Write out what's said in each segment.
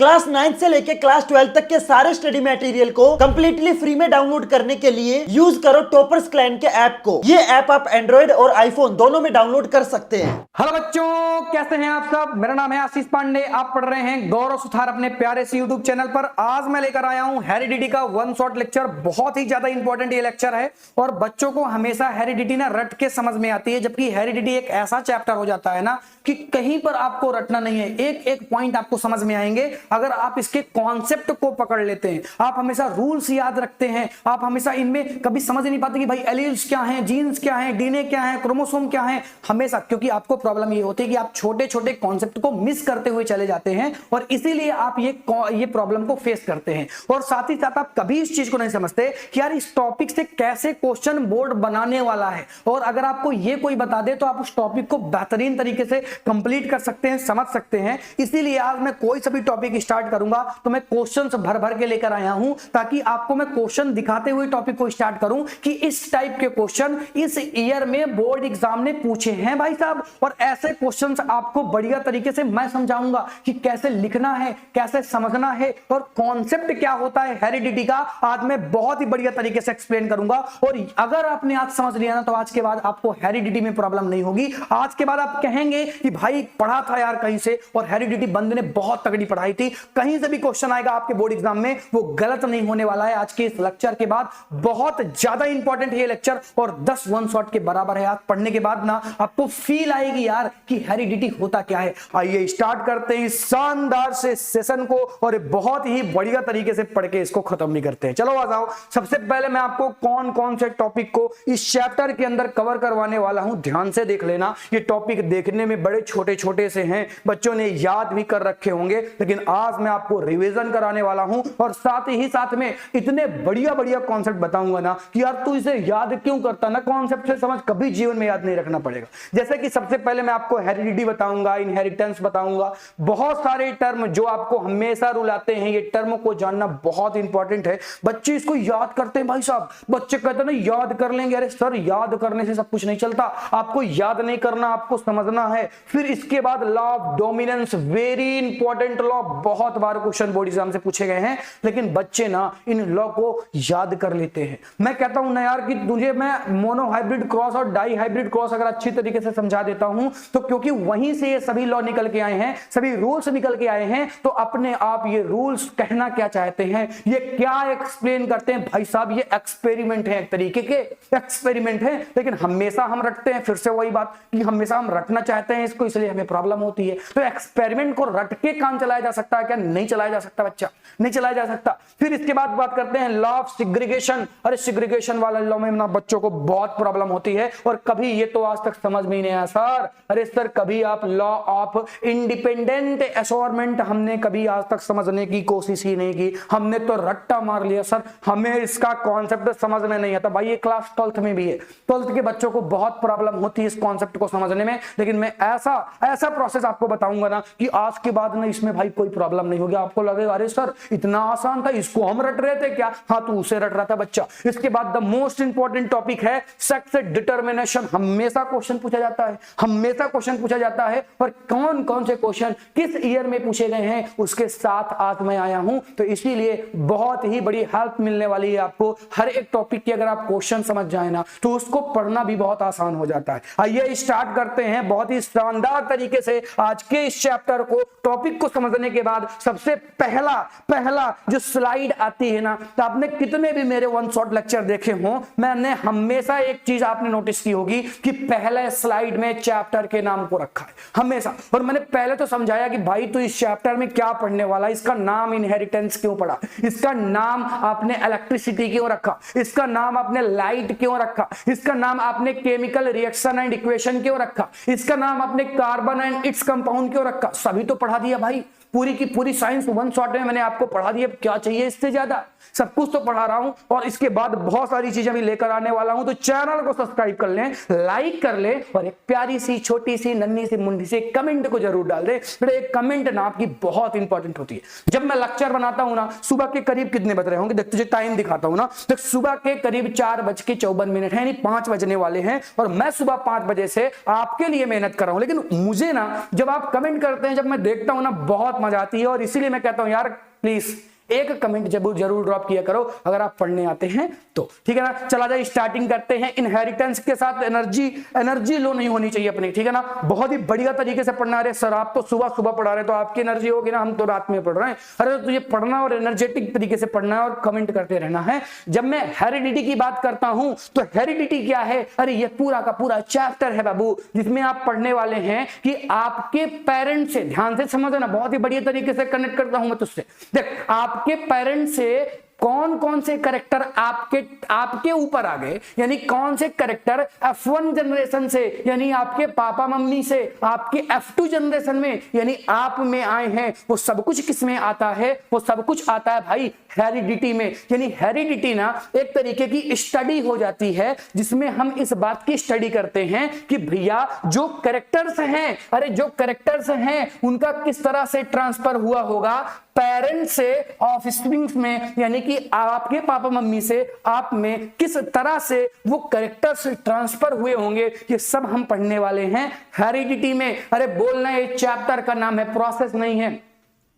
Class 9 से लेके class 12 तक के सारे स्टडी मटेरियल को कंप्लीटली फ्री में डाउनलोड करने के लिए यूज करो टॉपर्स क्लैन के ऐप को। ये ऐप आप एंड्रॉइड और आईफोन दोनों में डाउनलोड कर सकते हैं। हेलो बच्चों, कैसे हैं आप सब। मेरा नाम है आशीष पांडे। आप पढ़ रहे हैं गौरव सुथार अपने प्यारे से यूट्यूब चैनल पर। आज मैं लेकर आया हूं हेरिडिटी का वन शॉट लेक्चर। बहुत ही ज्यादा इंपॉर्टेंट ये लेक्चर है और बच्चों को हमेशा हेरिडिटी ना रट के समझ में आती है, जबकि हेरिडिटी एक ऐसा चैप्टर हो जाता है ना कि कहीं पर आपको रटना नहीं है। एक एक पॉइंट आपको समझ में आएंगे अगर आप इसके कॉन्सेप्ट को पकड़ लेते हैं। आप हमेशा रूल्स याद रखते हैं, आप हमेशा इनमें कभी समझ नहीं पाते कि भाई एलील्स क्या है, जीन्स क्या है, डीएनए क्या है, क्रोमोसोम क्या है, हमेशा। क्योंकि आपको प्रॉब्लम ये होती है कि आप छोटे छोटे कॉन्सेप्ट को मिस करते हुए चले जाते हैं और इसीलिए आप ये प्रॉब्लम को फेस करते हैं। और साथ ही साथ आप कभी इस चीज को नहीं समझते कि यार इस टॉपिक से कैसे क्वेश्चन बोर्ड बनाने वाला है, और अगर आपको ये कोई बता दे तो आप उस टॉपिक को बेहतरीन तरीके से कंप्लीट कर सकते हैं, समझ सकते हैं। इसीलिए आज मैं कोई सा भी टॉपिक स्टार्ट करूंगा तो मैं क्वेश्चंस भर भर के लेकर आया हूं, ताकि आपको मैं क्वेश्चन दिखाते हुए टॉपिक को स्टार्ट करूं कि इस टाइप के क्वेश्चन इस ईयर में बोर्ड एग्जाम ने पूछे हैं भाई साहब। और ऐसे क्वेश्चंस आपको बढ़िया तरीके से मैं समझाऊंगा कि कैसे लिखना है, कैसे समझना है और कॉन्सेप्ट क्या होता है हेरिडिटी का। आज मैं बहुत ही बढ़िया तरीके से एक्सप्लेन करूंगा। और अगर आपने आज समझ लिया ना तो आज के बाद आपको हेरिडिटी में प्रॉब्लम नहीं होगी। आज के बाद आप कहेंगे कि भाई पढ़ा था यार कहीं से, और हेरिडिटी बंदे ने बहुत तगड़ी पढ़ाई थी। कहीं से भी क्वेश्चन आएगा आपके बोर्ड एग्जाम में वो गलत नहीं होने वाला है। आज के इस लेक्चर के बाद बहुत ज्यादा इंपॉर्टेंट ये लेक्चर और 10 वन शॉट के बराबर है। आज पढ़ने के बाद ना आपको फील आएगी यार कि हेरिडिटी होता क्या है। आइए स्टार्ट करते हैं इस शानदार से सेशन को और बहुत ही बढ़िया तरीके से पढ़ के इसको खत्म भी करते हैं। चलो आ जाओ। सबसे पहले मैं आपको कौन कौन से टॉपिक को इस चैप्टर के अंदर कवर करवाने वाला हूं, ध्यान से देख लेना। ये टॉपिक देखने में बड़े छोटे छोटे से हैं, बच्चों ने याद भी कर रखे होंगे, लेकिन आज मैं आपको रिवीजन कराने वाला हूं और साथ ही साथ में इतने बढ़िया बढ़िया कॉन्सेप्ट बताऊंगा ना कि यार तू इसे याद क्यों करता ना, कॉन्सेप्ट से समझ कभी जीवन में याद नहीं रखना पड़ेगा। जैसे कि सबसे पहले मैं आपको हेरिडिटी बताऊंगा, इनहेरिटेंस बताऊंगा, बहुत सारे टर्म जो आपको हमेशा रुलाते हैं। ये टर्म को जानना बहुत इंपॉर्टेंट है। बच्चे इसको याद करते हैं भाई साहब, बच्चे कहते हैं ना याद कर लेंगे। अरे सर याद करने से सब कुछ नहीं चलता, आपको याद नहीं करना, आपको समझना है। फिर इसके बाद law of dominance, very important law, बहुत बार क्वेश्चन बोर्ड एग्जाम से पूछे गए हैं, लेकिन बच्चे ना इन लॉ को याद कर लेते हैं। मैं कहता हूं ना यार कि तुझे मैं मोनो हाइब्रिड क्रॉस और डाई हाइब्रिड क्रॉस अगर अच्छी तरीके से समझा देता हूं तो क्योंकि वहीं से ये सभी लॉ निकल के आए हैं, सभी रूल्स निकल के आए हैं, तो अपने आप ये रूल्स कहना क्या चाहते हैं, ये क्या एक्सप्लेन करते हैं भाई साहब। ये एक्सपेरिमेंट है, एक तरीके के एक्सपेरिमेंट है। लेकिन हमेशा हम रटते हैं, फिर से वही बात कि हमेशा हम रटना चाहते हैं इसको, इसलिए हमें प्रॉब्लम होती है। तो एक्सपेरिमेंट को रट के काम चलाया जा सकता है क्या? नहीं चलाया जा सकता बच्चा, नहीं चलाया जा सकता। फिर इसके बाद बात करते हैं लॉ ऑफ सिग्रीगेशन। अरे सिग्रीगेशन वाला लॉ में ना बच्चों को बहुत प्रॉब्लम होती है और कभी ये तो आज तक समझ में नहीं आया सर। अरे सर कभी आप लॉ ऑफ इंडिपेंडेंट एशोरमेंट हमने कभी आज तक समझने की कोशिश ही नहीं की, हमने तो रट्टा मार लिया सर, हमें इसका कॉन्सेप्ट समझ में नहीं आता। भाई ये क्लास 12th में भी है, 12th के बच्चों को बहुत प्रॉब्लम होती है इस कॉन्सेप्ट को समझने में। लेकिन मैं ऐसा प्रोसेस आपको बताऊंगा ना कि आज के बाद ना इसमें भाई कोई प्रॉब्लम नहीं होगी। आपको लगेगा अरे सर इतना आसान था, इसको हम रट रहे थे क्या? हाँ तू उसे रट रहा था बच्चा। इसके बाद द मोस्ट इंपॉर्टेंट टॉपिक है सेक्स डिटर्मिनेशन। हमेशा क्वेश्चन पूछा जाता है, हमेशा क्वेश्चन पूछा जाता है, और कौन कौन से क्वेश्चन किस ईयर में पूछे गए हैं उसके साथ आज मैं आया हूं। तो इसीलिए बहुत ही बड़ी हेल्प मिलने वाली है आपको हर एक टॉपिक की। अगर आप क्वेश्चन समझ जाए ना तो उसको पढ़ना भी बहुत आसान हो जाता है। आइए स्टार्ट करते हैं बहुत ही शानदार तरीके से आज के इस चैप्टर को। टॉपिक को समझने के बाद सबसे पहला जो स्लाइड आती है ना, तो आपने कितने भी मेरे वन शॉट लेक्चर देखे हो, मैंने हमेशा एक चीज आपने नोटिस की होगी कि पहले स्लाइड में चैप्टर के नाम को रखा है हमेशा। और मैंने पहले तो समझाया कि भाई तू इस चैप्टर में क्या पढ़ने वाला है, इसका नाम इनहेरिटेंस क्यों पढ़ा, इसका नाम आपने इलेक्ट्रिसिटी क्यों रखा, इसका नाम आपने लाइट क्यों रखा, इसका नाम आपने केमिकल रिएक्शन एंड इक्वेशन क्यों रखा, इसका नाम आपने कार्बन एंड इट्स कंपाउंड क्यों रखा। सभी तो पढ़ा दिया भाई, पूरी की पूरी साइंस वन शॉट में मैंने आपको पढ़ा दिया। क्या चाहिए इससे ज्यादा? सब कुछ तो पढ़ा रहा हूं और इसके बाद बहुत सारी चीजें भी लेकर आने वाला हूं। तो चैनल को सब्सक्राइब कर लें, लाइक कर लें और एक प्यारी सी छोटी सी नन्ही सी मुंडी से कमेंट को जरूर डाल दें। फिर एक कमेंट ना आपकी बहुत इंपॉर्टेंट होती है। जब मैं लेक्चर बनाता हूं ना, सुबह के करीब कितने बज रहे होंगे, देख तुझे टाइम दिखाता हूं ना, तो सुबह के करीब 4:54 है, यानी 5 बजने वाले हैं। और मैं सुबह 5 बजे से आपके लिए मेहनत कर रहा हूं। लेकिन मुझे ना जब आप कमेंट करते हैं, जब मैं देखता हूं ना, बहुत मजा आती है। और इसीलिए मैं कहता हूं यार प्लीज एक कमेंट जरूर ड्रॉप किया करो अगर आप पढ़ने आते हैं तो, ठीक है ना। चला जाए स्टार्टिंग करते हैं। इनहेरिटेंस के साथ एनर्जी लो नहीं होनी चाहिए अपनी, ठीक है ना। बहुत ही बढ़िया तरीके से पढ़ना। अरे सर आप तो सुबह सुबह पढ़ा रहे तो आपकी एनर्जी होगी ना, हम तो रात में पढ़ रहे हैं। अरे तुझे पढ़ना और एनर्जेटिक तरीके से पढ़ना है और कमेंट करते रहना है। जब मैं हेरिडिटी की बात करता हूं तो हेरिडिटी क्या है? अरे ये पूरा का पूरा चैप्टर है बाबू, जिसमें आप पढ़ने वाले हैं कि आपके पेरेंट्स से, ध्यान से समझना, बहुत ही बढ़िया तरीके से कनेक्ट करता हूं मैं तुझसे। देख, आपके पेरेंट्स से कौन कौन से कैरेक्टर आपके ऊपर आ गए, यानी कौन से कैरेक्टर F1 जनरेशन से, यानी आपके पापा मम्मी से आपके F2 जनरेशन में, यानी आप में आए हैं। वो सब कुछ किस में आता है? वो सब कुछ आता है भाई हेरिडिटी में। यानी हेरिडिटी ना एक तरीके की स्टडी हो जाती है, जिसमें हम इस बात की स्टडी करते हैं कि भैया जो कैरेक्टर्स हैं, अरे जो कैरेक्टर्स हैं उनका किस तरह से ट्रांसफर हुआ होगा पेरेंट्स से ऑफस्प्रिंग्स में, यानी कि आपके पापा मम्मी से आप में किस तरह से वो कैरेक्टर्स ट्रांसफर हुए होंगे, ये सब हम पढ़ने वाले हैं हेरिडिटी में। अरे बोलना, ये चैप्टर का नाम है, प्रोसेस नहीं है,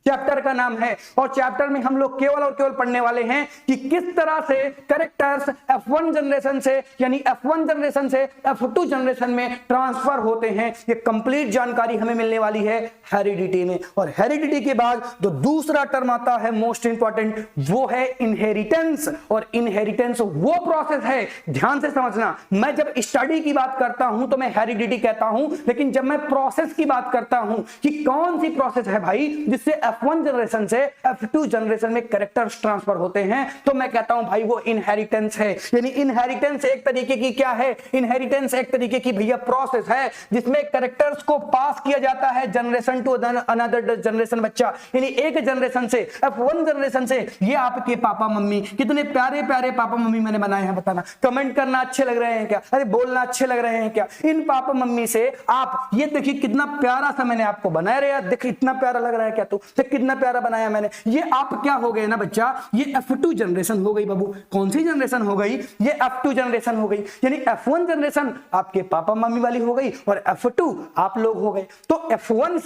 चैप्टर का नाम है। और चैप्टर में हम लोग केवल और केवल पढ़ने वाले हैं कि किस तरह से कैरेक्टर्स F1 जनरेशन से, यानी F1 जनरेशन से F2 जनरेशन में ट्रांसफर होते हैं। ये कंप्लीट जानकारी हमें मिलने वाली है हेरिडिटी में। और हेरिडिटी के बाद जो दूसरा टर्म आता है मोस्ट इंपॉर्टेंट, वो है इनहेरिटेंस। और इनहेरिटेंस वो प्रोसेस है, ध्यान से समझना, मैं जब स्टडी की बात करता हूं तो मैं हेरिडिटी कहता हूं, लेकिन जब मैं प्रोसेस की बात करता हूं कि कौन सी प्रोसेस है भाई जिससे F1 जनरेशन से F2 जनरेशन में कैरेक्टर्स ट्रांसफर होते हैं, तो मैं कहता हूं भाई वो इनहेरिटेंस है। यानी इनहेरिटेंस एक तरीके की क्या है? इनहेरिटेंस एक तरीके की भैया प्रोसेस है जिसमें कैरेक्टर्स को पास किया जाता है जनरेशन टू अनदर जनरेशन। बच्चा, यानी एक जनरेशन से F1 जनरेशन से, ये आपके पापा मम्मी, कितने प्यारे प्यारे पापा मम्मी मैंने बनाए हैं, बताना, कमेंट करना अच्छे लग रहे हैं क्या? अरे बोलना अच्छे लग रहे हैं क्या? इन पापा मम्मी से आप, ये देखिए कितना प्यारा सा मैंने आपको बनाया रे यार, देख इतना प्यारा लग रहा है क्या तू? कितना प्यारा बनाया मैंने। ये आप क्या हो गए ना बच्चा, ये F2 जनरेशन हो गई बाबू। कौन सी जनरेशन हो गई? ये F2 जनरेशन हो गई। यानी F1 जनरेशन आपके पापा मम्मी वाली हो गई और F2 आप लोग हो गए। तो F1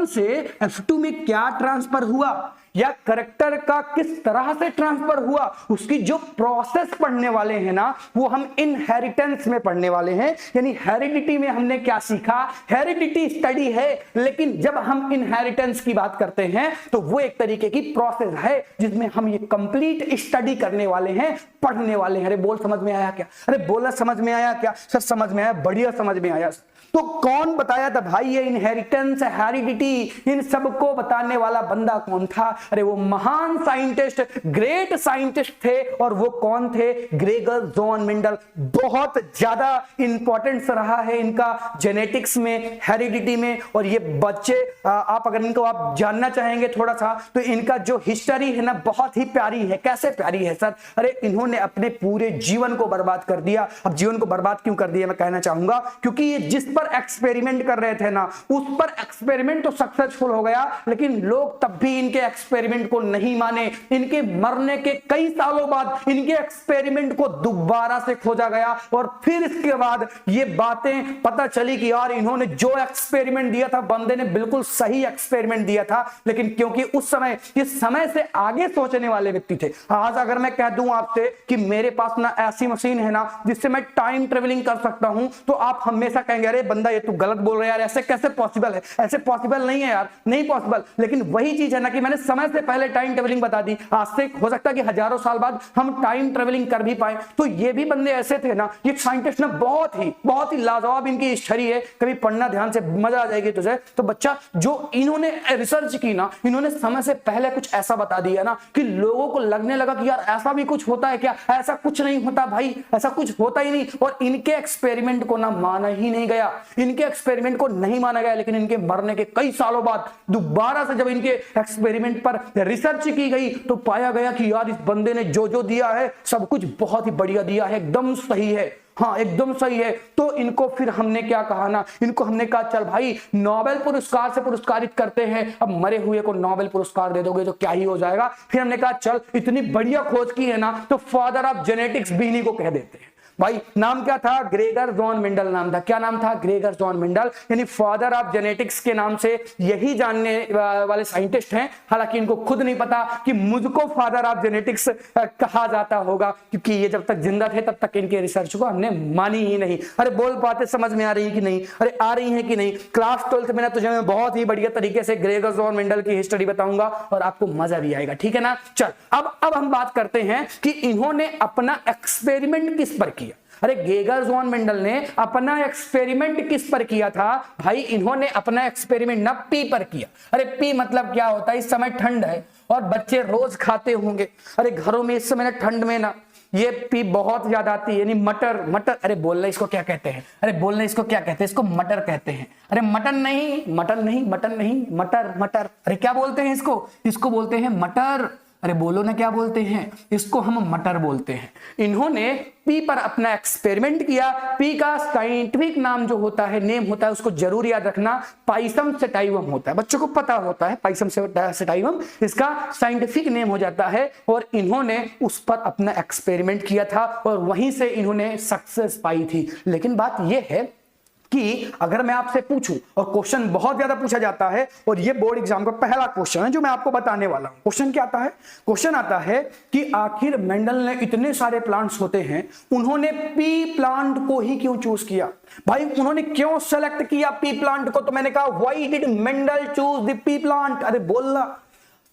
से F2 में क्या ट्रांसफर हुआ, या करेक्टर का किस तरह से ट्रांसफर हुआ, उसकी जो प्रोसेस पढ़ने वाले हैं ना, वो हम इनहेरिटेंस में पढ़ने वाले हैं। यानी हेरिडिटी में हमने क्या सीखा? हेरिडिटी स्टडी है, लेकिन जब हम इनहेरिटेंस की बात करते हैं तो वो एक तरीके की प्रोसेस है जिसमें हम ये कंप्लीट स्टडी करने वाले हैं, पढ़ने वाले हैं। अरे बोल, समझ में आया क्या? अरे बोला, समझ में आया क्या? सर समझ में आया, बढ़िया समझ में आया। तो कौन बताया था भाई ये इनहेरिटेंस, हेरिडिटी, इन सबको बताने वाला बंदा कौन था? अरे वो महान साइंटिस्ट, ग्रेट साइंटिस्ट थे। और वो कौन थे? Gregor John Mendel. बहुत ज्यादा इंपॉर्टेंस रहा है इनका जेनेटिक्स में, हेरिडिटी में। और ये बच्चे आप अगर इनको आप जानना चाहेंगे थोड़ा सा, तो इनका जो हिस्ट्री है ना, बहुत ही प्यारी है। कैसे प्यारी है सर? अरे इन्होंने अपने पूरे जीवन को बर्बाद कर दिया। अब जीवन को बर्बाद क्यों कर दिया मैं कहना चाहूंगा, क्योंकि ये जिस पर एक्सपेरिमेंट कर रहे थे ना, उस पर एक्सपेरिमेंट तो सक्सेसफुल हो गया, लेकिन लोग तब भी इनके एक्सपेरिमेंट को नहीं माने। इनके मरने के कई सालों बाद इनके एक्सपेरिमेंट को दोबारा से खोजा गया और फिर इसके बाद ये बातें पता चली कि यार इन्होंने जो एक्सपेरिमेंट दिया था, बंदे ने बिल्कुल सही एक्सपेरिमेंट दिया था। लेकिन क्योंकि उस समय ये समय से आगे सोचने वाले व्यक्ति थे। आज अगर मैं कह दूं आपसे कि मेरे पास ना ऐसी मशीन है ना जिससे मैं टाइम ट्रेवलिंग कर सकता हूं, तो आप हमेशा कहेंगे अरे बंदा ये तू गलत बोल रहा है यार, ऐसे कैसे पॉसिबल है? ऐसे पॉसिबल नहीं है यार, नहीं पॉसिबल। लेकिन वही चीज है ना कि मैंने समय से पहले टाइम ट्रेवलिंग बता दी। आज से हो सकता है कि हजारों साल बाद हम टाइम ट्रेवलिंग कर भी पाए। तो ये भी बंदे ऐसे थे ना, ये साइंटिस्ट ना बहुत ही लाजवाब इनकी हिस्ट्री है। कभी पढ़ना ध्यान से, मजा आ जाएगी तुझे। तो बच्चा, जो इन्होंने रिसर्च की ना, इन्होंने समय से पहले कुछ ऐसा बता दिया ना कि लोगों को लगने लगा कि यार ऐसा भी कुछ होता है क्या? ऐसा कुछ नहीं होता भाई, ऐसा कुछ होता ही नहीं। और इनके एक्सपेरिमेंट को ना माना ही नहीं गया, इनके एक्सपेरिमेंट को नहीं माना गया। लेकिन इनके मरने के कई सालों बाद दोबारा से जब इनके एक्सपेरिमेंट पर रिसर्च की गई तो पाया गया कि यार इस बंदे ने जो जो दिया है सब कुछ बहुत ही बढ़िया दिया है, एकदम सही है। हाँ एकदम सही है। तो इनको फिर हमने क्या कहा ना, इनको हमने कहा चल भाई नोबेल पुरस्कार से पुरस्कारित करते हैं। अब मरे हुए को नोबेल पुरस्कार दे दोगे तो क्या ही हो जाएगा। फिर हमने कहा चल इतनी बढ़िया खोज की है ना, तो फादर ऑफ जेनेटिक्स भी इन्हीं को कह देते हैं। भाई नाम क्या था? ग्रेगर जॉन मेंडल नाम था। क्या नाम था? ग्रेगर जॉन मेंडल, यानी फादर ऑफ जेनेटिक्स के नाम से यही जानने वाले साइंटिस्ट हैं। हालांकि इनको खुद नहीं पता कि मुझको फादर ऑफ जेनेटिक्स कहा जाता होगा, क्योंकि ये जब तक जिंदा थे तब तक इनके रिसर्च को हमने मानी ही नहीं। अरे बोल पाते समझ में आ रही है कि नहीं? अरे आ रही है कि नहीं? क्लास 12th में ना तुझे मैं बहुत ही बढ़िया तरीके से ग्रेगर जॉन मेंडल की हिस्ट्री बताऊंगा और आपको मजा भी आएगा, ठीक है ना? चल अब हम बात करते हैं कि इन्होंने अपना एक्सपेरिमेंट किस पर किया। अरे ग्रेगर जॉन मेंडल ने अपना एक्सपेरिमेंट किस पर किया था? भाई इन्होंने अपना एक्सपेरिमेंट ना पी पर किया। अरे पी मतलब क्या होता है? इस समय ठंड है और बच्चे रोज खाते होंगे। अरे घरों में इस समय ना ठंड में ना ये पी बहुत ज्यादा आती है, यानी मटर। मटर, अरे बोलना इसको क्या कहते हैं? अरे बोलना इसको क्या कहते हैं? इसको मटर कहते हैं। अरे मटन नहीं, मटन नहीं, मटन नहीं, मटर मटर। अरे क्या बोलते हैं इसको? इसको बोलते हैं मटर। अरे बोलो ना क्या बोलते हैं? इसको हम मटर बोलते हैं। इन्होंने पी पर अपना एक्सपेरिमेंट किया। पी का साइंटिफिक नाम जो होता है, नेम होता है, उसको जरूर याद रखना, पाइसम सेटाइवम होता है। बच्चों को पता होता है पाइसम सेटाइवम इसका साइंटिफिक नेम हो जाता है। और इन्होंने उस पर अपना एक्सपेरिमेंट किया था और वहीं से इन्होंने सक्सेस पाई थी। लेकिन बात यह है कि अगर मैं आपसे पूछूं, और क्वेश्चन बहुत ज्यादा पूछा जाता है और ये बोर्ड एग्जाम का पहला क्वेश्चन है जो मैं आपको बताने वाला हूं। क्वेश्चन क्या आता है? क्वेश्चन आता है कि आखिर मेंडल ने इतने सारे प्लांट्स होते हैं, उन्होंने पी प्लांट को ही क्यों चूज किया? भाई उन्होंने क्यों सेलेक्ट किया पी प्लांट को? तो मैंने कहा why did Mendel choose the P plant? अरे बोलना,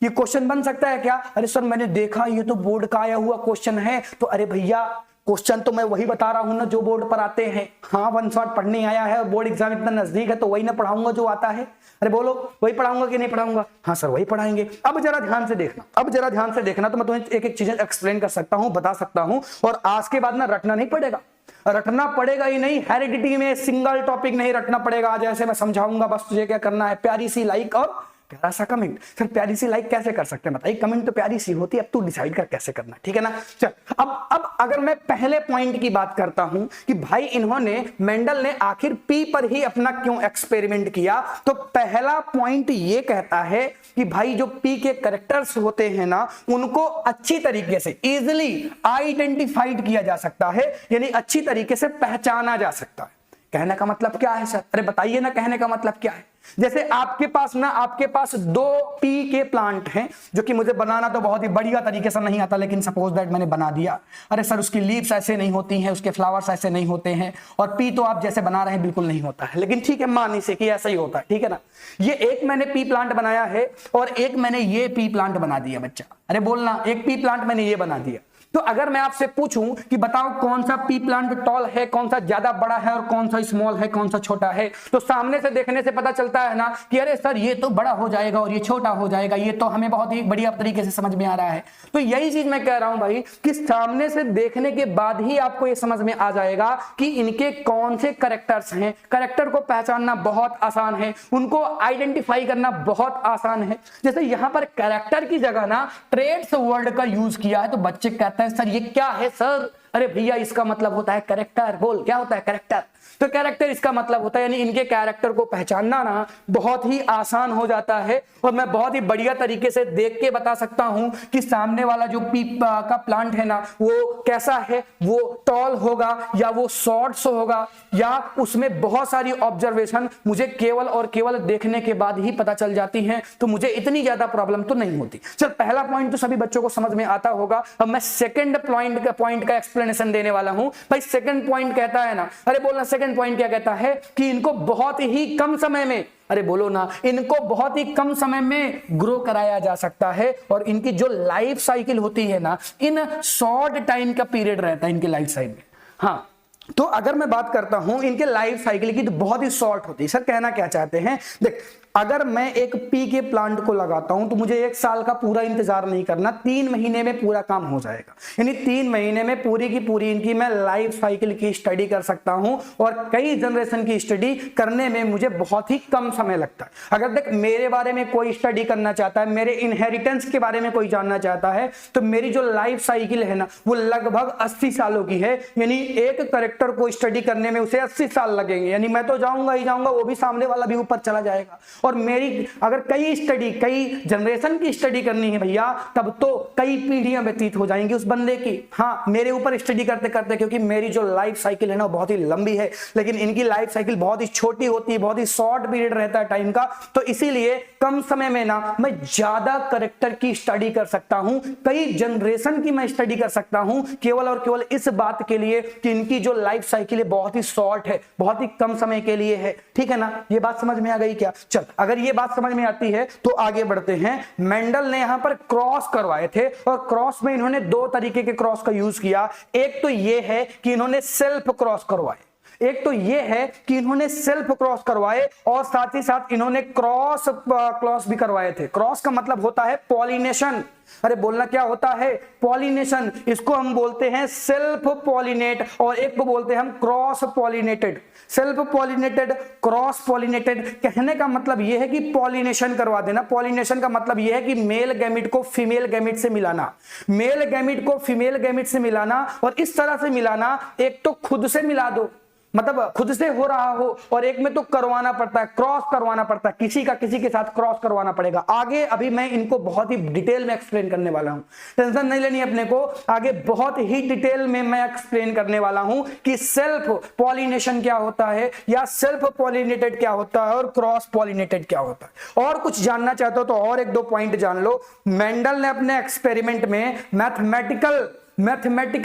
ये क्वेश्चन बन सकता है क्या? अरे सर मैंने देखा ये तो बोर्ड का आया हुआ क्वेश्चन है। तो अरे भैया क्वेश्चन तो मैं वही बता रहा हूं ना जो बोर्ड पर आते हैं। हाँ वन शॉट पढ़ने आया है और बोर्ड एग्जाम इतना नजदीक है तो वही ना पढ़ाऊंगा जो आता है। अरे बोलो वही पढ़ाऊंगा कि नहीं पढ़ाऊंगा? हाँ सर वही पढ़ाएंगे। अब जरा ध्यान से देखना, अब जरा ध्यान से देखना, तो मैं तुम्हें एक एक चीजें एक्सप्लेन कर सकता हूं, बता सकता हूं। और आज के बाद ना रटना नहीं पड़ेगा, रटना पड़ेगा ही नहीं। हेरिडिटी में सिंगल टॉपिक नहीं रटना पड़ेगा। आज ऐसे मैं समझाऊंगा, बस तुझे क्या करना है, प्यारी सी लाइक और प्यारा सा कमेंट। सर प्यारी सी लाइक कैसे कर सकते हैं बताइए? कमेंट तो प्यारी सी होती है, अब तू डिसाइड कर कैसे करना, ठीक है ना? चल अब अगर मैं पहले पॉइंट की बात करता हूं कि भाई इन्होंने, मेंडल ने आखिर पी पर ही अपना क्यों एक्सपेरिमेंट किया, तो पहला पॉइंट ये कहता है कि भाई जो पी के कैरेक्टर्स होते हैं ना, उनको अच्छी तरीके से इजिली आइडेंटिफाइड किया जा सकता है, यानी अच्छी तरीके से पहचाना जा सकता है। कहने का मतलब क्या है सर? अरे बताइए ना, कहने का मतलब क्या है? जैसे आपके पास 2 पी के प्लांट हैं, जो कि मुझे बनाना तो बहुत ही बढ़िया तरीके से नहीं आता, लेकिन सपोज दैट मैंने बना दिया। अरे सर उसकी लीव्स ऐसे नहीं होती हैं, उसके फ्लावर्स ऐसे नहीं होते हैं, और पी तो आप जैसे बना रहे हैं बिल्कुल नहीं होता है, लेकिन ठीक है मान इसे कि ऐसा ही होता है, ठीक है ना? ये एक मैंने पी प्लांट बनाया है और एक मैंने ये पी प्लांट बना दिया बच्चा। अरे बोलना, एक पी प्लांट मैंने ये बना दिया। तो अगर मैं आपसे पूछूं कि बताओ कौन सा पी प्लांट टॉल है, कौन सा ज्यादा बड़ा है और कौन सा स्मॉल है, कौन सा छोटा है, तो सामने से देखने से पता चलता है ना कि अरे सर ये तो बड़ा हो जाएगा और ये छोटा हो जाएगा, ये तो हमें बहुत ही बढ़िया तरीके से समझ में आ रहा है। तो यही चीज मैं कह रहा हूं भाई कि सामने से देखने के बाद ही आपको ये समझ में आ जाएगा कि इनके कौन से कैरेक्टर्स हैं। कैरेक्टर को पहचानना बहुत आसान है, उनको आइडेंटिफाई करना बहुत आसान है। जैसे यहां पर कैरेक्टर की जगह ना ट्रेड्स वर्ड का यूज किया है, तो बच्चे कहते हैं सर ये क्या है सर? अरे भैया इसका मतलब होता है कैरेक्टर। बोल क्या होता है? कैरेक्टर। तो कैरेक्टर इसका मतलब होता है, यानी इनके कैरेक्टर को पहचानना ना बहुत ही आसान हो जाता है। और मैं बहुत ही बढ़िया तरीके से देख के बता सकता हूं कि सामने वाला जो पीप का प्लांट है ना वो कैसा है, वो टॉल होगा या वो शॉर्ट्स होगा, या उसमें बहुत सारी ऑब्जर्वेशन मुझे केवल और केवल देखने के बाद ही पता चल जाती हैं, तो मुझे इतनी ज्यादा प्रॉब्लम तो नहीं होती। चल पहला पॉइंट तो सभी बच्चों को समझ में आता होगा। अब मैं सेकंड पॉइंट का एक्सप्लेनेशन देने वाला हूं। भाई सेकंड पॉइंट कहता है ना, अरे बोलना सेकंड पॉइंट क्या कहता है कि इनको बहुत ही कम समय में, अरे बोलो ना, इनको बहुत ही कम समय में ग्रो कराया जा सकता है। और इनकी जो लाइफ साइकिल होती है ना, इन शॉर्ट टाइम का पीरियड रहता है इनकी लाइफ साइकिल में। हाँ तो अगर मैं बात करता हूं इनके लाइफ साइकिल की, तो बहुत ही शॉर्ट होती है। सर कहना क्या चाहते हैं? देख अगर मैं एक पी के प्लांट को लगाता हूं तो मुझे 1 साल का पूरा इंतजार नहीं करना, 3 महीने में पूरा काम हो जाएगा। यानी 3 महीने में पूरी की पूरी इनकी मैं लाइफ साइकिल की स्टडी कर सकता हूं, और कई जनरेशन की स्टडी करने में मुझे बहुत ही कम समय लगता है। अगर देख मेरे बारे में कोई स्टडी करना चाहता है, मेरे इनहेरिटेंस के बारे में कोई जानना चाहता है, तो मेरी जो लाइफ साइकिल है ना वो लगभग 80 सालों की है। यानी एक कैरेक्टर को स्टडी करने में उसे 80 साल लगेंगे। यानी मैं तो जाऊंगा ही जाऊंगा, वो भी सामने वाला भी ऊपर चला जाएगा। और मेरी अगर कई जनरेशन की स्टडी करनी है भैया, तब तो कई पीढ़ियां व्यतीत हो जाएंगी उस बंदे की। हाँ, मेरे ऊपर स्टडी करते करते, क्योंकि मेरी जो लाइफ साइकिल है ना बहुत ही लंबी है, लेकिन इनकी लाइफ साइकिल बहुत ही छोटी होती है, बहुत ही शॉर्ट पीरियड रहता है टाइम का, तो इसीलिए कम समय में ना मैं ज्यादा करेक्टर की स्टडी कर सकता हूं, कई जनरेशन की मैं स्टडी कर सकता हूं, केवल और केवल इस बात के लिए कि इनकी जो लाइफ साइकिल है बहुत ही शॉर्ट है, बहुत ही कम समय के लिए है। ठीक है ना, ये बात समझ में आ गई क्या? चल, अगर ये बात समझ में आती है तो आगे बढ़ते हैं। मेंडल ने यहां पर क्रॉस करवाए थे और क्रॉस में इन्होंने दो तरीके के क्रॉस का यूज किया। एक तो ये है कि इन्होंने सेल्फ क्रॉस करवाए, एक तो ये है कि इन्होंने सेल्फ क्रॉस करवाए और साथ ही साथ इन्होंने क्रॉस भी करवाए थे। क्रॉस का मतलब होता है पॉलिनेशन। अरे बोलना क्या होता है? पॉलिनेशन। इसको हम बोलते हैं सेल्फ पॉलिनेट और एक को बोलते हैं हम cross pollinated. Self pollinated, cross pollinated, कहने का मतलब यह है कि पॉलिनेशन करवा देना। पॉलिनेशन का मतलब यह है कि मेल गैमिट को फीमेल गैमिट से मिलाना, मेल गैमिट को फीमेल गैमिट से मिलाना। और इस तरह से मिलाना, एक तो खुद से मिला दो, मतलब खुद से हो रहा हो, और एक में तो करवाना पड़ता है, क्रॉस करवाना पड़ता है, किसी का किसी के साथ क्रॉस करवाना पड़ेगा। आगे अभी मैं इनको बहुत ही डिटेल में एक्सप्लेन करने वाला हूं, टेंशन नहीं लेनी अपने को। आगे बहुत ही डिटेल में मैं एक्सप्लेन करने वाला हूं कि सेल्फ पॉलिनेशन क्या होता है, या सेल्फ पॉलिनेटेड क्या होता है, और क्रॉस पॉलिनेटेड क्या होता है। और कुछ जानना चाहते हो तो और एक दो पॉइंट जान लो। मेंडल ने अपने एक्सपेरिमेंट में मैथमेटिकल,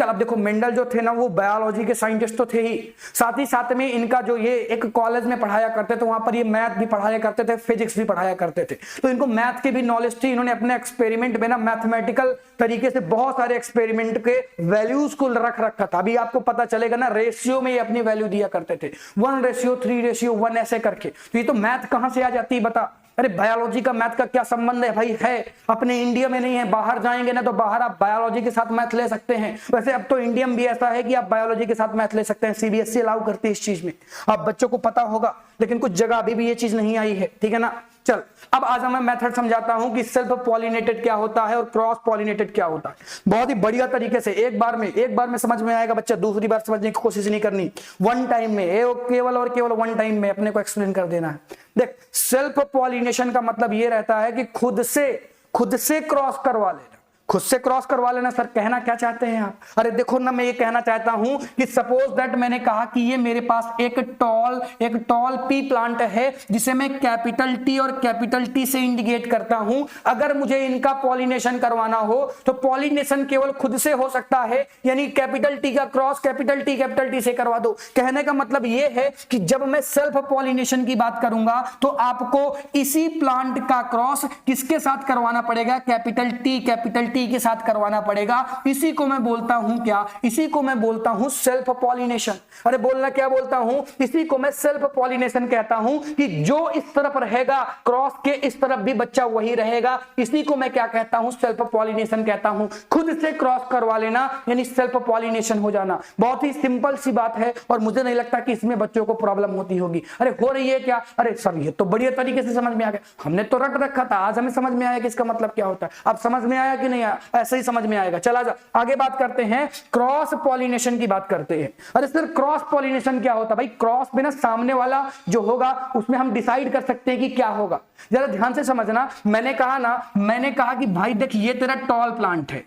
अब देखो मेंडल जो थे ना वो बायोलॉजी के साइंटिस्ट तो थे ही, साथ ही साथ में इनका जो ये एक कॉलेज में पढ़ाया करते थे, वहां पर ये मैथ भी पढ़ाया करते थे, फिजिक्स भी पढ़ाया करते थे, तो इनको मैथ की भी नॉलेज थी। इन्होंने अपने एक्सपेरिमेंट में ना मैथमेटिकल तरीके से बहुत सारे एक्सपेरिमेंट के वैल्यूज को रख रखा था। अभी आपको पता चलेगा ना, रेशियो में ये अपनी वैल्यू दिया करते थे, 1:3:1 ऐसे करके। तो ये तो मैथ कहां से आ जाती है बता? अरे बायोलॉजी का मैथ का क्या संबंध है भाई? है अपने इंडिया में नहीं है, बाहर जाएंगे ना तो बाहर आप बायोलॉजी के साथ मैथ ले सकते हैं। वैसे अब तो इंडिया में भी ऐसा है कि आप बायोलॉजी के साथ मैथ ले सकते हैं, सीबीएसई अलाउ करती है इस चीज में, आप बच्चों को पता होगा, लेकिन कुछ जगह अभी भी ये चीज नहीं आई है। ठीक है ना, चल अब आज मैं मेथड समझाता हूं कि सेल्फ पॉलिनेटेड क्या होता है और क्रॉस पॉलिनेटेड क्या होता है, बहुत ही बढ़िया तरीके से। एक बार में समझ में आएगा बच्चा, दूसरी बार समझने की कोशिश नहीं करनी, वन टाइम में, केवल और केवल वन टाइम में अपने को एक्सप्लेन कर देना है। देख, सेल्फ पॉलिनेशन का मतलब ये रहता है कि खुद से क्रॉस करवा लेना, खुद से क्रॉस करवा लेना। सर कहना क्या चाहते हैं आप? अरे देखो ना, मैं ये कहना चाहता हूं कि सपोज दैट मैंने कहा कि ये मेरे पास एक टॉल पी प्लांट है जिसे मैं कैपिटल टी और कैपिटल टी से इंडिकेट करता हूं। अगर मुझे इनका पॉलिनेशन करवाना हो तो पॉलिनेशन केवल खुद से हो सकता है, यानी कैपिटल टी का क्रॉस कैपिटल टी से करवा दो। कहने का मतलब ये है कि जब मैं सेल्फ पॉलिनेशन की बात करूंगा तो आपको इसी प्लांट का क्रॉस किसके साथ करवाना पड़ेगा? कैपिटल टी के साथ करवाना पड़ेगा। इसी को मैं बोलता हूं क्या? इसी को मैं बोलता हूं सेल्फ पॉलिनेशन। अरे बोलना क्या बोलता हूं? इसी को मैं सेल्फ पॉलिनेशन कहता हूं कि जो इस तरफ रहेगा क्रॉस के, इस तरफ भी बच्चा वही रहेगा। इसी को मैं क्या कहता हूं? सेल्फ पॉलिनेशन कहता हूं। खुद से क्रॉस करवा लेना यानी सेल्फ पॉलिनेशन हो जाना। बहुत ही सिंपल सी बात है और मुझे नहीं लगता कि इसमें बच्चों को प्रॉब्लम होती होगी। अरे हो रही है क्या? अरे सर ये तो बढ़िया तरीके से समझ में आ गया, हमने तो रट रखा था, आज हमें समझ में आया कि इसका मतलब क्या होता है। अब समझ में आया कि नहीं? ऐसे ही समझ में आएगा। चला जा आगे बात करते हैं, क्रॉस पॉलिनेशन की बात करते हैं। अरे सर क्रॉस पॉलिनेशन क्या होता है भाई? क्रॉस में ना सामने वाला जो होगा उसमें हम डिसाइड कर सकते हैं कि क्या होगा। जरा ध्यान से समझना, मैंने कहा कि भाई देख ये तेरा टॉल प्लांट है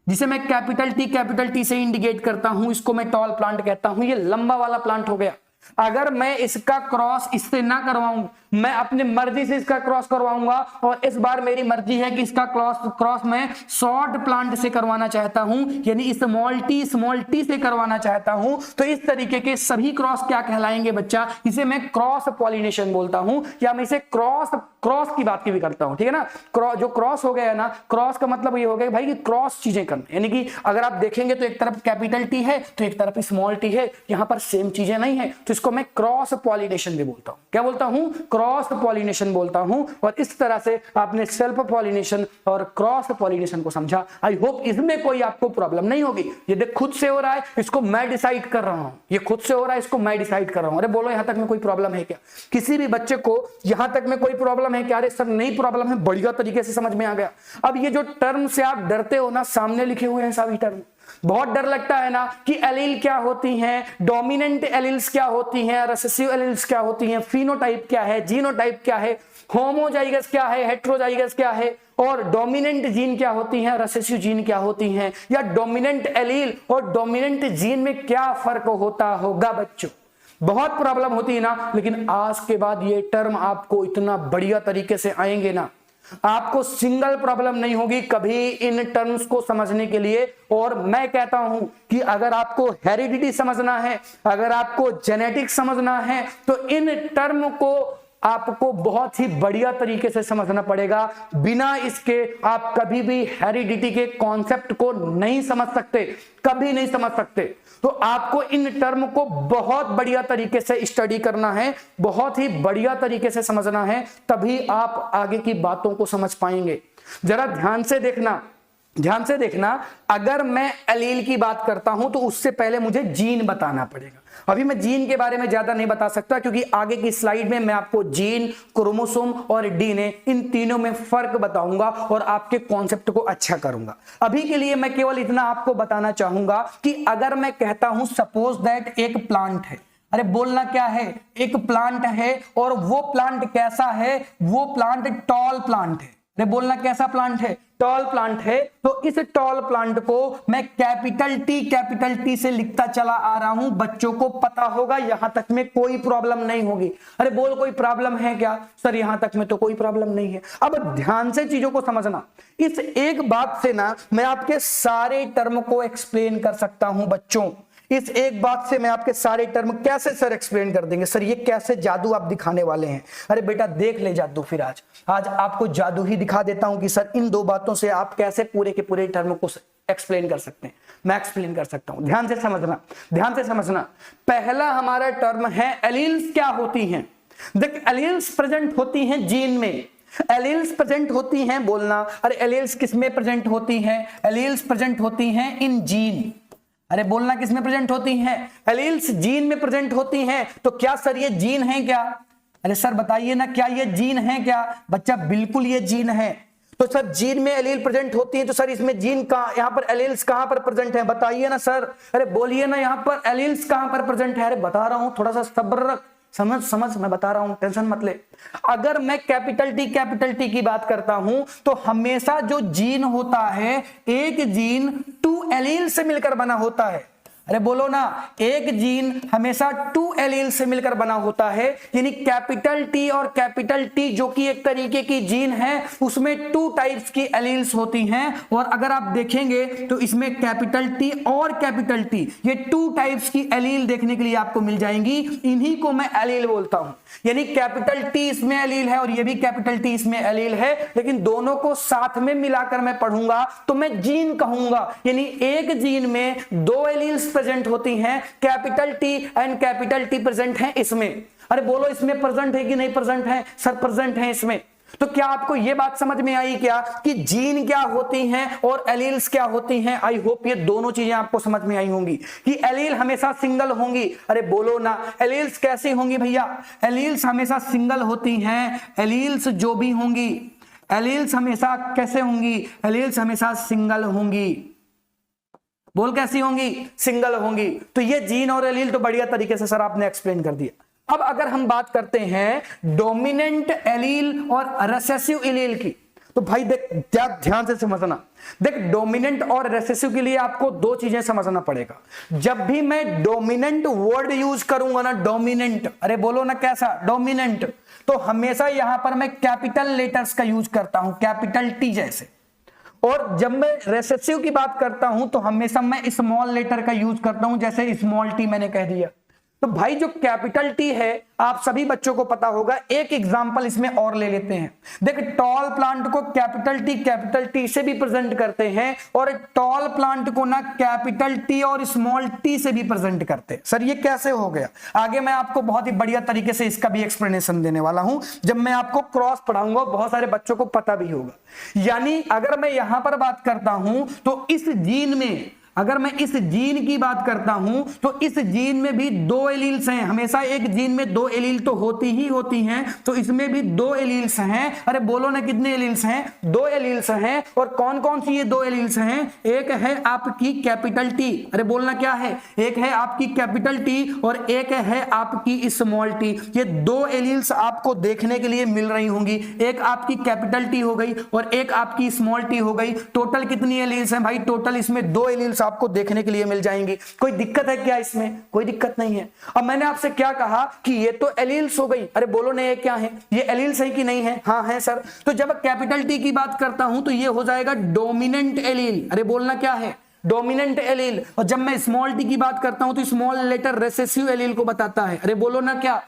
जिसे मैं कैपिटल टी से इंडिकेट करता हूं, इसको मैं टॉल प्लांट कहता हूं। ये लंबा वाला प्लांट हो गया। अगर मैं इसका क्रॉस इससे ना करवाऊं, मैं अपनी मर्जी से इसका क्रॉस करवाऊंगा, और इस बार मेरी मर्जी है कि इसका क्रॉस मैं शॉर्ट प्लांट से करवाना चाहता हूं, यानी स्मॉल टी से करवाना चाहता हूं, तो इस तरीके के सभी क्रॉस क्या कहलाएंगे बच्चा? इसे मैं क्रॉस पॉलिनेशन बोलता हूं, या मैं इसे क्रॉस की बात की भी करता हूं। ठीक है ना, जो क्रॉस हो गया है ना, क्रॉस का मतलब ये हो गया भाई कि क्रॉस चीजें करना, यानी कि अगर आप देखेंगे तो एक तरफ कैपिटल टी है तो एक तरफ स्मॉल टी है, यहां पर सेम चीजें नहीं है, तो इसको मैं क्रॉस पॉलिनेशन भी बोलता हूं। क्या बोलता हूं? क्रॉस पॉलिनेशन बोलता हूं। और इस तरह से आपने सेल्फ पॉलिनेशन और क्रॉस पॉलिनेशन को समझा। आई होप इसमें कोई आपको प्रॉब्लम नहीं होगी। ये देख खुद से हो रहा है, इसको मैं डिसाइड कर रहा हूं, ये खुद से हो रहा है, इसको मैं डिसाइड कर रहा हूं। अरे बोलो यहां तक में कोई प्रॉब्लम है क्या? किसी भी बच्चे को यहां तक में कोई प्रॉब्लम है क्या? अरे सर नहीं प्रॉब्लम है, बढ़िया तरीके से समझ में आ गया। अब ये जो टर्म से आप डरते हो ना, सामने लिखे हुए हैं सभी टर्म। बहुत डर लगता है ना कि एलील क्या होती हैं, डोमिनेंट एलील्स क्या होती हैं, रिसेसिव एलील्स क्या होती हैं, फिनोटाइप क्या है, जीनोटाइप क्या है। होमोजाइगस क्या है, हेट्रोजाइगस क्या है, और डोमिनेंट जीन क्या होती हैं, रिसेसिव जीन क्या होती हैं, या डोमिनेंट एलील और डोमिनेंट जीन में क्या फर्क होता होगा बच्चों। बहुत प्रॉब्लम होती है ना, लेकिन आज के बाद ये टर्म आपको इतना बढ़िया तरीके से आएंगे ना, आपको सिंगल प्रॉब्लम नहीं होगी कभी इन टर्म्स को समझने के लिए। और मैं कहता हूं कि अगर आपको हेरिडिटी समझना है, अगर आपको जेनेटिक्स समझना है, तो इन टर्म को आपको बहुत ही बढ़िया तरीके से समझना पड़ेगा। बिना इसके आप कभी भी हेरिडिटी के कॉन्सेप्ट को नहीं समझ सकते, कभी नहीं समझ सकते। तो आपको इन टर्म को बहुत बढ़िया तरीके से स्टडी करना है, बहुत ही बढ़िया तरीके से समझना है, तभी आप आगे की बातों को समझ पाएंगे। जरा ध्यान से देखना, ध्यान से देखना। अगर मैं एलील की बात करता हूं तो उससे पहले मुझे जीन बताना पड़ेगा। अभी मैं जीन के बारे में ज्यादा नहीं बता सकता, क्योंकि आगे की स्लाइड में मैं आपको जीन, क्रोमोसोम और डीएनए इन तीनों में फर्क बताऊंगा और आपके कॉन्सेप्ट को अच्छा करूंगा। अभी के लिए मैं केवल इतना आपको बताना चाहूंगा कि अगर मैं कहता हूं सपोज दैट एक प्लांट है, अरे बोलना क्या है, एक प्लांट है, और वो प्लांट कैसा है, वो प्लांट टॉल प्लांट है। अरे बोलना कैसा प्लांट है, टॉल प्लांट है। तो इस टॉल प्लांट को मैं कैपिटल टी से लिखता चला आ रहा हूं, बच्चों को पता होगा, यहां तक में कोई प्रॉब्लम नहीं होगी। अरे बोल कोई प्रॉब्लम है क्या, सर यहां तक में तो कोई प्रॉब्लम नहीं है। अब ध्यान से चीजों को समझना, इस एक बात से ना मैं आपके सारे टर्म को एक्सप्लेन कर सकता हूं बच्चों। इस एक बात से मैं आपके सारे टर्म कैसे सर एक्सप्लेन कर देंगे, सर ये कैसे जादू आप दिखाने वाले हैं। अरे बेटा देख ले जादू, फिर आज आपको जादू ही दिखा देता हूं कि सर इन दो बातों से आप कैसे पूरे के पूरे टर्म को एक्सप्लेन कर सकते हैं। मैं एक्सप्लेन कर सकता हूं, ध्यान से समझना, ध्यान से समझना। पहला हमारा टर्म है एलील्स क्या होती हैं। देख एलील्स प्रेजेंट होती हैं जीन में, एलील्स प्रेजेंट होती हैं, बोलना अरे एलील्स किस में प्रेजेंट होती हैं, एलील्स प्रेजेंट होती हैं इन जीन। अरे बोलना किस में प्रेजेंट होती हैं, एलील्स जीन में प्रेजेंट होती हैं। तो क्या सर ये जीन है क्या, अरे सर बताइए ना क्या ये जीन है क्या। बच्चा बिल्कुल ये जीन है। तो सर जीन में एलील प्रेजेंट होती है, तो सर इसमें जीन कहां, यहां पर एलील्स कहां पर प्रेजेंट है, बताइए ना सर। अरे बोलिए ना यहां पर एलील्स कहां पर प्रेजेंट है। अरे बता रहा हूं, थोड़ा सा सब्र रख, समझ मैं बता रहा हूं, टेंशन मत ले। अगर मैं कैपिटल टी की बात करता हूं तो हमेशा जो जीन होता है, एक जीन 2 एलील से मिलकर बना होता है। अरे बोलो ना, एक जीन हमेशा 2 एलील से मिलकर बना होता है। यानी कैपिटल टी और कैपिटल टी जो कि एक तरीके की जीन है, उसमें 2 टाइप्स की एलील्स होती हैं। और अगर आप देखेंगे तो इसमें कैपिटल टी और कैपिटल टी, ये 2 टाइप्स की एलील देखने के लिए आपको मिल जाएंगी। इन्हीं को मैं एलील बोलता हूं। यानी कैपिटल टी इसमें एलील है और ये भी कैपिटल टी इसमें एलील है, लेकिन दोनों को साथ में मिलाकर मैं पढ़ूंगा तो मैं जीन कहूंगा। यानी एक जीन में 2 एलील्स प्रेजेंट होती हैं, capital T and capital T present हैं इसमें। अरे बोलो इसमें प्रेजेंट है कि नहीं प्रेजेंट है, सर प्रेजेंट है इसमें। तो क्या आपको यह बात समझ में आई क्या कि जीन क्या होती हैं और एलील्स क्या होती हैं। आई होप ये दोनों चीजें आपको समझ में आई होंगी कि एलील हमेशा सिंगल होंगी। अरे बोलो ना एलील्स कैसी होंगी भैया, एलील्स हमेशा सिंगल होती हैं। एलील्स जो भी होंगी, एलील्स हमेशा कैसे होंगी, एलील्स हमेशा सिंगल होंगी। बोल कैसी होंगी, सिंगल होंगी। तो ये जीन और एलील तो बढ़िया तरीके से सर आपने एक्सप्लेन कर दिया। अब अगर हम बात करते हैं डोमिनेंट एलील और रिसेसिव एलील की, तो भाई देख ध्यान से समझना। देख डोमिनेंट और रिसेसिव के लिए आपको 2 चीजें समझना पड़ेगा। जब भी मैं डोमिनेंट वर्ड यूज करूंगा ना, डोमिनेंट, अरे बोलो ना कैसा, डोमिनेंट, तो हमेशा यहां पर मैं कैपिटल लेटर्स का यूज करता हूं, कैपिटल टी जैसे। और जब मैं रिसेसिव की बात करता हूं तो हमेशा मैं स्मॉल लेटर का यूज करता हूं, जैसे स्मॉल टी मैंने कह दिया। तो भाई जो कैपिटल टी है आप सभी बच्चों को पता होगा। एक एग्जांपल इसमें और ले लेते हैं। देख टॉल प्लांट को कैपिटल टी से भी प्रेजेंट करते हैं और टॉल प्लांट को ना कैपिटल टी और स्मॉल टी से भी प्रेजेंट करते हैं। सर ये कैसे हो गया, आगे मैं आपको बहुत ही बढ़िया तरीके से इसका भी एक्सप्लेनेशन देने वाला हूं जब मैं आपको क्रॉस पढ़ाऊंगा, बहुत सारे बच्चों को पता भी होगा। यानी अगर मैं यहां पर बात करता हूं तो इस जीन में अगर मैं इस जीन की बात करता हूं तो इस जीन में भी 2 एलील्स हैं। हमेशा एक जीन में 2 एलील तो होती ही होती हैं, तो इसमें भी 2 एलील्स हैं। अरे बोलो ना कितने एलील्स हैं? 2 एलील्स हैं। और कौन कौन सी ये 2 एलील्स हैं? एक है आपकी कैपिटल टी, अरे बोलना क्या है? एक है आपकी कैपिटल टी और एक है आपकी स्मॉल टी। ये 2 एलील्स आपको देखने के लिए मिल रही होंगी। एक आपकी कैपिटल टी हो गई और एक आपकी स्मॉल टी हो गई। टोटल कितनी एलील्स हैं भाई? टोटल इसमें 2 एलील्स आपको देखने के लिए मिल जाएंगी। कोई दिक्कत है क्या इसमें? कोई दिक्कत नहीं है। अब मैंने आपसे क्या कहा कि ये तो एलील्स हो गई। अरे बोलो ना ये क्या है? ये एलील्स है कि नहीं है? हाँ है सर। तो जब कैपिटल टी की बात करता हूं तो ये हो जाएगा डोमिनेंट एलील। अरे बोलना क्या है? Dominant allele. और जब मैं स्मॉल टी की बात करता हूं तो स्मॉल लेटर रेसेसिव एलील को बताता है। अरे बोलो ना क्या?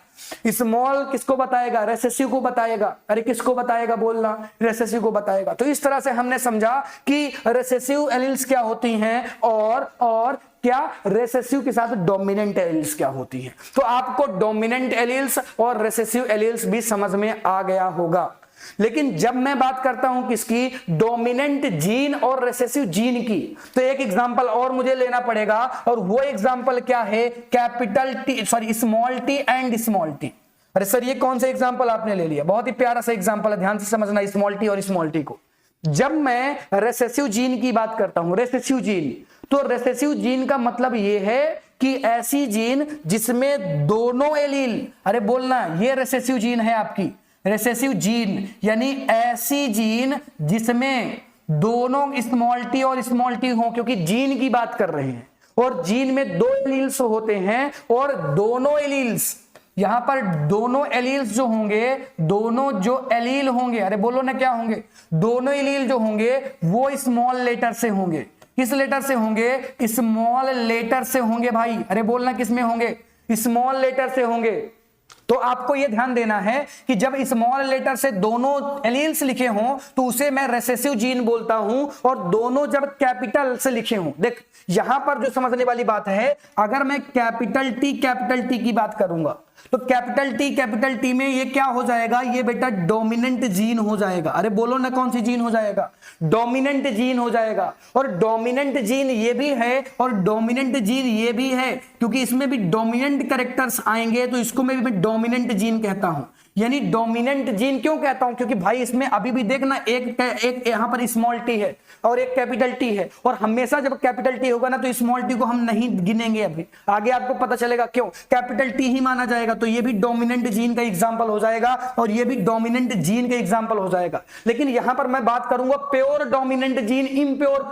स्मॉल किसको बताएगा? रेसेसिव को बताएगा। अरे किसको बताएगा? बोलना, रेसेसिव को बताएगा। तो इस तरह से हमने समझा कि रेसेसिव एलील्स क्या होती हैं और क्या रेसेसिव के साथ डोमिनेंट एलील्स क्या होती हैं। तो आपको डोमिनेंट एलील्स और रेसेसिव एलील्स भी समझ में आ गया होगा। लेकिन जब मैं बात करता हूं किसकी? डोमिनेंट जीन और रेसेसिव जीन की, तो एक एग्जांपल और मुझे लेना पड़ेगा और वो एग्जांपल क्या है? Capital T sorry small T and small T. अरे सर ये कौन सा एग्जांपल आपने ले लिया? बहुत ही प्यारा सा एग्जांपल है, ध्यान से समझना स्मॉल टी और स्मॉल टी को। जब मैं रेसेसिव जीन की बात करता हूं, रेसेसिव जीन, तो रेसेसिव जीन का मतलब ये है कि ऐसी जीन जिसमें दोनों एलील, अरे बोलना, ये रेसेसिव जीन है आपकी। रेसेसिव जीन यानी ऐसी जीन जिसमें दोनों स्मॉल टी और स्मॉल टी हो, क्योंकि जीन की बात कर रहे हैं और जीन में 2 एलील्स होते हैं और दोनों एलील्स, यहां पर दोनों एलील्स जो होंगे, दोनों जो एलील होंगे, अरे बोलो ना क्या होंगे? दोनों एलील जो होंगे वो स्मॉल लेटर से होंगे। किस लेटर से होंगे? स्मॉल लेटर से होंगे भाई। अरे बोलना किस में होंगे? स्मॉल लेटर से होंगे। तो आपको यह ध्यान देना है कि जब स्मॉल लेटर से दोनों एलील्स लिखे हों तो उसे मैं रेसेसिव जीन बोलता हूं, और दोनों जब कैपिटल से लिखे हों, देख यहां पर जो समझने वाली बात है, अगर मैं कैपिटल टी की बात करूंगा तो कैपिटल टी में ये क्या हो जाएगा? ये बेटा डोमिनेंट जीन हो जाएगा। अरे बोलो ना कौन सी जीन हो जाएगा? डोमिनेंट जीन हो जाएगा। और डोमिनेंट जीन ये भी है और डोमिनेंट जीन ये भी है, क्योंकि इसमें भी डोमिनेंट कैरेक्टर्स आएंगे, तो इसको मैं भी डोमिनेंट जीन कहता हूं। यानी डोमिनेंट जीन क्यों कहता हूं? क्योंकि भाई इसमें अभी भी देखना एक यहां पर स्मॉल टी है और एक कैपिटल टी है, और हमेशा जब कैपिटल टी होगा ना तो स्मॉल टी को हम नहीं गिनेंगे। अभी आगे आपको पता चलेगा क्यों। कैपिटल टी ही माना जाएगा, तो ये भी डोमिनेंट जीन का एग्जांपल हो जाएगा और ये भी डोमिनेंट जीन का एग्जांपल हो जाएगा। लेकिन यहां पर मैं बात करूंगा pure dominant gene, impure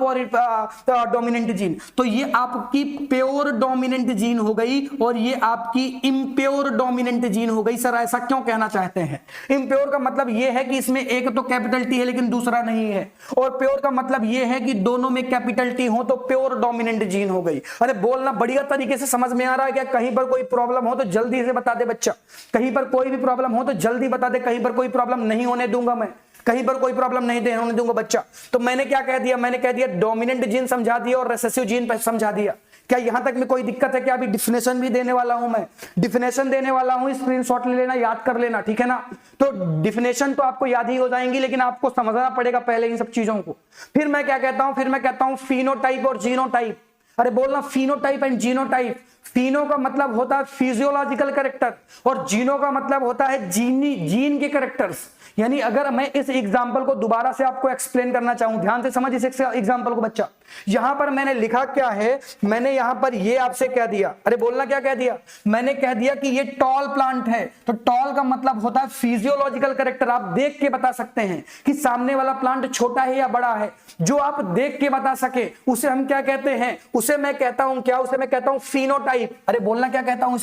dominant gene. तो ये आपकी प्योर डोमिनेंट जीन हो गई और ये आपकी इम्प्योर डोमिनेंट जीन हो गई। सर ऐसा क्यों कहना चाहते हैं? इम्प्योर का मतलब यह है कि इसमें एक तो कैपिटल टी है लेकिन दूसरा नहीं है, और प्योर का मतलब यह है कि दोनों में कैपिटल टी हो तो प्योर डोमिनेंट जीन हो गई। अरे बोलना बढ़िया तरीके से समझ में आ रहा है क्या? कहीं पर कोई प्रॉब्लम हो तो जल्दी से बता दे बच्चा, कहीं पर कोई भी प्रॉब्लम हो तो जल्दी बता दे। कहीं पर कोई प्रॉब्लम नहीं होने दूंगा मैं, कहीं पर कोई प्रॉब्लम नहीं होने दूंगा बच्चा। तो मैंने क्या कह दिया? मैंने कह दिया डोमिनेंट जीन समझा दिया और रेसेसिव जीन समझा दिया। क्या यहां तक में कोई दिक्कत है क्या? अभी डिफिनेशन भी देने वाला हूं मैं, डिफिनेशन देने वाला हूं, स्क्रीनशॉट ले लेना, याद कर लेना, ठीक है ना? तो डिफिनेशन तो आपको याद ही हो जाएंगी, लेकिन आपको समझना पड़ेगा पहले इन सब चीजों को। फिर मैं क्या कहता हूं? फिर मैं कहता हूं फिनोटाइप और जीनोटाइप। अरे बोलना फिनोटाइप एंड जीनोटाइप। फिनो का मतलब होता है फिजियोलॉजिकल कैरेक्टर और जीनो का मतलब होता है जीन के कैरेक्टर्स। यानी अगर मैं इस एग्जांपल को दोबारा से आपको एक्सप्लेन करना चाहूं, ध्यान से समझ इस एग्जांपल को बच्चा। यहां पर मैंने लिखा क्या है? मैंने यहां पर ये आपसे कह दिया, अरे बोलना क्या कह दिया? मैंने कह दिया कि ये टॉल प्लांट है। तो टॉल का मतलब होता है फिजियोलॉजिकल कैरेक्टर। आप देख के बता सकते हैं कि सामने वाला प्लांट छोटा है या बड़ा है। जो आप देख के बता सके उसे हम क्या कहते हैं? उसे मैं कहता हूं क्या? उसे मैं कहता हूं फिनोटाइप। अरे बोलना क्या कहता हूं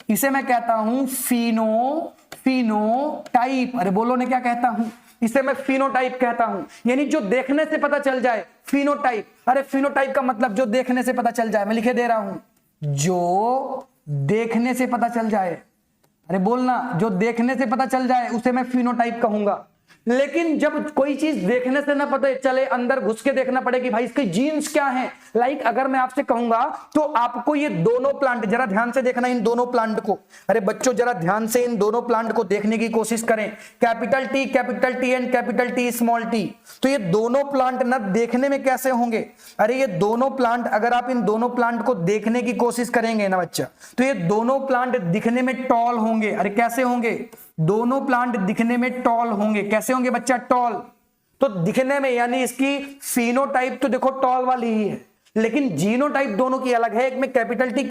इसे मैं कहता हूं फिनोटाइप। अरे बोलो ने क्या कहता हूं? इसे मैं फिनोटाइप कहता हूं। यानी जो देखने से पता चल जाए, फिनोटाइप। अरे फिनोटाइप का मतलब जो देखने से पता चल जाए, मैं लिखे दे रहा हूं, जो देखने से पता चल जाए। अरे बोलना, जो देखने से पता चल जाए उसे मैं फिनोटाइप कहूंगा। लेकिन जब कोई चीज देखने से ना पता चले, अंदर घुस के देखना पड़े कि भाई इसके जीन्स क्या हैं। लाइक अगर मैं आपसे कहूंगा तो आपको ये दोनों प्लांट जरा ध्यान से देखना, इन दोनों प्लांट को। अरे बच्चों जरा ध्यान से इन दोनों प्लांट को देखने की कोशिश करें। Capital T and capital T small T. तो ये दोनों प्लांट ना देखने में कैसे होंगे? अरे ये दोनों प्लांट, अगर आप इन दोनों प्लांट को देखने की कोशिश करेंगे ना बच्चा, तो ये दोनों प्लांट दिखने में टॉल होंगे। अरे कैसे होंगे? दोनों प्लांट दिखने में टॉल होंगे। कैसे होंगे बच्चा? टॉल। तो दिखने में यानी इसकी फिनोटाइप तो देखो टॉल वाली ही है, लेकिन जीनोटाइप दोनों की अलग है। एक में कैपिटल टी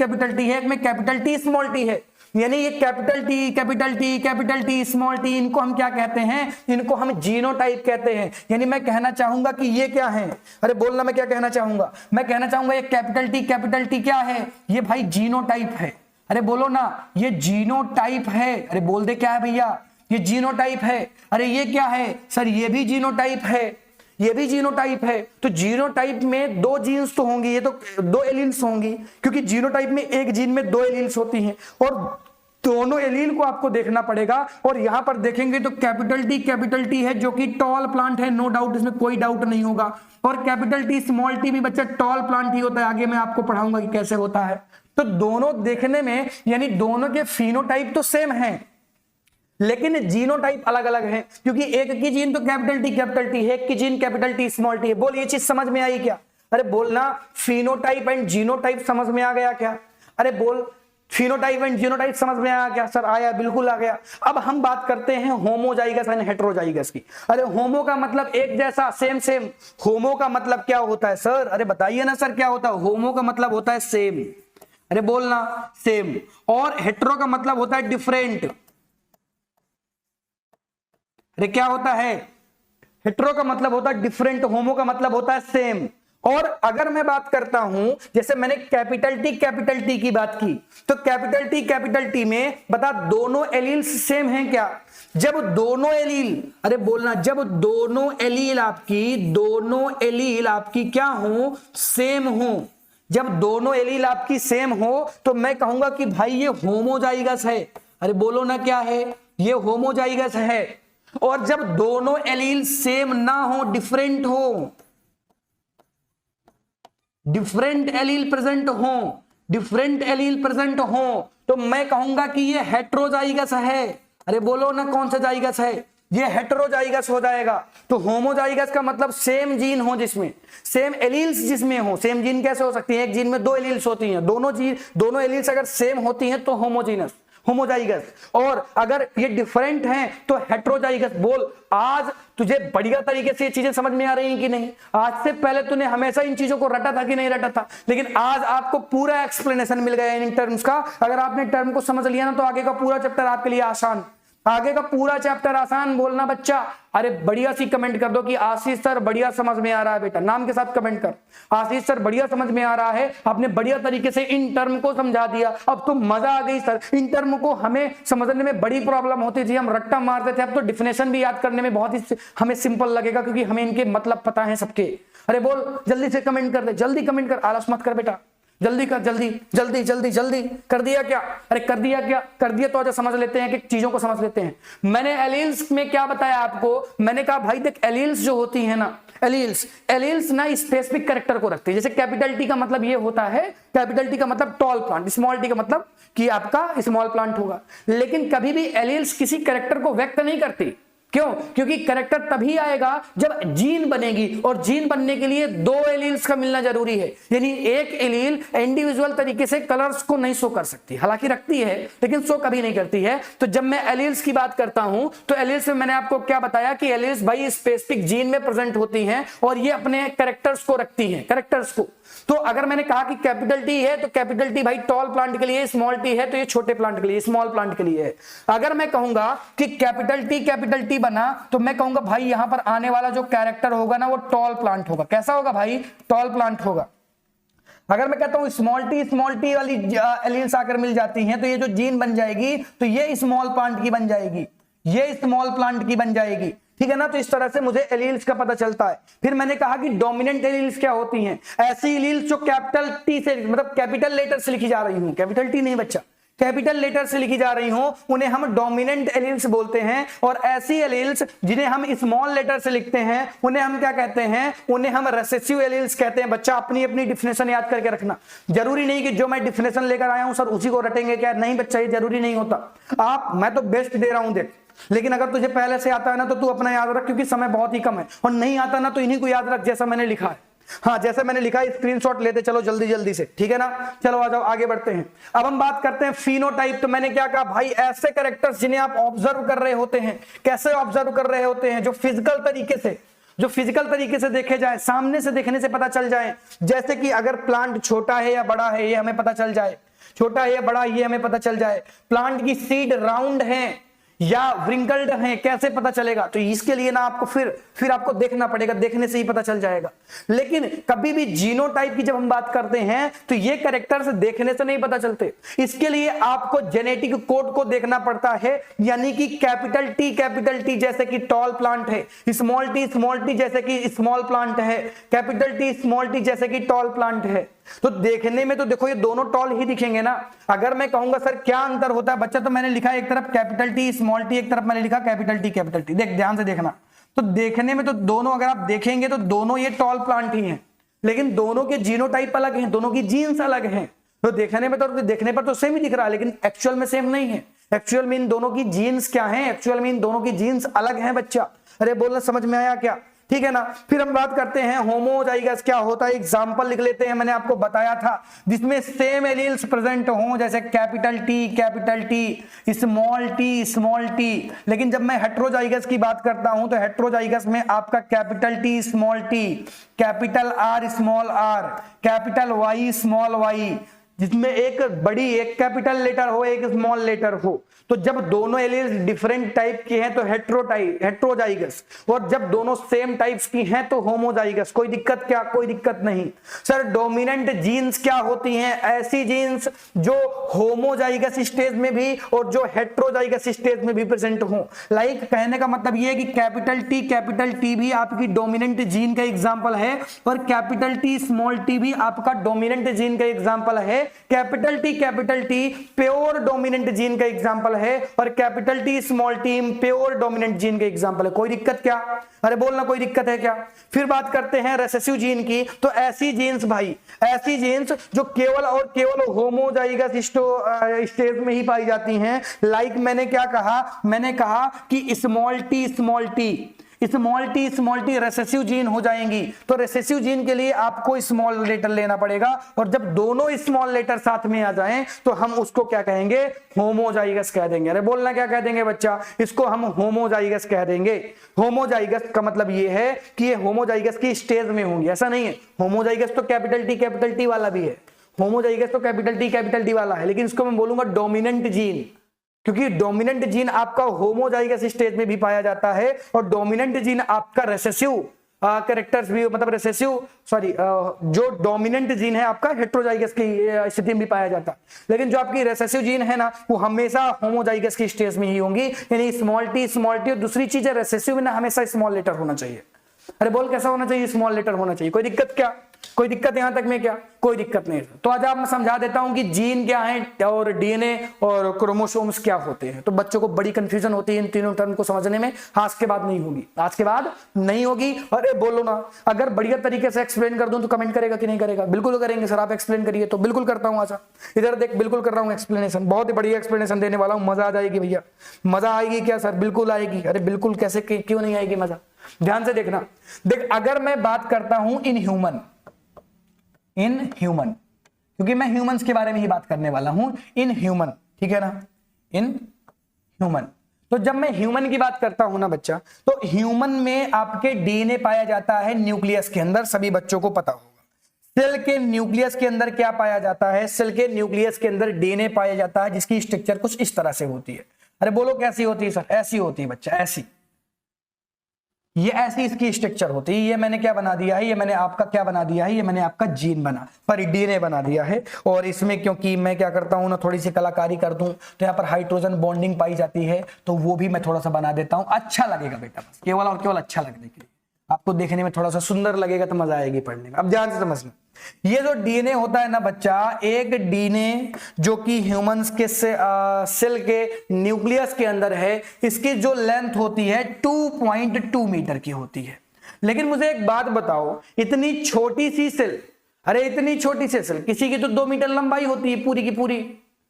है, एक में कैपिटल टी स्मॉल टी है। यानी ये कैपिटल टी स्मॉल टी, इनको हम क्या कहते हैं? इनको हम जीनोटाइप कहते हैं। यानी मैं कहना चाहूंगा कि ये क्या है? अरे बोलना, मैं क्या कहना चाहूंगा? मैं कहना चाहूंगा ये कैपिटल टी क्या है? ये भाई जीनोटाइप है। अरे बोलो ना, ये जीनोटाइप है। अरे बोल दे क्या है भैया? ये जीनोटाइप है। अरे ये क्या है सर? ये भी जीनोटाइप है, ये भी जीनोटाइप है। तो जीनोटाइप में दो जीन्स तो होंगी, ये तो दो एलील्स होंगी, क्योंकि जीनोटाइप में एक जीन में दो एलील्स होती हैं और दोनों एलील को आपको देखना पड़ेगा। और यहां पर देखेंगे तो कैपिटल टी है जो कि टॉल प्लांट है, नो डाउट, इसमें कोई डाउट नहीं होगा। और कैपिटल टी स्मॉल टी भी बच्चा टॉल प्लांट ही होता है। आगे मैं आपको पढ़ाऊंगा कि कैसे होता है। तो दोनों देखने में यानी दोनों के फिनोटाइप तो सेम है, लेकिन जीनोटाइप अलग अलग है, क्योंकि एक की जीन तो कैपिटल टी है, एक की gene capital T small T है। बोल ये चीज समझ में आई क्या? अरे बोलना, फिनोटाइप एंड जीनोटाइप समझ में आ गया क्या? अरे बोल, फिनोटाइप एंड जीनोटाइप समझ में आया क्या? सर आया, बिल्कुल आ गया। अब हम बात करते हैं होमोजाइगस एंड हेटेरोजाइगस की। अरे होमो का मतलब एक जैसा, सेम। होमो का मतलब क्या होता है सर? अरे बताइए ना सर क्या होता है? होमो का मतलब होता है सेम। अरे बोलना, सेम। और हेटेरो का मतलब होता है डिफरेंट। अरे क्या होता है? हेटेरो का मतलब होता है डिफरेंट, होमो का मतलब होता है सेम। और अगर मैं बात करता हूं, जैसे मैंने कैपिटल टी की बात की, तो कैपिटल टी में बता दोनों एलील्स सेम हैं क्या? जब दोनों एलील, अरे बोलना, जब दोनों एलील आपकी क्या हो? सेम हो। जब दोनों एलील आपकी सेम हो तो मैं कहूंगा कि भाई ये होमोजाइगस है। अरे बोलो ना क्या है? ये होमोजाइगस है। और जब दोनों एलील सेम ना हो, डिफरेंट एलील प्रेजेंट हो, तो मैं कहूंगा कि ये हेटेरोजाइगस है। अरे बोलो ना कौन सा जाइगस है? ये हेटेरोजाइगस हो जाएगा। तो होमोजाइगस का मतलब सेम जीन हो, जिसमें सेम एलील्स जिसमें हो। सेम जीन कैसे हो सकती है? एक जीन में दो एलील्स होती हैं, दोनों एलील्स अगर सेम होती हैं तो होमोजाइगस। और अगर ये डिफरेंट हैं तो हेटेरोजाइगस। बोल, आज तुझे बढ़िया तरीके से ये चीजें समझ में आ रही हैं कि नहीं? आज से पहले तूने हमेशा इन चीजों को रटा था कि नहीं रटा था? लेकिन आज आपको पूरा एक्सप्लेनेशन मिल गया इन टर्म्स का। अगर आपने टर्म को समझ लिया ना तो आगे का पूरा चैप्टर आपके लिए आसान। बोलना बच्चा। अरे बढ़िया सी कमेंट कर दो कि आशीष सर बढ़िया समझ में आ रहा है। बेटा नाम के साथ कमेंट कर, आशीष सर बढ़िया समझ में आ रहा है, आपने बढ़िया तरीके से इन टर्म को समझा दिया। अब तो मजा आ गई सर। इन टर्म को हमें समझने में बड़ी प्रॉब्लम होती थी, हम रट्टा मारते थे। अब तो डिफिनेशन भी याद करने में बहुत ही हमें सिंपल लगेगा, क्योंकि हमें इनके मतलब पता है सबके। अरे बोल, जल्दी से कमेंट कर दे, जल्दी कमेंट कर, आलस मत कर बेटा, जल्दी कर, जल्दी कर दिया क्या? अरे कर दिया क्या? कर दिया तो आजा समझ लेते हैं कि चीजों को समझ लेते हैं। मैंने एलील्स में क्या बताया आपको? मैंने कहा भाई देख, एलील्स जो होती है ना, एलील्स ना स्पेसिफिक कैरेक्टर को रखते हैं। जैसे कैपिटल टी का मतलब ये होता है, कैपिटल टी का मतलब टॉल प्लांट, स्मॉल टी का मतलब कि आपका स्मॉल प्लांट होगा। लेकिन कभी भी एलील्स किसी कैरेक्टर को व्यक्त नहीं करती। क्यों? क्योंकि कैरेक्टर तभी आएगा जब जीन बनेगी, और जीन बनने के लिए दो एलील्स का मिलना जरूरी है। यानी एक एलील इंडिविजुअल तरीके से कलर्स को नहीं शो कर सकती, हालांकि रखती है लेकिन शो कभी नहीं करती है। तो जब मैं एलील्स की बात करता हूं तो एलील्स में मैंने आपको क्या बताया कि एलील्स भाई स्पेसिफिक जीन में प्रेजेंट होती हैं और ये अपने कैरेक्टर्स को रखती हैं, कैरेक्टर्स को। तो अगर मैंने कहा कि कैपिटल टी है तो कैपिटल टी भाई टॉल प्लांट के लिए, स्मॉल टी है तो ये छोटे प्लांट के लिए, स्मॉल प्लांट के लिए है। अगर मैं कहूंगा कि कैपिटल टी बना तो मैं कहूंगा भाई यहां पर आने वाला जो कैरेक्टर होगा ना वो टॉल प्लांट होगा। कैसा होगा भाई? टॉल प्लांट होगा। अगर मैं कहता हूं स्मॉल टी वाली एलील्स आकर मिल जाती हैं तो ये जो जीन बन जाएगी तो ये स्मॉल प्लांट की बन जाएगी, ये स्मॉल प्लांट की बन जाएगी। ठीक है ना? तो इस तरह से मुझे एलील्स का पता चलता है। फिर मैंने कहा कि डोमिनेंट एलील्स क्या होती हैं? ऐसी एलील्स जो कैपिटल टी से, मतलब कैपिटल लेटर से लिखी जा रही हूं, कैपिटल टी नहीं बच्चा, कैपिटल लेटर से लिखी जा रही हो उन्हें हम डोमिनेंट एलील्स बोलते हैं, और ऐसी एलील्स जिन्हें हम स्मॉल लेटर से लिखते हैं उन्हें हम क्या कहते हैं, उन्हें हम रिसेसिव एलील्स कहते हैं। बच्चा अपनी अपनी डिफिनेशन याद करके रखना, जरूरी नहीं कि जो मैं डिफिनेशन लेकर आया हूं सर उसी को रटेंगे क्या, नहीं बच्चा ये जरूरी नहीं होता। मैं तो बेस्ट दे रहा हूं देख, लेकिन अगर तुझे पहले से आता है ना तो तू अपना याद रख, क्योंकि समय बहुत ही कम है, और नहीं आता ना तो इन्हीं को याद रख जैसा मैंने लिखा है। हाँ जैसे मैंने लिखा है स्क्रीनशॉट लेते चलो जल्दी जल्दी से, ठीक है ना। चलो आ जाओ आगे बढ़ते हैं। अब हम बात करते हैं फिनोटाइप। तो मैंने क्या कहा भाई, ऐसे कैरेक्टर्स जिन्हें आप ऑब्जर्व कर रहे होते हैं। कैसे ऑब्जर्व कर रहे होते हैं, जो फिजिकल तरीके से देखे जाए, सामने से देखने से पता चल जाए। जैसे कि अगर प्लांट छोटा है या बड़ा है ये हमें पता चल जाए, छोटा है या बड़ा ये हमें पता चल जाए। प्लांट की सीड राउंड है या व्रिंकल्ड है, कैसे पता चलेगा, तो इसके लिए ना आपको फिर आपको देखना पड़ेगा, देखने से ही पता चल जाएगा। लेकिन कभी भी जीनोटाइप की जब हम बात करते हैं तो ये कैरेक्टर्स देखने से नहीं पता चलते, इसके लिए आपको जेनेटिक कोड को देखना पड़ता है। यानी कि कैपिटल टी जैसे कि टॉल प्लांट है, स्मॉल टी जैसे कि स्मॉल प्लांट है, कैपिटल टी स्मॉल टी जैसे कि टॉल प्लांट है। तो देखने में तो देखो ये दोनों टॉल ही दिखेंगे ना। अगर मैं कहूंगा सर क्या अंतर होता है बच्चा, तो मैंने लिखा एक तरफ कैपिटल टी स्मॉल टी, एक तरफ मैंने लिखा कैपिटल टी। देख ध्यान से देखना, तो देखने में तो दोनों अगर आप देखेंगे तो दोनों ये टॉल प्लांट ही हैं, लेकिन दोनों के जीनोटाइप अलग हैं, दोनों की जीन्स अलग हैं। तो देखने पर तो सेम ही दिख रहा है, लेकिन एक्चुअल में सेम नहीं है। एक्चुअल में इन दोनों की जीन्स क्या है, एक्चुअल में इन दोनों की जीन्स अलग है बच्चा। अरे बोलना समझ में आया क्या, ठीक है ना। फिर हम बात करते हैं होमोजाइगस क्या होता है, एग्जांपल लिख लेते हैं। मैंने आपको बताया था जिसमें सेम एलील्स प्रेजेंट हों, जैसे कैपिटल टी, स्मॉल टी। लेकिन जब मैं हेट्रोजाइगस की बात करता हूं तो हेट्रोजाइगस में आपका capital T small T, capital R small R, capital Y small Y, जिसमें एक कैपिटल लेटर हो एक स्मॉल लेटर हो। तो जब दोनों एलील्स डिफरेंट टाइप की हैं तो हेट्रोजाइगस, और जब दोनों सेम टाइप्स की हैं तो होमोजाइगस। कोई दिक्कत क्या, कोई दिक्कत नहीं। सर डोमिनेंट जीन्स क्या होती हैं, ऐसी जीन्स जो होमोजाइगस स्टेज में भी और जो हेट्रोजाइगस स्टेज में भी प्रेजेंट हो। लाइक कहने का मतलब यह है कि कैपिटल टी भी आपकी डोमिनेंट जीन का एग्जांपल है, और कैपिटल टी स्मॉल टी भी आपका डोमिनेंट जीन का एग्जांपल है। Capital T pure dominant gene का एग्जांपल है, और capital T small T pure dominant gene का एग्जांपल है। कोई दिक्कत क्या, अरे बोलना कोई दिक्कत है क्या। फिर बात करते हैं रिसेसिव जीन की। तो ऐसी जीन्स भाई, ऐसी जीन्स जो केवल और केवल होमोजाइगस स्टेज में ही पाई जाती हैं। लाइक मैंने क्या कहा, मैंने कहा कि स्मॉल टी रिसेसिव जीन हो जाएंगी। तो रिसेसिव जीन के लिए आपको स्मॉल लेटर लेना पड़ेगा, और जब दोनों स्मॉल लेटर साथ में आ जाएं तो हम उसको क्या कहेंगे, होमोजाइगस कह देंगे। अरे बोलना क्या कह देंगे बच्चा, इसको हम होमोजाइगस कह देंगे। होमोजाइगस का मतलब ये है कि ये होमोजाइगस की स्टेज में होंगी, ऐसा नहीं है। होमोजाइगस तो कैपिटल टी वाला भी है, होमोजाइगस तो कैपिटल टी वाला है, लेकिन इसको मैं बोलूंगा डोमिनेंट जीन, क्योंकि डोमिनेंट जीन आपका होमोजाइगस स्टेज में भी पाया जाता है, और डोमिनेंट जीन आपका रिसेसिव कैरेक्टर्स भी, मतलब जो डोमिनेंट जीन है आपका हेट्रोजाइगस की स्थिति में भी पाया जाता है। लेकिन जो आपकी रिसेसिव जीन है ना वो हमेशा होमोजाइगस की स्टेज में ही होंगी, यानी स्मॉल टी। और दूसरी चीज है रिसेसिव में ना हमेशा स्मॉल लेटर होना चाहिए। अरे बोल कैसा होना चाहिए, स्मॉल लेटर होना चाहिए। कोई दिक्कत क्या, कोई दिक्कत यहां तक में क्या, कोई दिक्कत नहीं। तो आज आप मैं समझा देता हूं कि जीन क्या है और डीएनए और क्रोमोसोम्स क्या होते हैं। तो बच्चों को बड़ी कंफ्यूजन होती है इन तीनों टर्म को समझने में। आज के बाद नहीं होगी, आज के बाद नहीं होगी। अरे बोलो ना, अगर बढ़िया तरीके से एक्सप्लेन कर दूं तो कमेंट करेगा कि नहीं करेगा, बिल्कुल करेंगे सर। आप एक्सप्लेन करिए, तो बिल्कुल करता हूं। आशा इधर देख, बिल्कुल कर रहा हूं एक्सप्लेनेशन, बहुत ही बढ़िया एक्सप्लेनेशन देने वाला हूं। मजा आ जाएगी भैया, मजा आएगी क्या सर, बिल्कुल आएगी। अरे बिल्कुल, कैसे क्यों नहीं आएगी मजा, ध्यान से देखना। देख अगर मैं बात करता हूं इन ह्यूमन, क्योंकि मैं ह्यूमंस के बारे में ही बात करने वाला हूं, इन ह्यूमन, ठीक है ना, इन ह्यूमन। तो जब मैं ह्यूमन की बात करता हूं ना बच्चा, तो ह्यूमन में आपके डीएनए पाया जाता है न्यूक्लियस के अंदर, सभी बच्चों को पता होगा। सेल के न्यूक्लियस के अंदर क्या पाया जाता है, सेल के न्यूक्लियस के अंदर डीएनए पाया जाता है, जिसकी स्ट्रक्चर कुछ इस तरह से होती है। अरे बोलो कैसी होती है सर, ऐसी होती है बच्चा, ऐसी, ये ऐसी इसकी स्ट्रक्चर होती है। ये मैंने क्या बना दिया है, ये मैंने आपका क्या बना दिया है, ये मैंने आपका जीन बना पर डीएनए बना दिया है। और इसमें क्योंकि मैं क्या करता हूं ना, थोड़ी सी कलाकारी कर दूं, तो यहाँ पर हाइड्रोजन बॉन्डिंग पाई जाती है, तो वो भी मैं थोड़ा सा बना देता हूं। अच्छा लगेगा बेटा, बस केवल और केवल अच्छा लगने के लिए, आपको देखने में थोड़ा सा सुंदर लगेगा तो मजा आएगी पढ़ने में। अब ध्यान से समझना, ये जो डीएनए होता है ना बच्चा, एक डीएनए जो कि ह्यूमंस के सेल के न्यूक्लियस के अंदर है, इसकी जो लेंथ होती है 2.2 मीटर की होती है। लेकिन मुझे एक बात बताओ, इतनी छोटी सी सेल, अरे इतनी छोटी सी सेल, किसी की तो 2 मीटर लंबाई होती है पूरी की पूरी,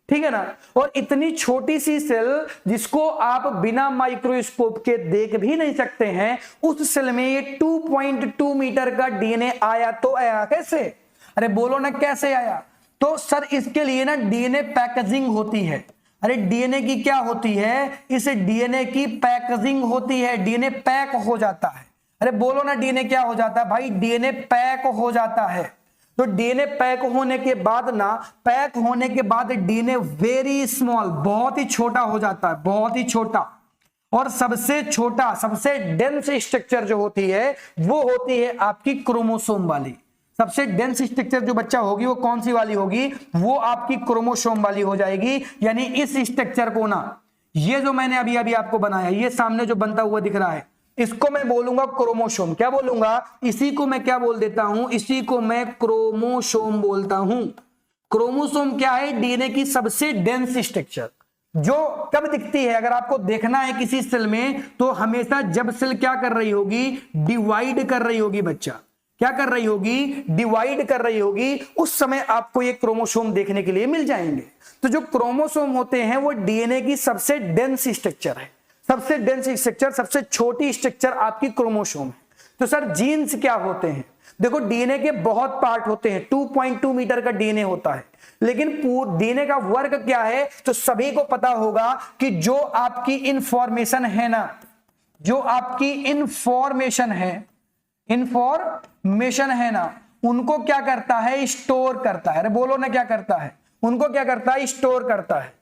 ठीक है ना, और इतनी छोटी सी सेल जिसको आप बिना माइक्रोस्कोप के देख भी नहीं सकते हैं, उस सेल में ये 2.2 मीटर का डीएनए आया तो आया कैसे? अरे बोलो ना कैसे आया? तो सर इसके लिए ना डीएनए पैकेजिंग होती है। अरे डीएनए की क्या होती है? इस डीएनए की पैकेजिंग होती है, डीएनए पैक हो जाता है। अरे बोलो ना डीएनए क्या हो जाता है भाई? डीएनए पैक हो जाता है। तो डीएनए पैक होने के बाद ना, पैक होने के बाद डीएनए वेरी स्मॉल, बहुत ही छोटा हो जाता है, बहुत ही छोटा। और सबसे छोटा, सबसे डेंस स्ट्रक्चर जो होती है वो होती है आपकी क्रोमोसोम वाली। सबसे डेंस स्ट्रक्चर जो बच्चा होगी वो कौन सी वाली होगी? वो आपकी क्रोमोसोम वाली हो जाएगी। यानी इस स्ट्रक्चर को ना, ये जो मैंने अभी अभी आपको बनाया, ये सामने जो बनता हुआ दिख रहा है, इसको मैं बोलूंगा क्रोमोसोम। क्या बोलूंगा? इसी को मैं क्या बोल देता हूं? इसी को मैं क्रोमोसोम बोलता हूं। क्रोमोसोम क्या है? डीएनए की सबसे डेंस स्ट्रक्चर, जो कब दिखती है? अगर आपको देखना है किसी सेल में, तो हमेशा जब सेल क्या कर रही होगी? डिवाइड कर रही होगी बच्चा। क्या कर रही होगी? डिवाइड कर रही होगी। उस समय आपको ये क्रोमोसोम देखने के लिए मिल जाएंगे। तो जो क्रोमोसोम होते हैं वो डीएनए की सबसे डेंस स्ट्रक्चर है। सबसे डेंस स्ट्रक्चर, सबसे छोटी स्ट्रक्चर आपकी क्रोमोसोम है। तो सर जीन्स क्या होते हैं? देखो डीएनए के बहुत पार्ट होते हैं, 2.2 मीटर का डीएनए होता है, लेकिन डीएनए का वर्क क्या है? तो सभी को पता होगा कि जो आपकी इंफॉर्मेशन है ना, जो आपकी इंफॉर्मेशन है ना, उनको क्या करता है? स्टोर करता है। अरे बोलो ना क्या करता है? उनको क्या करता है? स्टोर करता है।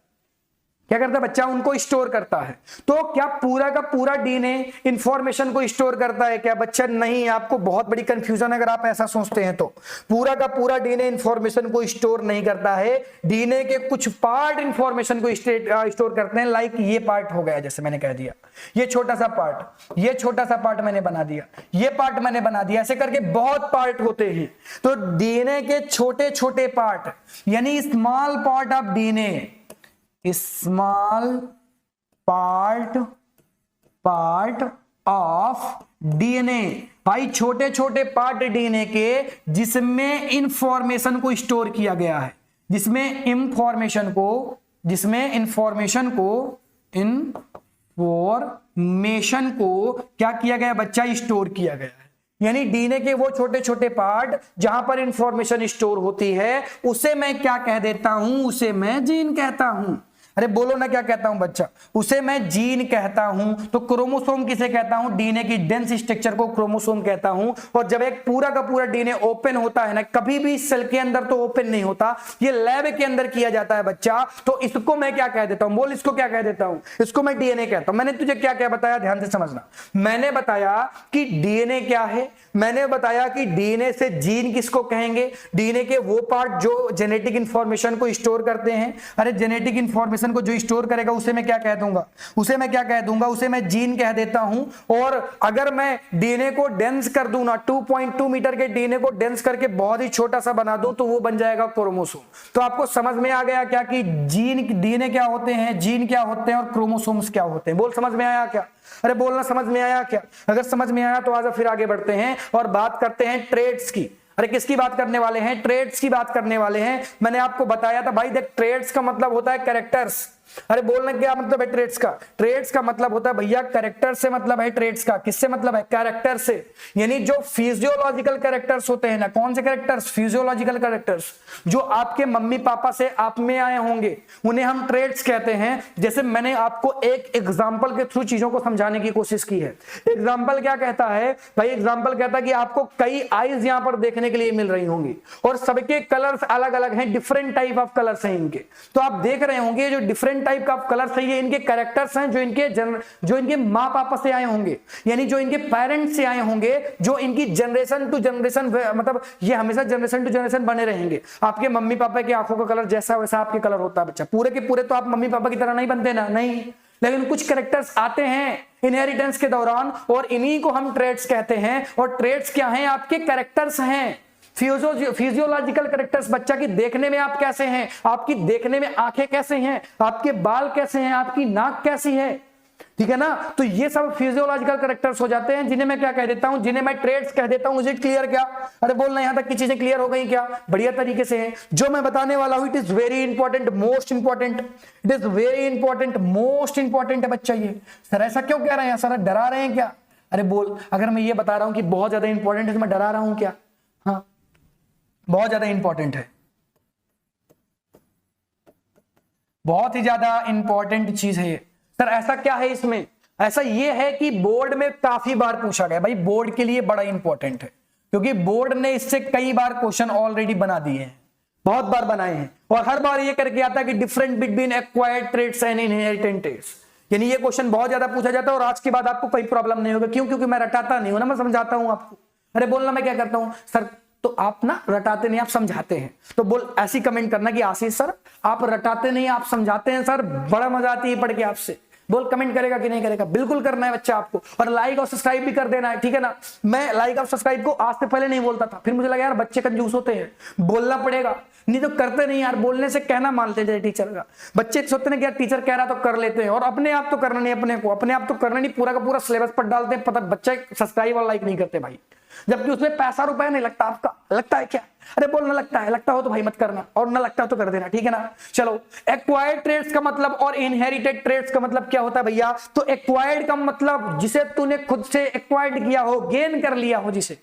क्या करता है बच्चा? उनको स्टोर करता है। तो क्या पूरा का पूरा डीएनए इंफॉर्मेशन को स्टोर करता है क्या बच्चा? नहीं, आपको बहुत बड़ी कंफ्यूजन अगर आप ऐसा सोचते हैं तो। पूरा का पूरा डीएनए इंफॉर्मेशन को स्टोर नहीं करता है। डीएनए के कुछ पार्ट इंफॉर्मेशन को स्टोर करते हैं। लाइक ये पार्ट हो गया, जैसे मैंने कह दिया, ये छोटा सा पार्ट, ये छोटा सा पार्ट मैंने बना दिया, ये पार्ट मैंने बना दिया, ऐसे करके बहुत पार्ट होते हैं। तो डीएनए के छोटे छोटे पार्ट, यानी small part of DNA, small part of DNA, भाई छोटे छोटे पार्ट डीएनए के जिसमें इंफॉर्मेशन को स्टोर किया गया है, जिसमें इंफॉर्मेशन को क्या किया गया बच्चा? स्टोर किया गया है। यानी डीएनए के वो छोटे छोटे पार्ट जहां पर इंफॉर्मेशन स्टोर होती है, उसे मैं क्या कह देता हूं? उसे मैं जीन कहता हूं। अरे बोलो ना क्या कहता हूं बच्चा? उसे मैं जीन कहता हूं। तो क्रोमोसोम किसे कहता हूं? डीएनए की डेंस स्ट्रक्चर को क्रोमोसोम कहता हूं। और जब एक पूरा का पूरा डीएनए ओपन होता है ना, कभी भी सेल के अंदर तो ओपन नहीं होता, ये लैब के अंदर किया जाता है बच्चा, तो इसको मैं क्या कह देता हूं? बोल, इसको क्या कह देता हूं? इसको मैं डीएनए कहता हूं। मैंने तुझे क्या क्या बताया? ध्यान से समझना। मैंने बताया कि डीएनए क्या है, मैंने बताया कि डीएनए से जीन किसको कहेंगे? डीएनए के वो पार्ट जो जेनेटिक इंफॉर्मेशन को स्टोर करते हैं। अरे जेनेटिक इंफॉर्मेशन को जो स्टोर करेगा उसे मैं क्या कह दूंगा? उसे मैं जीन कह देता हूं। और अगर मैं डीएनए को डेंस कर दूं ना, 2.2 मीटर के डीएनए को डेंस करके बहुत ही छोटा सा बना दूं, तो वो बन जाएगा क्रोमोसोम। तो आपको समझ में आ गया क्या कि जीन, डीएनए क्या होते हैं, जीन क्या होते हैं और क्रोमोसोम्स क्या होते हैं? बोल, समझ में आया क्या? अरे बोलना, समझ में आया क्या? अगर समझ में आया तो आजा फिर आगे बढ़ते हैं और बात करते हैं ट्रेड्स की। अरे किसकी बात करने वाले हैं? ट्रेड्स की बात करने वाले हैं। मैंने आपको बताया था भाई, देख ट्रेड्स का मतलब होता है कैरेक्टर्स। अरे बोलना क्या मतलब है ट्रेड्स का? ट्रेड्स का मतलब होता है भैया कैरेक्टर से मतलब है ट्रेड्स का। किससे मतलब है? कैरेक्टर से। यानी जो फिजियोलॉजिकल कैरेक्टर्स होते हैं ना, कौन से कैरेक्टर्स? फिजियोलॉजिकल कैरेक्टर्स जो आपके मम्मी पापा से आप में आए होंगे, उन्हें हम ट्रेड्स कहते हैं। जैसे मैंने आपको एक एग्जांपल के थ्रू चीजों को समझाने की कोशिश की है। एग्जांपल क्या कहता है भाई? एग्जांपल कहता है कि आपको कई आईज यहां पर देखने के लिए मिल रही होंगी और सबके कलर्स अलग अलग हैं, डिफरेंट टाइप ऑफ कलर्स हैं इनके। तो आप देख रहे होंगे जो डिफरेंट टाइप का कलर सही है, इनके कैरेक्टर्स हैं जो इनके माँ पापा से आए होंगे, यानी जो इनके पेरेंट्स से आए होंगे, जो इनकी जनरेशन टू जनरेशन, मतलब ये हमेशा जनरेशन टू जनरेशन बने रहेंगे। आपके मम्मी पापा की आंखों का कलर जैसा वैसा आपके कलर होता है बच्चा। पूरे के पूरे तो आप मम्मी पापा की तरह नहीं बनते ना, नहीं, लेकिन कुछ कैरेक्टर्स आते हैं इनहेरिटेंस के दौरान और इन्हीं को हम ट्रेड्स कहते हैं। और ट्रेड्स क्या हैं? आपके कैरेक्टर्स हैं। फिजियोलॉजिकल कैरेक्टर्स, बच्चा की देखने में आप कैसे हैं, आपकी देखने में आंखें कैसे हैं, आपके बाल कैसे हैं, आपकी नाक कैसी है, ठीक है ना। तो ये सब फिजियोलॉजिकल कैरेक्टर्स हो जाते हैं, जिन्हें मैं क्या कह देता हूं, जिन्हें मैं ट्रेड्स कह देता हूं। मुझे क्लियर क्या? अरे बोलना यहां तक की चीजें क्लियर हो गई क्या? बढ़िया तरीके से है। जो मैं बताने वाला हूं, it is very important, most important, it is very important, most important है बच्चा। ये सर ऐसा क्यों कह रहे हैं, सर डरा रहे हैं क्या? अरे बोल, अगर मैं ये बता रहा हूं कि बहुत ज्यादा इंपॉर्टेंट है तो मैं डरा रहा हूं क्या? हाँ, बहुत ज्यादा इंपॉर्टेंट है, बहुत ही ज्यादा इंपॉर्टेंट चीज है ये। सर ऐसा क्या है इसमें? ऐसा ये है कि बोर्ड में काफी बार पूछा गया। भाई बोर्ड के लिए बड़ा इंपॉर्टेंट है, क्योंकि बोर्ड ने इससे कई बार क्वेश्चन ऑलरेडी बना दिए हैं, बहुत बार बनाए हैं, और हर बार ये करके आता है कि different between acquired traits and inherited traits. यानी ये क्वेश्चन बहुत ज्यादा पूछा जाता है, और आज के बाद आपको कोई प्रॉब्लम नहीं होगा। क्यों? क्योंकि मैं रटाता नहीं हूं ना, मैं समझाता हूं आपको। अरे बोलना मैं क्या करता हूं सर, तो आप ना रटाते नहीं, आप समझाते हैं। तो बोल ऐसी कमेंट करना कि आशीष सर आप रटाते नहीं, आप समझाते हैं सर, बड़ा मजा आती है पढ़ के आपसे। बोल कमेंट करेगा कि नहीं करेगा? बिल्कुल करना है बच्चा आपको, और लाइक और सब्सक्राइब भी कर देना है, ठीक है ना। मैं लाइक और सब्सक्राइब को आज से पहले नहीं बोलता था, फिर मुझे लगा यार बच्चे कंजूस होते हैं, बोलना पड़ेगा, नहीं तो करते नहीं यार। बोलने से कहना मान लेते हैं टीचर का। बच्चे सोचते हैं कि यार टीचर कह रहा तो कर लेते हैं, और अपने आप तो करना नहीं, अपने आप तो करना नहीं, पूरा का पूरा सिलेबस पर डालते हैं, पता बच्चे सब्सक्राइब और लाइक नहीं करते भाई, जबकि उसमें पैसा रुपया नहीं लगता आपका। लगता है क्या? अरे बोलना लगता है, लगता हो तो भाई मत करना, और ना लगता हो तो कर देना, ठीक है ना। चलो, एक्वायर्ड ट्रेड्स का मतलब और इनहेरिटेड ट्रेड्स का मतलब क्या होता है भैया? तो एक्वायर्ड का मतलब जिसे तूने खुद से एक्वायर्ड किया हो, गेन कर लिया हो जिसे।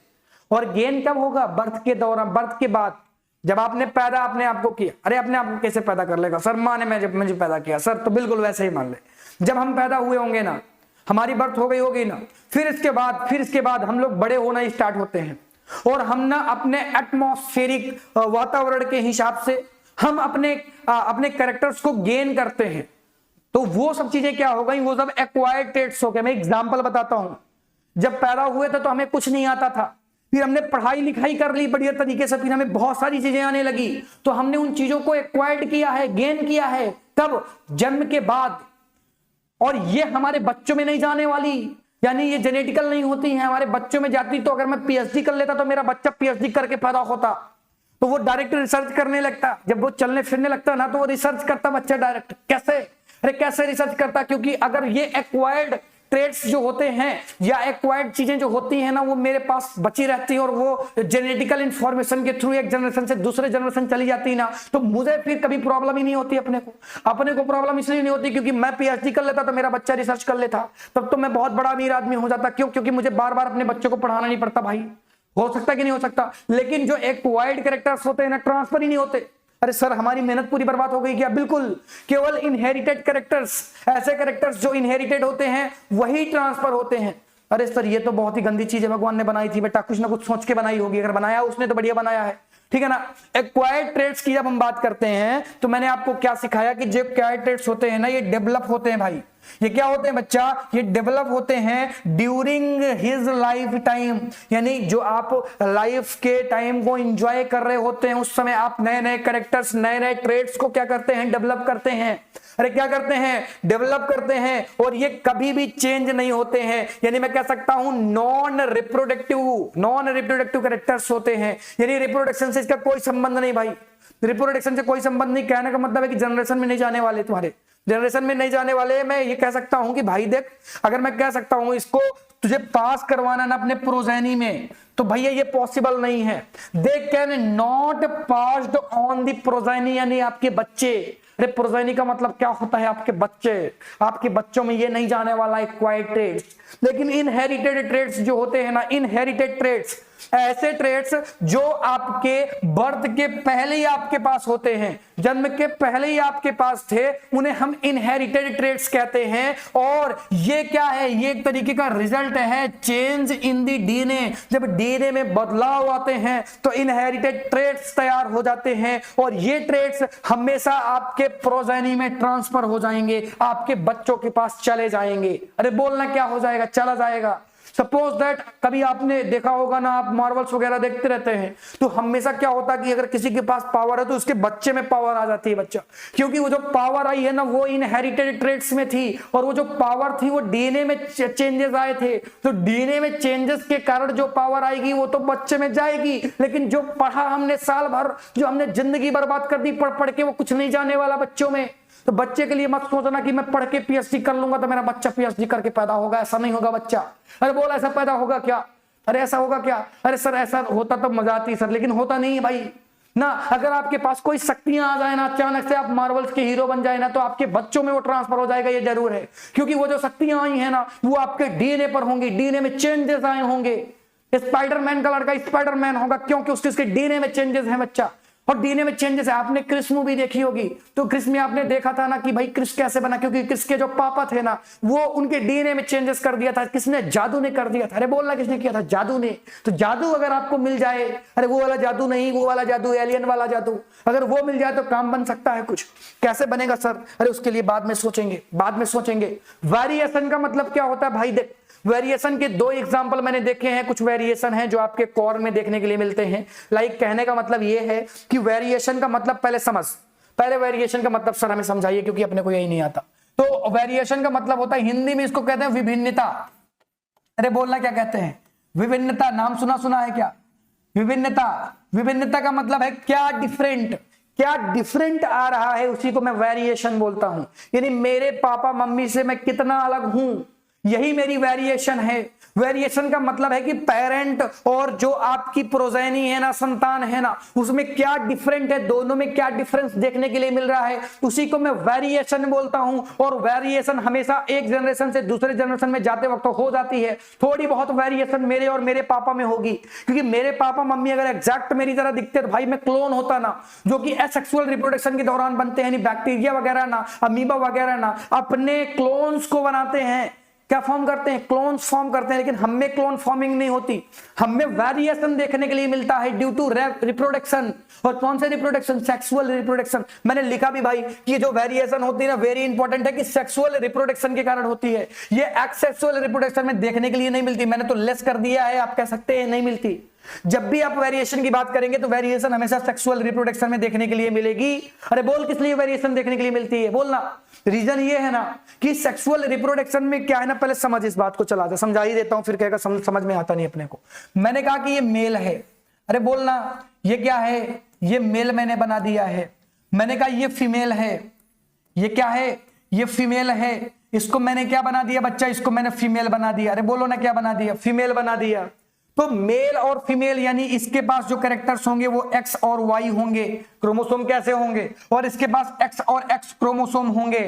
और गेन कब होगा? बर्थ के दौरान, बर्थ के बाद, जब आपने पैदा अपने आप को किया। अरे अपने आप को कैसे पैदा कर लेगा सर? माँ ने जब मुझे पैदा किया सर, तो बिल्कुल वैसे ही मान ले। जब हम पैदा हुए होंगे ना, हमारी बर्थ हो गई होगी ना, फिर इसके बाद हम लोग बड़े होना स्टार्ट होते हैं, और हम ना अपने एटमॉस्फेरिक वातावरण के हिसाब से हम अपने कैरेक्टर्स को गेन करते हैं। तो वो सब चीजें क्या हो गई? वो सब एक्वायर्ड ट्रेट्स हो गए। मैं एग्जांपल बताता हूं। जब पैदा हुए थे तो हमें कुछ नहीं आता था, फिर हमने पढ़ाई लिखाई कर ली बढ़िया तरीके से, फिर हमें बहुत सारी चीजें आने लगी, तो हमने उन चीजों को एक्वायर्ड किया है, गेन किया है। कब? जन्म के बाद। और ये हमारे बच्चों में नहीं जाने वाली, यानी ये जेनेटिकल नहीं होती है, हमारे बच्चों में जाती। तो अगर मैं पीएचडी कर लेता तो मेरा बच्चा पीएचडी करके पैदा होता, तो वो डायरेक्ट रिसर्च करने लगता। जब वो चलने फिरने लगता ना, तो वो रिसर्च करता बच्चा डायरेक्ट। कैसे? अरे कैसे रिसर्च करता? क्योंकि अगर ये एक्वायर्ड ट्रेड्स जो होते हैं या एक्वायर्ड चीजें जो होती हैं ना, वो मेरे पास बची रहती है, और वो जेनेटिकल इंफॉर्मेशन के थ्रू एक जनरेशन से दूसरे जनरेशन चली जाती ना, तो मुझे फिर कभी प्रॉब्लम ही नहीं होती। अपने को प्रॉब्लम इसलिए नहीं होती क्योंकि मैं पीएचडी कर लेता तो मेरा बच्चा रिसर्च कर लेता, तब तो मैं बहुत बड़ा अमीर आदमी हो जाता। क्यों? क्योंकि मुझे बार बार अपने बच्चों को पढ़ाना नहीं पड़ता भाई। हो सकता कि नहीं हो सकता? लेकिन जो एक्वायर्ड कैरेक्टर्स होते हैं ना, ट्रांसफर ही नहीं होते। अरे सर हमारी मेहनत पूरी बर्बाद हो गई क्या? बिल्कुल। केवल इनहेरिटेड कैरेक्टर्स, ऐसे कैरेक्टर्स जो इनहेरिटेड होते हैं वही ट्रांसफर होते हैं। अरे सर ये तो बहुत ही गंदी चीज है, भगवान ने बनाई थी बेटा, कुछ ना कुछ सोच के बनाई होगी, अगर बनाया उसने तो बढ़िया बनाया है, ठीक है ना। एक्वायर्ड ट्रेड्स की जब हम बात करते हैं तो मैंने आपको क्या सिखाया कि जो एक्वायर्ड ट्रेड्स होते हैं ना, ये डेवलप होते हैं भाई। ये क्या होते हैं बच्चा? ये डेवलप होते हैं ड्यूरिंग हिज लाइफ टाइम, यानी जो आप लाइफ के टाइम को एंजॉय कर रहे होते हैं उस समय आप नए नए कैरेक्टर्स, नए नए ट्रेड्स को क्या करते हैं? डेवलप करते हैं। अरे क्या करते हैं? डेवलप करते हैं, और ये कभी भी चेंज नहीं होते हैं। यानी मैं कह सकता हूं नॉन रिप्रोडक्टिव कैरेक्टर्स होते हैं, यानी रिप्रोडक्शन से इसका कोई संबंध नहीं भाई, रिप्रोडक्शन से कोई संबंध नहीं। कहने का मतलब है कि जनरेशन में नहीं जाने वाले, तुम्हारे जनरेशन में नहीं जाने वाले। मैं ये कह सकता हूं कि भाई देख, अगर मैं कह सकता हूं इसको तुझे पास करवाना ना अपने प्रोजेनी में, तो भैया ये पॉसिबल नहीं है। They can not passed on the progeny, यानी आपके बच्चे। अरे प्रोजेनी का मतलब क्या होता है? आपके बच्चे। आपके बच्चों में ये नहीं जाने वाला एक्वायर्ड ट्रेड्स। लेकिन इनहेरिटेड ट्रेड्स जो होते हैं ना, इनहेरिटेड ट्रेड्स, ऐसे ट्रेड्स जो आपके बर्थ के पहले ही आपके पास होते हैं, जन्म के पहले ही आपके पास थे, उन्हें हम इनहेरिटेड ट्रेड्स कहते हैं। और ये क्या है? ये एक तरीके का रिजल्ट है चेंज इन दी डीएनए। जब डीएनए में बदलाव आते हैं तो इनहेरिटेड ट्रेड्स तैयार हो जाते हैं, और ये ट्रेड्स हमेशा आपके प्रोजेनी में ट्रांसफर हो जाएंगे, आपके बच्चों के पास चले जाएंगे। अरे बोलना क्या हो जाएगा? चला जाएगा। सपोज दैट कभी आपने देखा होगा ना, आप मार्वल्स वगैरह देखते रहते हैं, तो हमेशा क्या होता है कि अगर किसी के पास पावर है तो उसके बच्चे में पावर आ जाती है बच्चा, क्योंकि वो जो पावर आई है ना वो इनहेरिटेड ट्रेट्स में थी, और वो जो पावर थी वो डीएनए में चेंजेस आए थे, तो डीएनए में चेंजेस के कारण जो पावर आएगी वो तो बच्चे में जाएगी, लेकिन जो पढ़ा हमने साल भर, जो हमने जिंदगी बर्बाद कर दी पढ़ पढ़ के, वो कुछ नहीं जाने वाला बच्चों में। तो बच्चे के लिए मत सोचना कि मैं पढ़ के पीएचडी कर लूंगा तो मेरा बच्चा पीएचडी करके पैदा होगा, ऐसा नहीं होगा बच्चा। अरे बोला ऐसा पैदा होगा क्या, अरे ऐसा होगा क्या, अरे सर ऐसा होता तो मजा आती सर, लेकिन होता नहीं है भाई ना। अगर आपके पास कोई शक्तियां आ जाए ना, अचानक से आप मार्वल्स के हीरो बन जाए ना, तो आपके बच्चों में वो ट्रांसफर हो जाएगा, ये जरूर है, क्योंकि वो जो शक्तियां आई है ना वो आपके डीएनए पर होंगी, डीएनए में चेंजेस आए होंगे। स्पाइडरमैन का लड़का स्पाइडरमैन होगा, क्योंकि उसके डीएनए में चेंजेस है बच्चा, और डीएनए में चेंजेस है। आपने क्रिस मूवी देखी होगी, तो क्रिस में आपने देखा था ना कि भाई क्रिस कैसे बना, क्योंकि क्रिस के जो पापा थे ना वो उनके डीएनए में चेंजेस कर दिया था। किसने? जादू ने कर दिया था। अरे बोलना किसने किया था? जादू ने। तो जादू अगर आपको मिल जाए, अरे वो वाला जादू नहीं, वो वाला जादू, एलियन वाला जादू, अगर वो मिल जाए तो काम बन सकता है कुछ। कैसे बनेगा सर? अरे उसके लिए बाद में सोचेंगे, बाद में सोचेंगे। वेरिएशन का मतलब क्या होता है भाई? देख, वेरिएशन के दो एग्जांपल मैंने देखे हैं। कुछ वेरिएशन हैं जो आपके कोर में देखने के लिए मिलते हैं। लाइक कहने का मतलब ये है कि वेरिएशन का मतलब पहले वेरिएशन का मतलब सर हमें समझाइए, क्योंकि अपने को यही नहीं आता। तो वेरिएशन का मतलब होता है, हिंदी में इसको कहते हैं विभिन्नता। अरे बोलना क्या कहते हैं? विभिन्नता। नाम सुना है क्या? विभिन्नता। विभिन्नता का मतलब है क्या डिफरेंट आ रहा है, उसी को मैं वेरिएशन बोलता हूं। यानी मेरे पापा मम्मी से मैं कितना अलग हूं, यही मेरी वेरिएशन है। वेरिएशन का मतलब है कि पेरेंट और जो आपकी प्रोजेनी है ना, संतान है ना, उसमें क्या डिफरेंट है, दोनों में क्या डिफरेंस देखने के लिए मिल रहा है, उसी को मैं वेरिएशन बोलता हूं। और वेरिएशन हमेशा एक जनरेशन से दूसरे जनरेशन में जाते वक्त हो जाती है। थोड़ी बहुत वेरिएशन मेरे और मेरे पापा में होगी, क्योंकि मेरे पापा मम्मी अगर एग्जैक्ट मेरी तरह दिखते तो भाई मैं क्लोन होता ना, जो कि एसेक्सुअल रिप्रोडक्शन के दौरान बनते हैं। बैक्टीरिया वगैरह ना, अमीबा वगैरह ना अपने क्लोन्स को बनाते हैं, क्या फॉर्म करते हैं? क्लोन्स फॉर्म करते हैं। लेकिन हमें क्लोन फॉर्मिंग नहीं होती, हमें वेरिएशन देखने के लिए मिलता है ड्यू टू रिप्रोडक्शन। और कौन से रिप्रोडक्शन? Sexual reproduction. मैंने लिखा भी भाई कि जो वेरिएशन होती है ना, वेरी इंपॉर्टेंट है कि सेक्सुअल रिप्रोडक्शन के कारण होती है। ये एक्सेक्सुअल रिप्रोडक्शन में देखने के लिए नहीं मिलती। मैंने तो लेस कर दिया है, आप कह सकते हैं नहीं मिलती। जब भी आप वेरिएशन की बात करेंगे तो वेरिएशन हमेशा सेक्सुअल रिप्रोडक्शन में देखने के लिए मिलेगी। अरे बोल किस लिए वेरिएशन देखने के लिए मिलती है? बोलना। रीजन ये है ना कि सेक्सुअल रिप्रोडक्शन में क्या है ना, पहले समझ इस बात को चला दे, समझा ही देता हूं, फिर कहेगा समझ में आता नहीं अपने को। मैंने कहा कि ये मेल है। अरे बोलना, ये क्या है? ये मेल मैंने बना दिया है। मैंने कहा ये फीमेल है। ये क्या है? ये फीमेल है। इसको मैंने क्या बना दिया बच्चा? इसको मैंने फीमेल बना दिया। अरे बोलो ना क्या बना दिया? फीमेल बना दिया। तो मेल और फीमेल यानी इसके पास जो कैरेक्टर्स होंगे वो एक्स और वाई होंगे, क्रोमोसोम कैसे होंगे, और इसके पास एक्स और एक्स क्रोमोसोम होंगे।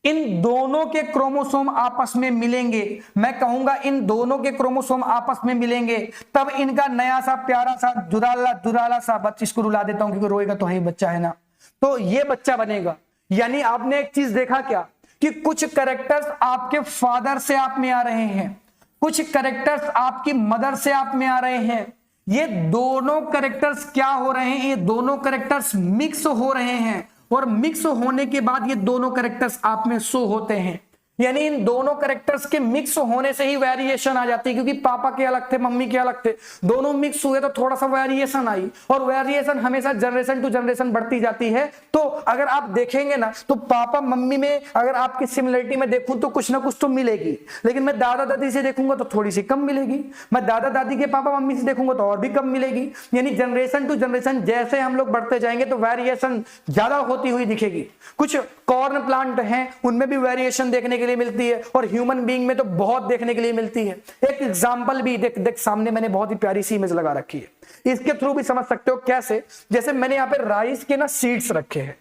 इन दोनों के क्रोमोसोम आपस में मिलेंगे, मैं कहूंगा इन दोनों के क्रोमोसोम आपस में मिलेंगे, तब इनका नया सा प्यारा सा दुराला सा बच्चा, इसको रुला देता हूं क्योंकि रोएगा तो है बच्चा है ना, तो ये बच्चा बनेगा। यानी आपने एक चीज देखा क्या कि कुछ कैरेक्टर्स आपके फादर से आप में आ रहे हैं, कुछ कैरेक्टर्स आपकी मदर से आप में आ रहे हैं। ये दोनों कैरेक्टर्स क्या हो रहे हैं? ये दोनों कैरेक्टर्स मिक्स हो रहे हैं, और मिक्स होने के बाद ये दोनों कैरेक्टर्स आप में शो होते हैं। यानी इन दोनों कैरेक्टर्स के मिक्स होने से ही वेरिएशन आ जाती है, क्योंकि पापा के अलग थे, मम्मी के अलग थे, दोनों मिक्स हुए तो थोड़ा सा वेरिएशन आई, और वेरिएशन हमेशा जनरेशन टू जनरेशन बढ़ती जाती है। तो अगर आप देखेंगे ना तो पापा मम्मी में अगर आपकी सिमिलरिटी में देखूं तो कुछ ना कुछ तो मिलेगी, लेकिन मैं दादा दादी से देखूंगा तो थोड़ी सी कम मिलेगी, मैं दादा दादी के पापा मम्मी से देखूंगा तो और भी कम मिलेगी। यानी जनरेशन टू जनरेशन जैसे हम लोग बढ़ते जाएंगे तो वेरिएशन ज्यादा होती हुई दिखेगी। कुछ कॉर्न प्लांट हैं उनमें भी वेरिएशन देखने के लिए मिलती है, और ह्यूमन बीइंग में तो बहुत देखने के लिए मिलती है। एक एग्जांपल भी देख सामने मैंने बहुत ही प्यारी सी इमेज लगा रखी है, इसके थ्रू भी समझ सकते हो कैसे। जैसे मैंने यहाँ पे राइस के ना सीड्स रखे हैं,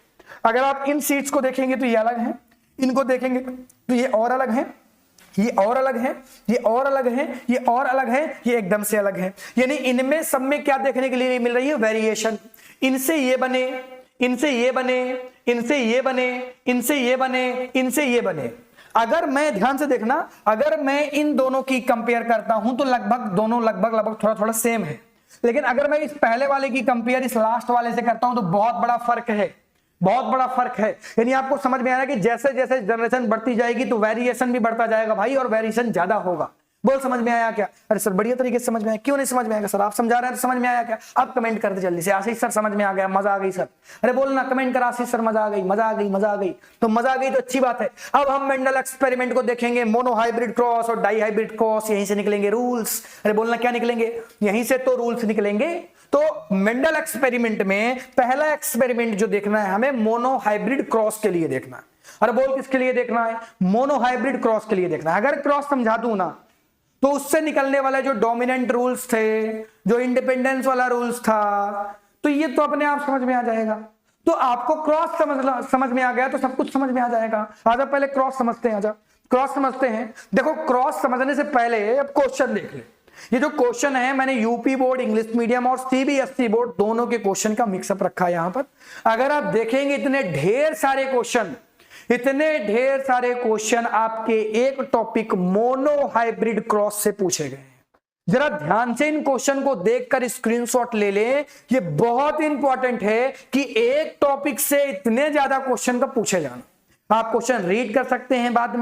अगर आप इन सीड्स को देखेंगे तो ये अलग है, इनको देखेंगे तो ये और अलग है, ये और अलग है, ये और अलग है, ये और अलग है, ये एकदम से अलग है। यानी इनमें सब में क्या देखने के लिए मिल रही है? वेरिएशन। इनसे ये बने, इनसे ये बने, इनसे ये बने, इनसे ये बने, इनसे ये बने। अगर मैं ध्यान से देखना, अगर मैं इन दोनों की कंपेयर करता हूं तो लगभग दोनों लगभग थोड़ा थोड़ा सेम है, लेकिन अगर मैं इस पहले वाले की कंपेयर इस लास्ट वाले से करता हूं तो बहुत बड़ा फर्क है, बहुत बड़ा फर्क है। यानी आपको समझ में आ रहा है कि जैसे जैसे जनरेशन बढ़ती जाएगी तो वेरिएशन भी बढ़ता जाएगा भाई, और वेरिएशन ज्यादा होगा। बोल समझ में आया क्या? अरे सर बढ़िया तरीके से समझ में आया। क्यों नहीं समझ में आएगा सर? आप समझा रहे हैं तो समझ में आया क्या? आप कमेंट कर दे जल्दी से, आशीष सर समझ में आ गया, मजा आ गई सर। अरे बोलना, कमेंट कर आशीष सर मजा आ गई, मजा आ गई, मजा आ गई। तो मजा आ गई तो अच्छी बात है। अब हम मेंडल एक्सपेरिमेंट को देखेंगे, मोनो हाइब्रिड क्रॉस और डाई हाइब्रिड क्रॉस, यहीं से निकलेंगे रूल्स। अरे बोलना क्या निकलेंगे? यहीं से तो रूल्स निकलेंगे। तो मेंडल एक्सपेरिमेंट में पहला एक्सपेरिमेंट जो देखना है हमें, मोनो हाइब्रिड क्रॉस के लिए देखना है। अरे बोल किसके लिए देखना है? मोनो हाइब्रिड क्रॉस के लिए देखना है। अगर क्रॉस समझा दूं ना तो उससे निकलने वाले जो डोमिनेंट रूल्स थे, जो इंडिपेंडेंस वाला रूल्स था, तो ये तो अपने आप समझ में आ जाएगा। तो आपको क्रॉस समझ में आ गया तो सब कुछ समझ में आ जाएगा। आजा पहले क्रॉस समझते हैं, आजा क्रॉस समझते हैं। देखो क्रॉस समझने से पहले अब क्वेश्चन देख ले। ये जो क्वेश्चन है मैंने यूपी बोर्ड, इंग्लिश मीडियम और सीबीएसई बोर्ड दोनों के क्वेश्चन का मिक्सअप रखा है यहां पर। अगर आप देखेंगे इतने ढेर सारे क्वेश्चन आपके एक टॉपिक मोनो हाइब्रिड क्रॉस से पूछे गए हैं। जरा ध्यान से इन क्वेश्चन को देखकर स्क्रीनशॉट ले लें। ये बहुत इंपॉर्टेंट है कि एक टॉपिक से इतने ज्यादा क्वेश्चन का पूछे जाना। आप क्वेश्चन रीड कर सकते हैं बाद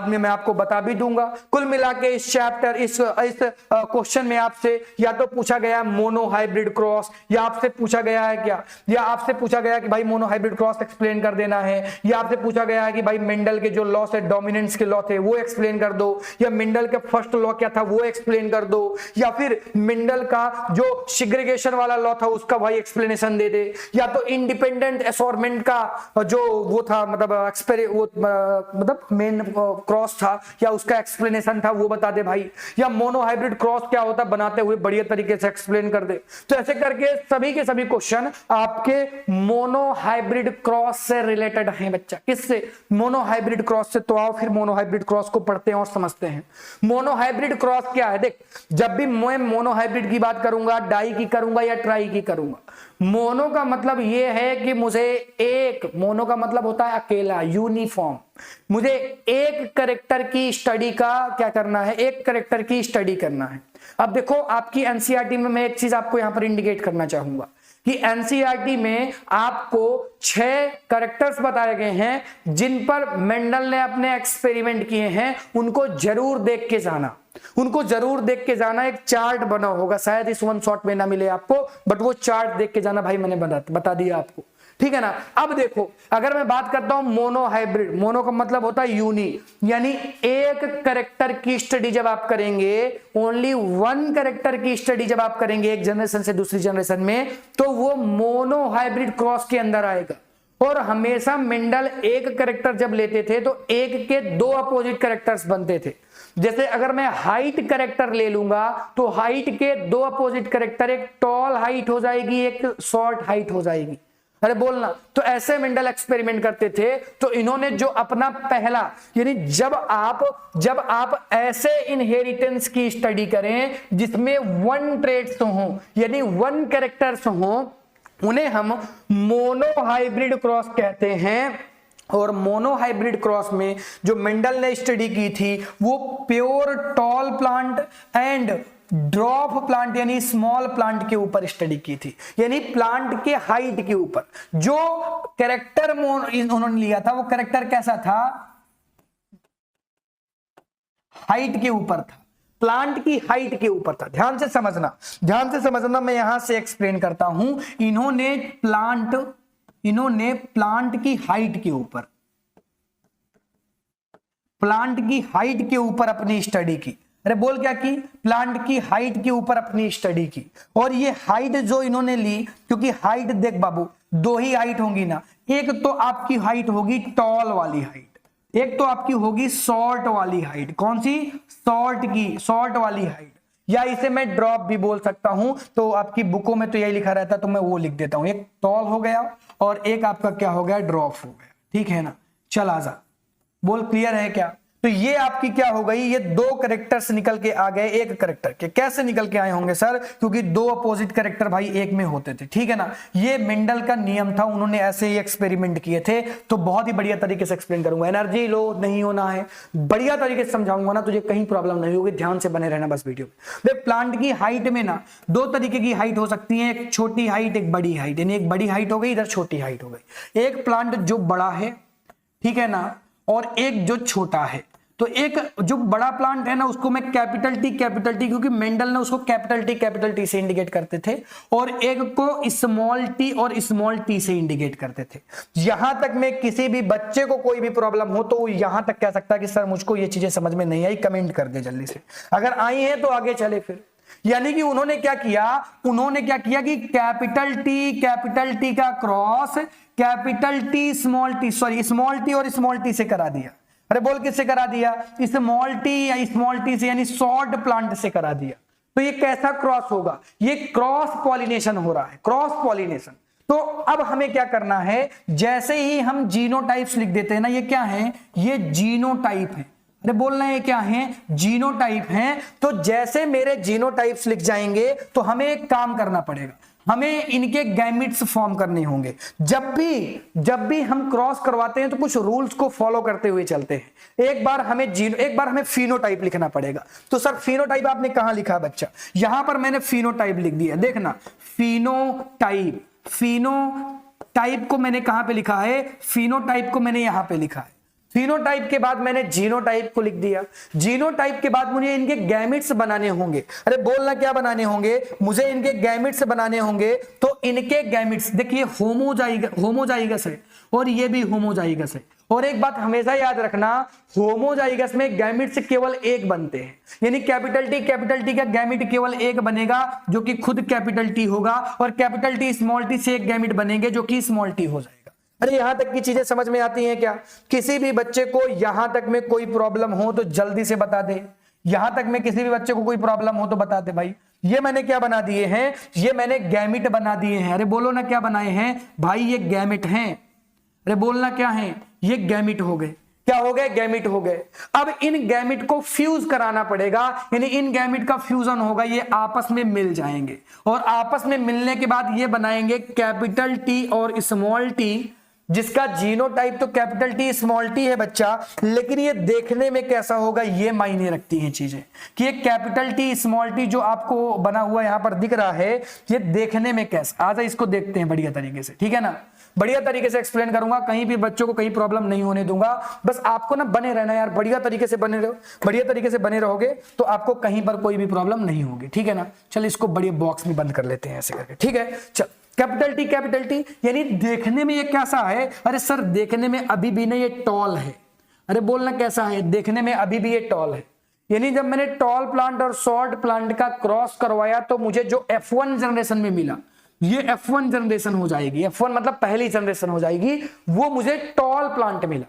में मैं आपको बता भी दूंगा। कुल मिला के इस चैप्टर, इस क्वेश्चन में आपसे या तो पूछा गया है मोनो हाइब्रिड क्रॉस, या आपसे पूछा गया है क्या, या आपसे पूछा गया कि भाई मोनो हाइब्रिड क्रॉस एक्सप्लेन कर देना है, या आपसे पूछा गया है कि भाई मेंडल के जो लॉ थे, डोमिनेंस के लॉ थे, वो एक्सप्लेन कर दो, या मेंडल का फर्स्ट लॉ क्या था वो एक्सप्लेन कर दो, या फिर मेंडल का जो सिग्रीगेशन वाला लॉ था उसका भाई एक्सप्लेनेशन दे दे, या तो इंडिपेंडेंट असॉर्टमेंट का जो वो था मतलब मेन क्रॉस था या उसका एक्सप्लेनेशन था वो बता दे भाई, या मोनो हाइब्रिड क्रॉस क्या होता बनाते हुए बढ़िया तरीके से एक्सप्लेन कर दे। तो ऐसे करके सभी के सभी क्वेश्चन आपके मोनो हाइब्रिड क्रॉस से रिलेटेड हैं बच्चा। किससे? मोनो हाइब्रिड क्रॉस से। तो आओ फिर मोनो हाइब्रिड क्रॉस को पढ़ते हैं और समझते हैं। मोनो हाइब्रिड क्रॉस क्या है? देख, जब भी मैं मोनो हाइब्रिड की बात करूंगा, डाई की करूंगा या ट्राई की करूंगा, मोनो का मतलब यह है कि मुझे एक, मोनो का मतलब होता है अकेला, यूनिफॉर्म। मुझे एक कैरेक्टर की स्टडी का क्या करना है? एक कैरेक्टर की स्टडी करना है। अब देखो आपकी एनसीईआरटी में मैं एक चीज आपको यहां पर इंडिकेट करना चाहूंगा कि एनसीईआरटी में आपको 6 कैरेक्टर्स बताए गए हैं जिन पर मेंडल ने अपने एक्सपेरिमेंट किए हैं। उनको जरूर देख के जाना, उनको जरूर देख के जाना। एक चार्ट बना होगा, शायद इस वन शॉट में ना मिले आपको, बट वो चार्ट देख के जाना भाई, मैंने बता दिया आपको, ठीक है ना। अब देखो अगर मैं बात करता हूं मोनो हाइब्रिड, मोनो का मतलब होता है यूनी, यानी एक कैरेक्टर की स्टडी जब आप करेंगे, ओनली वन कैरेक्टर की स्टडी जब आप करेंगे एक जनरेशन से दूसरी जनरेशन में, तो वो मोनो हाइब्रिड क्रॉस के अंदर आएगा। और हमेशा मेंडल एक कैरेक्टर जब लेते थे तो एक के 2 अपोजिट कैरेक्टर्स बनते थे। जैसे अगर मैं हाइट कैरेक्टर ले लूंगा तो हाइट के 2 अपोजिट कैरेक्टर, एक टॉल हाइट हो जाएगी, एक शॉर्ट हाइट हो जाएगी। अरे बोलना, तो ऐसे मेंडल एक्सपेरिमेंट करते थे। तो इन्होंने जो अपना पहला, यानी जब आप ऐसे इनहेरिटेंस की स्टडी करें जिसमें 1 ट्रेट्स हो, यानी 1 कैरेक्टर्स हो, उन्हें हम मोनो हाइब्रिड क्रॉस कहते हैं। और मोनो हाइब्रिड क्रॉस में जो मेंडल ने स्टडी की थी वो pure tall plant and drop plant यानी स्मॉल प्लांट के ऊपर स्टडी की थी, यानी प्लांट के हाइट के ऊपर। जो कैरेक्टर उन्होंने लिया था वो कैरेक्टर कैसा था? हाइट के ऊपर था, प्लांट की हाइट के ऊपर था। ध्यान से समझना, मैं यहां से एक्सप्लेन करता हूं। इन्होंने प्लांट की हाइट के ऊपर अपनी स्टडी की। अरे बोल क्या की? प्लांट की हाइट के ऊपर अपनी स्टडी की। और ये हाइट जो इन्होंने ली, क्योंकि हाइट देख बाबू 2 ही हाइट होंगी ना, एक तो आपकी हाइट होगी टॉल वाली हाइट, एक तो आपकी होगी शॉर्ट वाली हाइट। कौन सी? शॉर्ट वाली हाइट, या इसे मैं ड्रॉप भी बोल सकता हूं। तो आपकी बुकों में तो यही लिखा रहता, तो मैं वो लिख देता हूं। एक टॉल हो गया और एक आपका क्या हो गया? ड्रॉप हो गया, ठीक है ना। चल आजा, बोल क्लियर है क्या? तो ये आपकी क्या हो गई? ये 2 कैरेक्टर्स निकल के आ गए एक कैरेक्टर के। कैसे निकल के आए होंगे सर? क्योंकि 2 अपोजिट कैरेक्टर भाई एक में होते थे, ठीक है ना। ये मेंडल का नियम था, उन्होंने ऐसे ही एक्सपेरिमेंट किए थे। तो बहुत ही बढ़िया तरीके से एक्सप्लेन करूंगा। एनर्जी लो नहीं होना है, बढ़िया तरीके से समझाऊंगा ना, तुझे कहीं प्रॉब्लम नहीं होगी। ध्यान से बने रहना बस वीडियो में। देख प्लांट की हाइट में ना 2 तरीके की हाइट हो सकती है, एक छोटी हाइट, एक बड़ी हाइट। यानी एक बड़ी हाइट हो गई, इधर छोटी हाइट हो गई। एक प्लांट जो बड़ा है, ठीक है ना, और एक जो छोटा है। तो एक जो बड़ा प्लांट है ना उसको मैं कैपिटल टी क्योंकि मेंडल ने उसको कैपिटल टी से इंडिकेट करते थे, और एक को स्मॉल टी और स्मॉल टी से इंडिकेट करते थे। यहां तक में किसी भी बच्चे को कोई भी प्रॉब्लम हो तो यहां तक कह सकता है कि सर मुझको ये चीजें समझ में नहीं आई, कमेंट कर दे जल्दी से। अगर आई है तो आगे चले फिर। यानी कि उन्होंने क्या किया कि कैपिटल टी का cross capital T small T और स्मॉल टी से करा दिया। अरे बोल किससे करा दिया? स्मॉल टी या स्मॉल टी से, यानी शॉर्ट प्लांट से करा दिया। तो ये कैसा क्रॉस होगा? ये क्रॉस पॉलिनेशन हो रहा है, क्रॉस पॉलिनेशन। तो अब हमें क्या करना है, जैसे ही हम जीनोटाइप्स लिख देते हैं ना, ये क्या है? ये जीनोटाइप है। अरे बोलना है क्या है? जीनोटाइप है। तो जैसे मेरे जीनोटाइप्स लिख जाएंगे तो हमें एक काम करना पड़ेगा, हमें इनके गैमिट्स फॉर्म करने होंगे। जब भी हम क्रॉस करवाते हैं तो कुछ रूल्स को फॉलो करते हुए चलते हैं। एक बार हमें फिनोटाइप लिखना पड़ेगा। तो सर फिनोटाइप आपने कहां लिखा बच्चा? यहां पर मैंने फिनोटाइप लिख दिया। देखना, फिनोटाइप को मैंने कहां पे लिखा है? फिनोटाइप को मैंने यहां पे लिखा है। फिनोटाइप के बाद मैंने जीनोटाइप को लिख दिया। जीनोटाइप के बाद मुझे इनके गैमिट्स बनाने होंगे। अरे बोलना क्या बनाने होंगे? मुझे इनके गैमिट्स बनाने होंगे। तो इनके गैमिट्स देखिए, होमोजाइगस है और ये भी होमोजाइगस है। और एक बात हमेशा याद रखना, होमोजाइगस में गैमिट्स केवल एक बनते हैं, यानी कैपिटल टी का गैमिट केवल एक बनेगा जो कि खुद कैपिटल टी होगा, और कैपिटल टी स्मॉल टी से एक गैमिट बनेंगे जो कि स्मॉल टी हो जाएगा। अरे यहां तक की चीजें समझ में आती हैं क्या? किसी भी बच्चे को यहां तक में कोई प्रॉब्लम हो तो जल्दी से बता दे। यहां तक में किसी भी बच्चे को कोई प्रॉब्लम हो तो बता दे भाई। ये मैंने क्या बना दिए हैं? ये मैंने गैमिट बना दिए हैं। अरे बोलो ना क्या बनाए हैं भाई? ये गैमिट हैं। अरे बोलना क्या है? ये गैमिट हो गए। क्या हो गए? गैमिट हो गए। अब इन गैमिट को फ्यूज कराना पड़ेगा, यानी इन गैमिट का फ्यूजन होगा, ये आपस में मिल जाएंगे, और आपस में मिलने के बाद ये बनाएंगे कैपिटल टी और स्मॉल टी, जिसका जीनोटाइप तो कैपिटल टी स्मॉल टी है बच्चा, लेकिन ये देखने में कैसा होगा ये मायने रखती हैं चीजें, कि ये कैपिटल टी स्मॉल टी जो आपको बना हुआ यहां पर दिख रहा है, ये देखने में कैसा। आज इसको देखते हैं बढ़िया तरीके से, ठीक है ना? बढ़िया तरीके से एक्सप्लेन करूंगा, कहीं भी बच्चों को कहीं प्रॉब्लम नहीं होने दूंगा। बस आपको ना बने रहना यार, बढ़िया तरीके से बने रहो। बढ़िया तरीके से बने रहोगे तो आपको कहीं पर कोई भी प्रॉब्लम नहीं होगी, ठीक है ना? चल इसको बढ़िया बॉक्स में बंद कर लेते हैं ऐसे करके, ठीक है? चल कैपिटल टी यानी देखने में ये कैसा है? अरे सर देखने में अभी भी नहीं, ये टॉल है। अरे बोलना कैसा है? देखने में अभी भी ये टॉल है। यानी जब मैंने टॉल प्लांट और शॉर्ट प्लांट का क्रॉस करवाया तो मुझे जो F1 जनरेशन में मिला, ये F1 जनरेशन हो जाएगी। F1 मतलब पहली जनरेशन हो जाएगी। वो मुझे टॉल प्लांट मिला।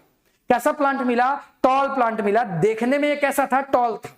कैसा प्लांट मिला? टॉल प्लांट मिला। देखने में ये कैसा था? टॉल था।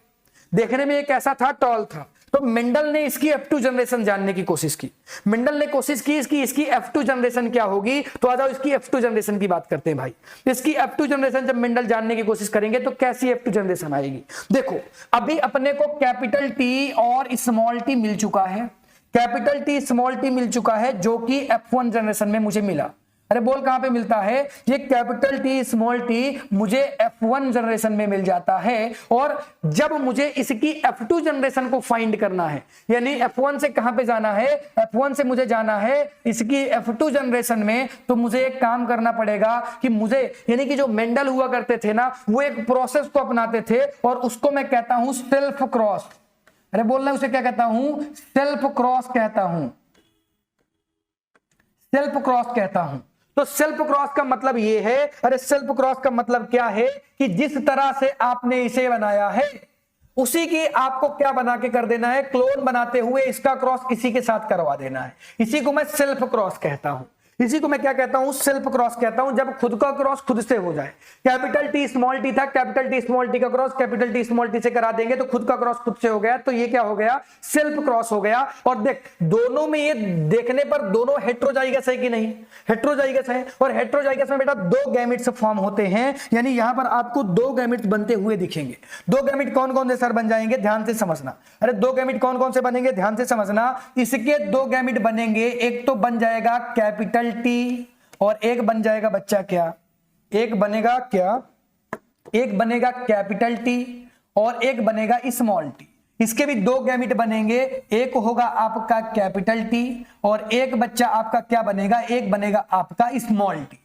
देखने में ये कैसा था? टॉल था। तो मेंडल ने इसकी F2 जनरेशन जानने की कोशिश की। मेंडल ने कोशिश की इसकी F2 जनरेशन क्या होगी। तो आ जाओ इसकी F2 जनरेशन की बात करते हैं भाई। इसकी F2 जनरेशन जब मेंडल जानने की कोशिश करेंगे तो कैसी F2 जनरेशन आएगी? देखो, अभी अपने को कैपिटल टी और स्मॉल टी मिल चुका है। कैपिटल टी स्मॉल टी मिल चुका है जो कि F1 जनरेशन में मुझे मिला। अरे बोल कहां पे मिलता है? ये कैपिटल टी स्मॉल टी मुझे F1 जनरेशन में मिल जाता है। और जब मुझे इसकी F2 जनरेशन को फाइंड करना है, यानी F1 से कहां पे जाना है? F1 से मुझे जाना है इसकी F2 जनरेशन में, तो मुझे एक काम करना पड़ेगा कि मुझे, यानी कि जो मेंडल हुआ करते थे ना, वो एक प्रोसेस को अपनाते थे और उसको मैं कहता हूं सेल्फ क्रॉस। अरे बोलना उसे क्या कहता हूं? सेल्फ क्रॉस कहता हूं। सेल्फ क्रॉस कहता हूं। तो सेल्फ क्रॉस का मतलब ये है, अरे सेल्फ क्रॉस का मतलब क्या है कि जिस तरह से आपने इसे बनाया है उसी की आपको क्या बना के कर देना है? क्लोन बनाते हुए इसका क्रॉस इसी के साथ करवा देना है। इसी को मैं सेल्फ क्रॉस कहता हूं। इसी को मैं क्या कहता हूं? सेल्फ क्रॉस कहता हूं। जब खुद का क्रॉस खुद से हो जाए। कैपिटल टी स्मॉल टी था, कैपिटल टी स्मॉल टी का cross capital T small T से करा देंगे तो खुद का क्रॉस खुद से हो गया, तो ये क्या हो गया? सेल्फ क्रॉस हो गया। और देख, दोनों में ये देखने पर दोनों हेट्रोजाइगस है कि नहीं? हेट्रोजाइगस है। और हेट्रोजाइगस में बेटा दो गैमिट्स फॉर्म होते हैं, यानी यहां पर आपको दो गैमिट्स बनते हुए दिखेंगे। दो गैमिट कौन कौन से सर बन जाएंगे? ध्यान से समझना। अरे दो गैमिट कौन कौन से बनेंगे? ध्यान से समझना। इसके दो गैमिट बनेंगे, एक तो बन जाएगा कैपिटल टी और एक बन जाएगा बच्चा क्या? एक बनेगा क्या? एक बनेगा कैपिटल टी और एक बनेगा स्मॉल टी। इसके भी दो गैमिट बनेंगे, एक होगा आपका कैपिटल टी और एक बच्चा आपका क्या बनेगा? एक बनेगा आपका स्मॉल टी।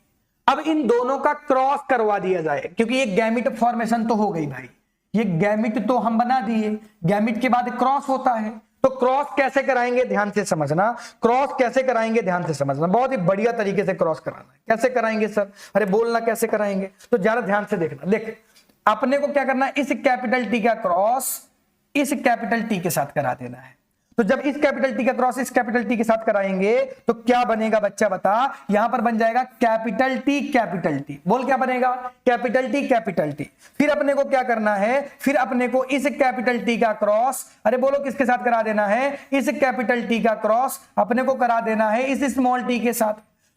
अब इन दोनों का क्रॉस करवा दिया जाए, क्योंकि ये गैमिट फॉर्मेशन तो हो गई भाई, ये गैमिट तो हम बना दिए, गैमिट के बाद क्रॉस होता है, तो क्रॉस कैसे कराएंगे ध्यान से समझना, क्रॉस कैसे कराएंगे ध्यान से समझना, बहुत ही बढ़िया तरीके से क्रॉस कराना है। कैसे कराएंगे सर, अरे बोलना कैसे कराएंगे, तो ज्यादा ध्यान से देखना। देख अपने को क्या करना है, इस कैपिटल टी का क्रॉस इस कैपिटल टी के साथ करा देना है। तो जब इस कैपिटल टी का क्रॉस इस कैपिटल टी के साथ कराएंगे तो क्या बनेगा बच्चा बता, यहां पर बन जाएगा कैपिटल टी, बोल क्या बनेगा, कैपिटल टी। फिर अपने को क्या करना है, फिर अपने को इस कैपिटल टी का क्रॉस, अरे बोलो किसके साथ करा देना है, इस कैपिटल टी का क्रॉस अपने को करा देना है इस स्मॉल टी के साथ।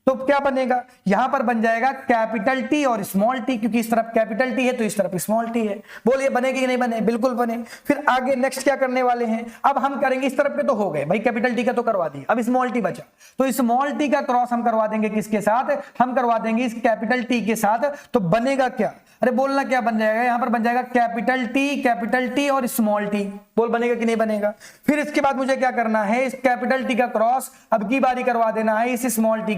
तो क्या बनेगा, यहां पर बन जाएगा कैपिटल टी और स्मॉल टी, क्योंकि इस तरफ कैपिटल टी है तो इस तरफ स्मॉल टी है। बोलिए बनेगी कि नहीं बने, बिल्कुल बने। फिर आगे नेक्स्ट क्या करने वाले हैं, अब हम करेंगे, इस तरफ के तो हो गए भाई, कैपिटल टी का तो करवा दिया, अब स्मॉल टी बचा, तो स्मॉल टी का क्रॉस हम करवा देंगे किसके साथ, हम करवा देंगे इस कैपिटल टी के साथ। तो बनेगा क्या, अरे बोलना क्या बन जाएगा, यहां पर बन जाएगा कैपिटल टी और स्मॉल टी। बोल बनेगा कि नहीं बनेगा। फिर इसके बाद मुझे क्या करना है, इस कैपिटल टी का क्रॉस अब की बारी करवा देना है इस स्मॉल टी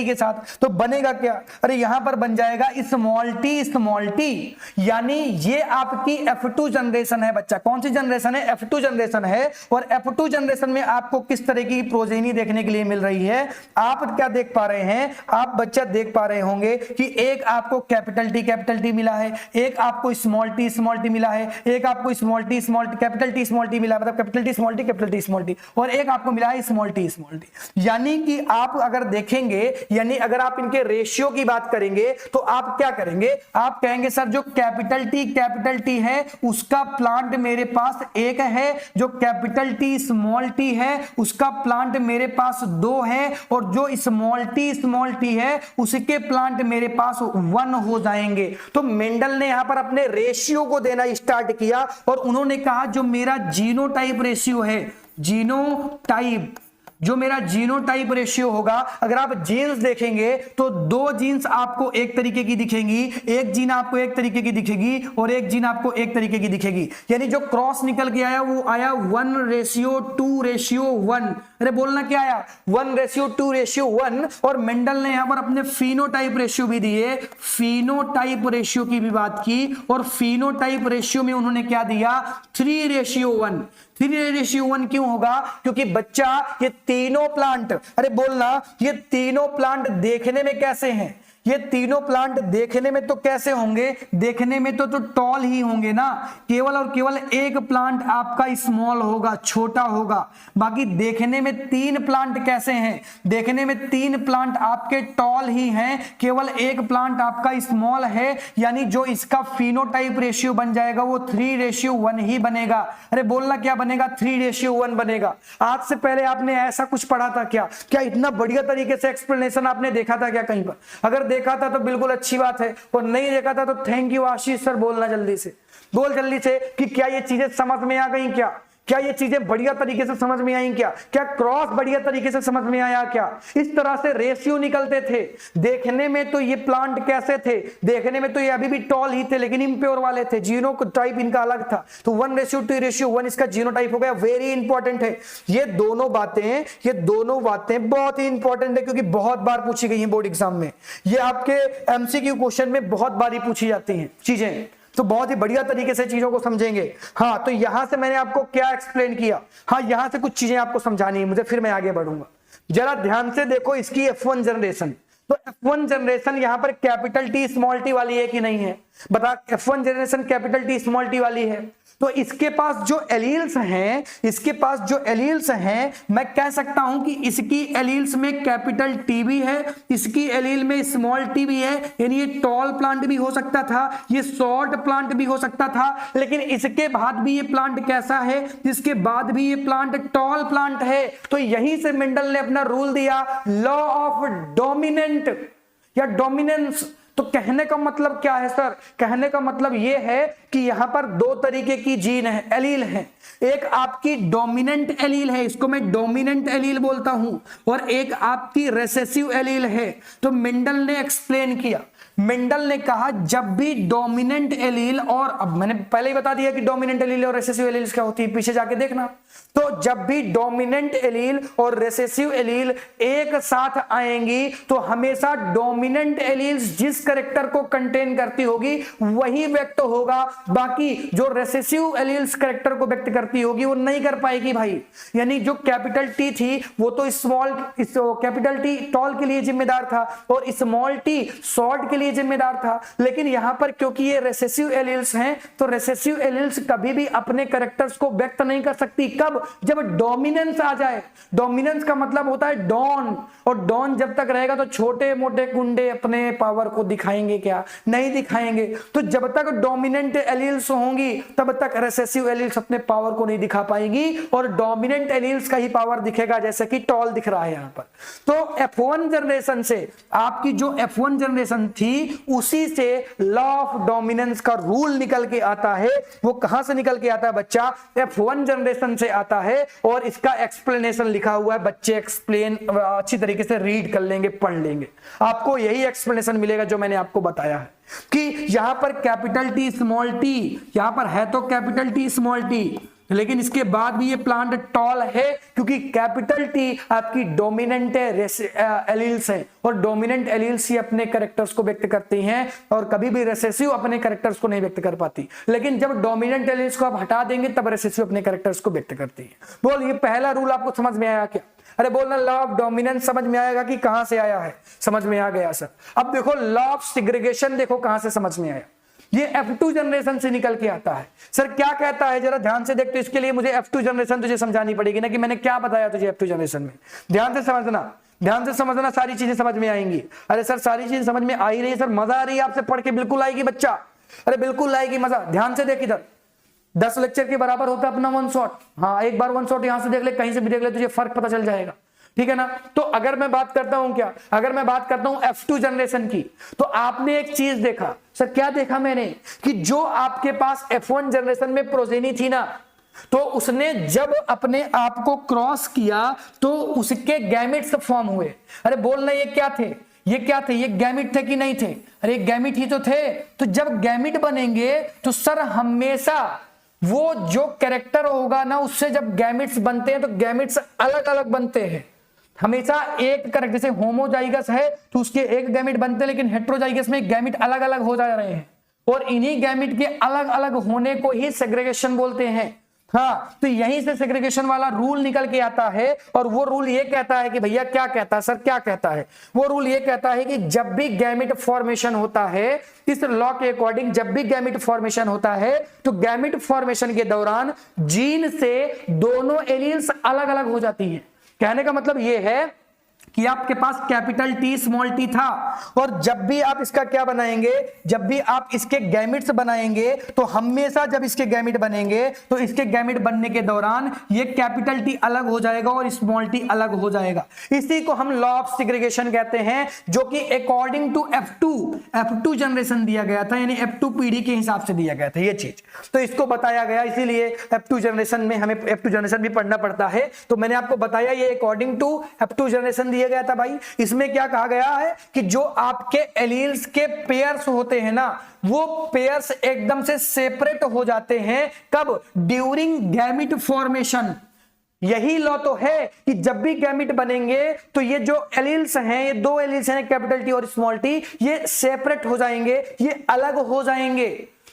के साथ, तो बनेगा क्या, अरे यहां पर बन जाएगा स्मॉल टी, यानी ये आपकी F2 जनरेशन है बच्चा। कौन सी जनरेशन है, F2 जनरेशन है। और F2 जनरेशन में आपको किस तरह की प्रोजेनी देखने के लिए मिल रही है, आप क्या देख पा रहे हैं, आप बच्चा देख पा रहे होंगे कि एक आपको कैपिटल टी मिला है, एक आपको स्मॉल टी मिला है, एक आपको कैपिटल टी स्मॉल टी मिला है, मतलब कैपिटल टी स्मॉल टी, और एक आपको मिला है स्मॉल टी। यानी कि आप अगर देखेंगे, यानी अगर आप इनके रेशियो की बात करेंगे तो आप क्या करेंगे, आप कहेंगे सर जो कैपिटल टी है उसका प्लांट मेरे पास एक है, जो कैपिटल टी स्मॉल टी है उसका प्लांट मेरे पास दो है, और जो स्मॉल टी है उसके प्लांट मेरे पास 1 हो जाएंगे। तो मेंडल ने यहां पर अपने रेशियो को देना स्टार्ट किया और उन्होंने कहा जो मेरा जीनोटाइप रेशियो है, जो मेरा जीनोटाइप रेशियो होगा, अगर आप जीन्स देखेंगे तो दो जीन्स आपको एक तरीके की दिखेंगी, एक जीन आपको एक तरीके की दिखेगी और एक जीन आपको एक तरीके की दिखेगी। यानी जो क्रॉस निकल के आया वो आया 1:2:1। अरे बोलना क्या आया, 1:2:1। और मेंडल ने यहां पर अपने फिनोटाइप रेशियो भी दिए, फिनोटाइप रेशियो की भी बात की, और फिनोटाइप रेशियो में उन्होंने क्या दिया, 3:1। 3:1 क्यों होगा, क्योंकि बच्चा ये तीनों प्लांट, अरे बोलना, ये तीनों प्लांट देखने में कैसे हैं, ये तीनों प्लांट देखने में तो कैसे होंगे, देखने में तो टॉल ही होंगे ना, केवल और केवल एक प्लांट आपका स्मॉल होगा, छोटा होगा, बाकी देखने में तीन प्लांट कैसे हैं, देखने में तीन प्लांट आपके टॉल ही हैं, केवल एक प्लांट आपका स्मॉल है। यानी जो इसका फिनोटाइप रेशियो बन जाएगा वो 3:1 ही बनेगा। अरे बोलना क्या बनेगा, 3:1 बनेगा। आज से पहले आपने ऐसा कुछ पढ़ा था क्या इतना बढ़िया तरीके से एक्सप्लेनेशन आपने देखा था क्या कहीं पर? अगर देखा था तो बिल्कुल अच्छी बात है, और नहीं देखा था तो थैंक यू आशीष सर। बोलना जल्दी से, बोल जल्दी से कि क्या ये चीजें समझ में आ गई, क्या ये चीजें बढ़िया तरीके से समझ में आई, क्या क्रॉस बढ़िया तरीके से समझ में आया, क्या इस तरह से रेशियो निकलते थे। देखने में तो ये प्लांट कैसे थे, देखने में तो ये अभी भी टॉल ही थे लेकिन इम्प्योर वाले थे, जीनो टाइप इनका अलग था, तो 1:2:1 इसका जीनोटाइप हो गया। वेरी इंपॉर्टेंट है ये दोनों बातें बहुत ही इंपॉर्टेंट है, क्योंकि बहुत बार पूछी गई है बोर्ड एग्जाम में, ये आपके एमसीक्यू क्वेश्चन में बहुत बारी पूछी जाती हैं चीजें, तो बहुत ही बढ़िया तरीके से चीजों को समझेंगे। हाँ, तो यहां से मैंने आपको क्या एक्सप्लेन किया, हाँ यहां से कुछ चीजें आपको समझानी है मुझे, फिर मैं आगे बढ़ूंगा। जरा ध्यान से देखो इसकी F1 जनरेशन, तो F1 जनरेशन यहां पर कैपिटल टी स्मॉल टी वाली है कि नहीं है, बता। F1 generation capital T small T वाली है, तो इसके पास जो एलील्स हैं, मैं कह सकता हूं कि इसकी एलील्स में कैपिटल टी भी है, इसकी एलील में स्मॉल टी भी है। यानी ये टॉल प्लांट भी हो सकता था, ये शॉर्ट प्लांट भी हो सकता था, लेकिन इसके बाद भी ये प्लांट कैसा है, इसके बाद भी ये प्लांट टॉल प्लांट है। तो यहीं से मेंडल ने अपना रूल दिया, लॉ ऑफ डोमिनेंट या डोमिनेंस। तो कहने का मतलब क्या है सर, कहने का मतलब यह है कि यहां पर दो तरीके की जीन है, एलील है। एक आपकी डोमिनेंट एलील है, इसको मैं डोमिनेंट एलील बोलता हूं, और एक आपकी रेसेसिव एलील है। तो मेंडल ने एक्सप्लेन किया, मेंडल ने कहा जब भी डोमिनेंट एलील, और अब मैंने पहले ही बता दिया कि डोमिनेंट एलील और रेसेसिव एलील क्या होती है, पीछे जाके देखना। तो जब भी डोमिनेंट एलील और रिसेसिव एलील एक साथ आएंगी तो हमेशा डोमिनेंट एलील्स जिस कैरेक्टर को कंटेन करती होगी वही व्यक्त होगा, बाकी जो रिसेसिव एलील्स कैरेक्टर को व्यक्त करती होगी वो नहीं कर पाएगी भाई। यानी जो कैपिटल टी थी वो तो कैपिटल टी टॉल के लिए जिम्मेदार था और स्मॉल टी शॉर्ट के लिए जिम्मेदार था, लेकिन यहां पर क्योंकि ये रिसेसिव एलील्स हैं तो रिसेसिव एलील्स कभी भी अपने कैरेक्टर्स को व्यक्त नहीं कर सकती। कब? जब डोमिनेंस आ जाए। डोमिनेंस का मतलब होता है डॉन, और डॉन जब तक रहेगा तो छोटे मोटे गुंडे अपने पावर को दिखाएंगे क्या? नहीं दिखाएंगे। तो जब तक डोमिनेंट एलील्स होंगी तब तक रिसेसिव एलील्स अपने पावर को नहीं दिखा पाएंगी और डोमिनेंट एलील्स का ही पावर दिखेगा, जैसे कि टॉल दिख रहा है यहां पर। तो F1 जनरेशन से आपकी जो F1 जनरेशन थी उसी से लॉ ऑफ डोमिनेंस का रूल निकल के आता है। वो कहां से निकल के आता है बच्चा? F1 जनरेशन से आता है और इसका एक्सप्लेनेशन लिखा हुआ है। बच्चे एक्सप्लेन अच्छी तरीके से रीड कर लेंगे, पढ़ लेंगे, आपको यही एक्सप्लेनेशन मिलेगा जो मैंने आपको बताया है कि यहां पर कैपिटल टी स्मॉल टी, यहां पर है तो कैपिटल टी स्मॉल टी, लेकिन इसके बाद भी ये प्लांट टॉल है क्योंकि कैपिटल टी आपकी डोमिनेंट एलील्स है और डोमिनेंट एलील्स ही अपने कैरेक्टर्स को व्यक्त करती हैं और कभी भी रिसेसिव अपने कैरेक्टर्स को नहीं व्यक्त कर पाती। लेकिन जब डोमिनेंट एलील्स को आप हटा देंगे तब रिसेसिव अपने कैरेक्टर्स को व्यक्त करती है। बोल, ये पहला रूल आपको समझ में आया क्या? अरे बोलना, लॉ ऑफ डोमिनेंस समझ में आएगा कि कहां से आया है? समझ में आ गया सर। अब देखो लॉ ऑफ सेग्रीगेशन, देखो कहां से समझ में आया। ये F2 जनरेशन से निकल के आता है। सर क्या कहता है जरा ध्यान से देख, तो इसके लिए मुझे F2 जनरेशन तुझे समझानी पड़ेगी ना कि मैंने क्या बताया तुझे F2 जनरेशन में। ध्यान से समझना, ध्यान से समझना, सारी चीजें समझ में आएंगी। अरे सर सारी चीजें समझ में आ ही रही है सर, मजा आ रही है आपसे पढ़ के? बिल्कुल आएगी बच्चा, अरे बिल्कुल आएगी मजा। ध्यान से देख, इधर 10 लेक्चर के बराबर होता है अपना वन शॉट। हाँ, एक बार वन शॉट यहां से देख ले, कहीं से भी देख ले, तुझे फर्क पता चल जाएगा, ठीक है ना। तो अगर मैं बात करता हूं क्या, अगर मैं बात करता हूं F2 जनरेशन की, तो आपने एक चीज देखा। सर क्या देखा मैंने? कि जो आपके पास F1 जनरेशन में प्रोजेनी थी ना, तो उसने जब अपने आप को क्रॉस किया तो उसके गैमेट्स फॉर्म हुए। अरे बोलना, ये क्या थे? ये क्या थे? ये गैमिट थे कि नहीं थे? अरे गैमिट ही तो थे। तो जब गैमिट बनेंगे तो सर हमेशा वो जो कैरेक्टर होगा ना, उससे जब गैमिट्स बनते हैं तो गैमिट्स अलग अलग बनते हैं। हमेशा एक करेक्ट, जैसे होमोजाइगस है तो उसके एक गैमिट बनते हैं, लेकिन हेट्रोजाइगस में गैमिट अलग अलग हो जा रहे हैं और इन्हीं गैमिट के अलग अलग होने को ही सेग्रीगेशन बोलते हैं। हाँ, तो यहीं से सेग्रीगेशन वाला रूल निकल के आता है और वो रूल ये कहता है कि भैया क्या कहता है सर, क्या कहता है? वो रूल ये कहता है कि जब भी गैमिट फॉर्मेशन होता है, इस लॉ के अकॉर्डिंग जब भी गैमिट फॉर्मेशन होता है तो गैमिट फॉर्मेशन के दौरान जीन से दोनों एलील्स अलग अलग हो जाती हैं। कहने का मतलब यह है कि आपके पास कैपिटल टी स्मॉल टी था और जब भी आप इसका क्या बनाएंगे, जब भी आप इसके गैमिट्स बनाएंगे तो हमेशा जब इसके गैमिट बनेंगे तो इसके गैमिट बनने के दौरान ये कैपिटल टी अलग हो जाएगा और स्मॉल टी अलग हो जाएगा। इसी को हम लॉ ऑफ सेग्रीगेशन कहते हैं, जो कि अकॉर्डिंग टू F2 जनरेशन दिया गया था, यानी F2 पीढ़ी के हिसाब से दिया गया था ये चीज। तो इसको बताया गया, इसीलिए F2 जनरेशन में हमें F2 जनरेशन भी पढ़ना पड़ता है। तो मैंने आपको बताया ये अकॉर्डिंग टू F2 जनरेशन दिया गया था भाई। इसमें क्या कहा गया है कि जो आपके एलील्स के पेयर्स होते हैं ना, वो पेयर्स एकदम से सेपरेट हो जाते हैं। कब? During gamete formation. यही लॉ तो है कि जब भी गैमिट बनेंगे तो ये जो एलील्स हैं, ये दो एलील्स हैं कैपिटल टी और स्मॉल टी, ये सेपरेट हो जाएंगे, ये अलग हो जाएंगे।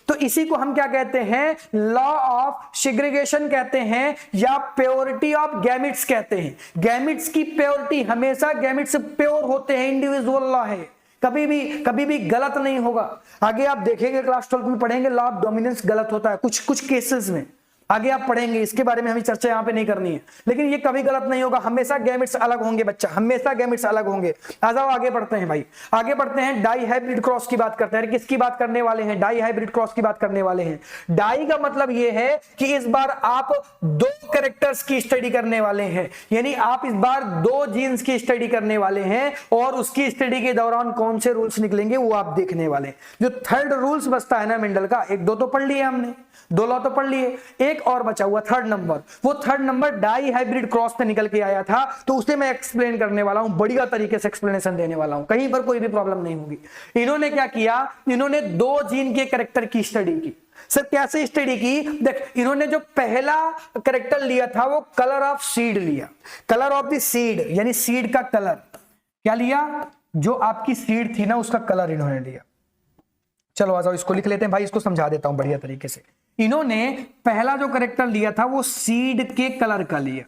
तो इसी को हम क्या कहते हैं? लॉ ऑफ सेग्रीगेशन कहते हैं या प्योरिटी ऑफ गैमिट्स कहते हैं। गैमिट्स की प्योरिटी, हमेशा गैमिट्स प्योर होते हैं, इंडिविजुअल लॉ है, कभी भी गलत नहीं होगा। आगे आप देखेंगे क्लास 12 में पढ़ेंगे लॉ ऑफ डोमिनेंस गलत होता है कुछ केसेस में, आगे आप पढ़ेंगे, इसके बारे में हमें चर्चा यहां पे नहीं करनी है, लेकिन ये कभी गलत नहीं होगा। हमेशा गैमेट्स अलग होंगे बच्चा, हमेशा गैमेट्स अलग होंगे। आ जाओ आगे बढ़ते हैं भाई, आगे बढ़ते हैं। डाई हाइब्रिड क्रॉस की बात करते हैं। किसकी बात करने वाले हैं? डाई हाइब्रिड क्रॉस की बात करने वाले हैं। डाई का मतलब ये है कि इस बार आप दो कैरेक्टर्स की स्टडी करने वाले हैं, यानी आप इस बार दो जीन्स की स्टडी करने वाले हैं और उसकी स्टडी के दौरान कौन से रूल्स निकलेंगे वो आप देखने वाले। जो थर्ड रूल्स बचता है ना मेंडल का, एक दो तो पढ़ लिए हमने, दो लॉ तो पढ़ लिए, एक एक और बचा हुआ थर्ड नंबर, वो third number dihybrid cross पे निकल के आया था, तो उसे मैं एक्सप्लेन करने वाला हूं, बढ़िया तरीके से एक्सप्लेनेशन देने वाला हूं, कहीं पर कोई भी प्रॉब्लम नहीं होगी। इन्होंने क्या किया, इन्होंने दो जीन के कैरेक्टर की स्टडी की। सर कैसे स्टडी की, देख इन्होंने जो पहला कैरेक्टर लिया था वो कलर ऑफ सीड लिया, कलर ऑफ द सीड यानी सीड का कलर क्या लिया, जो आपकी सीड थी ना उसका कलर इन्होंने लिया। चलो आ जाओ इसको लिख लेते हैं भाई, इसको समझा देता हूं बढ़िया तरीके से। इन्होंने पहला जो कैरेक्टर लिया था वो सीड के कलर का लिया,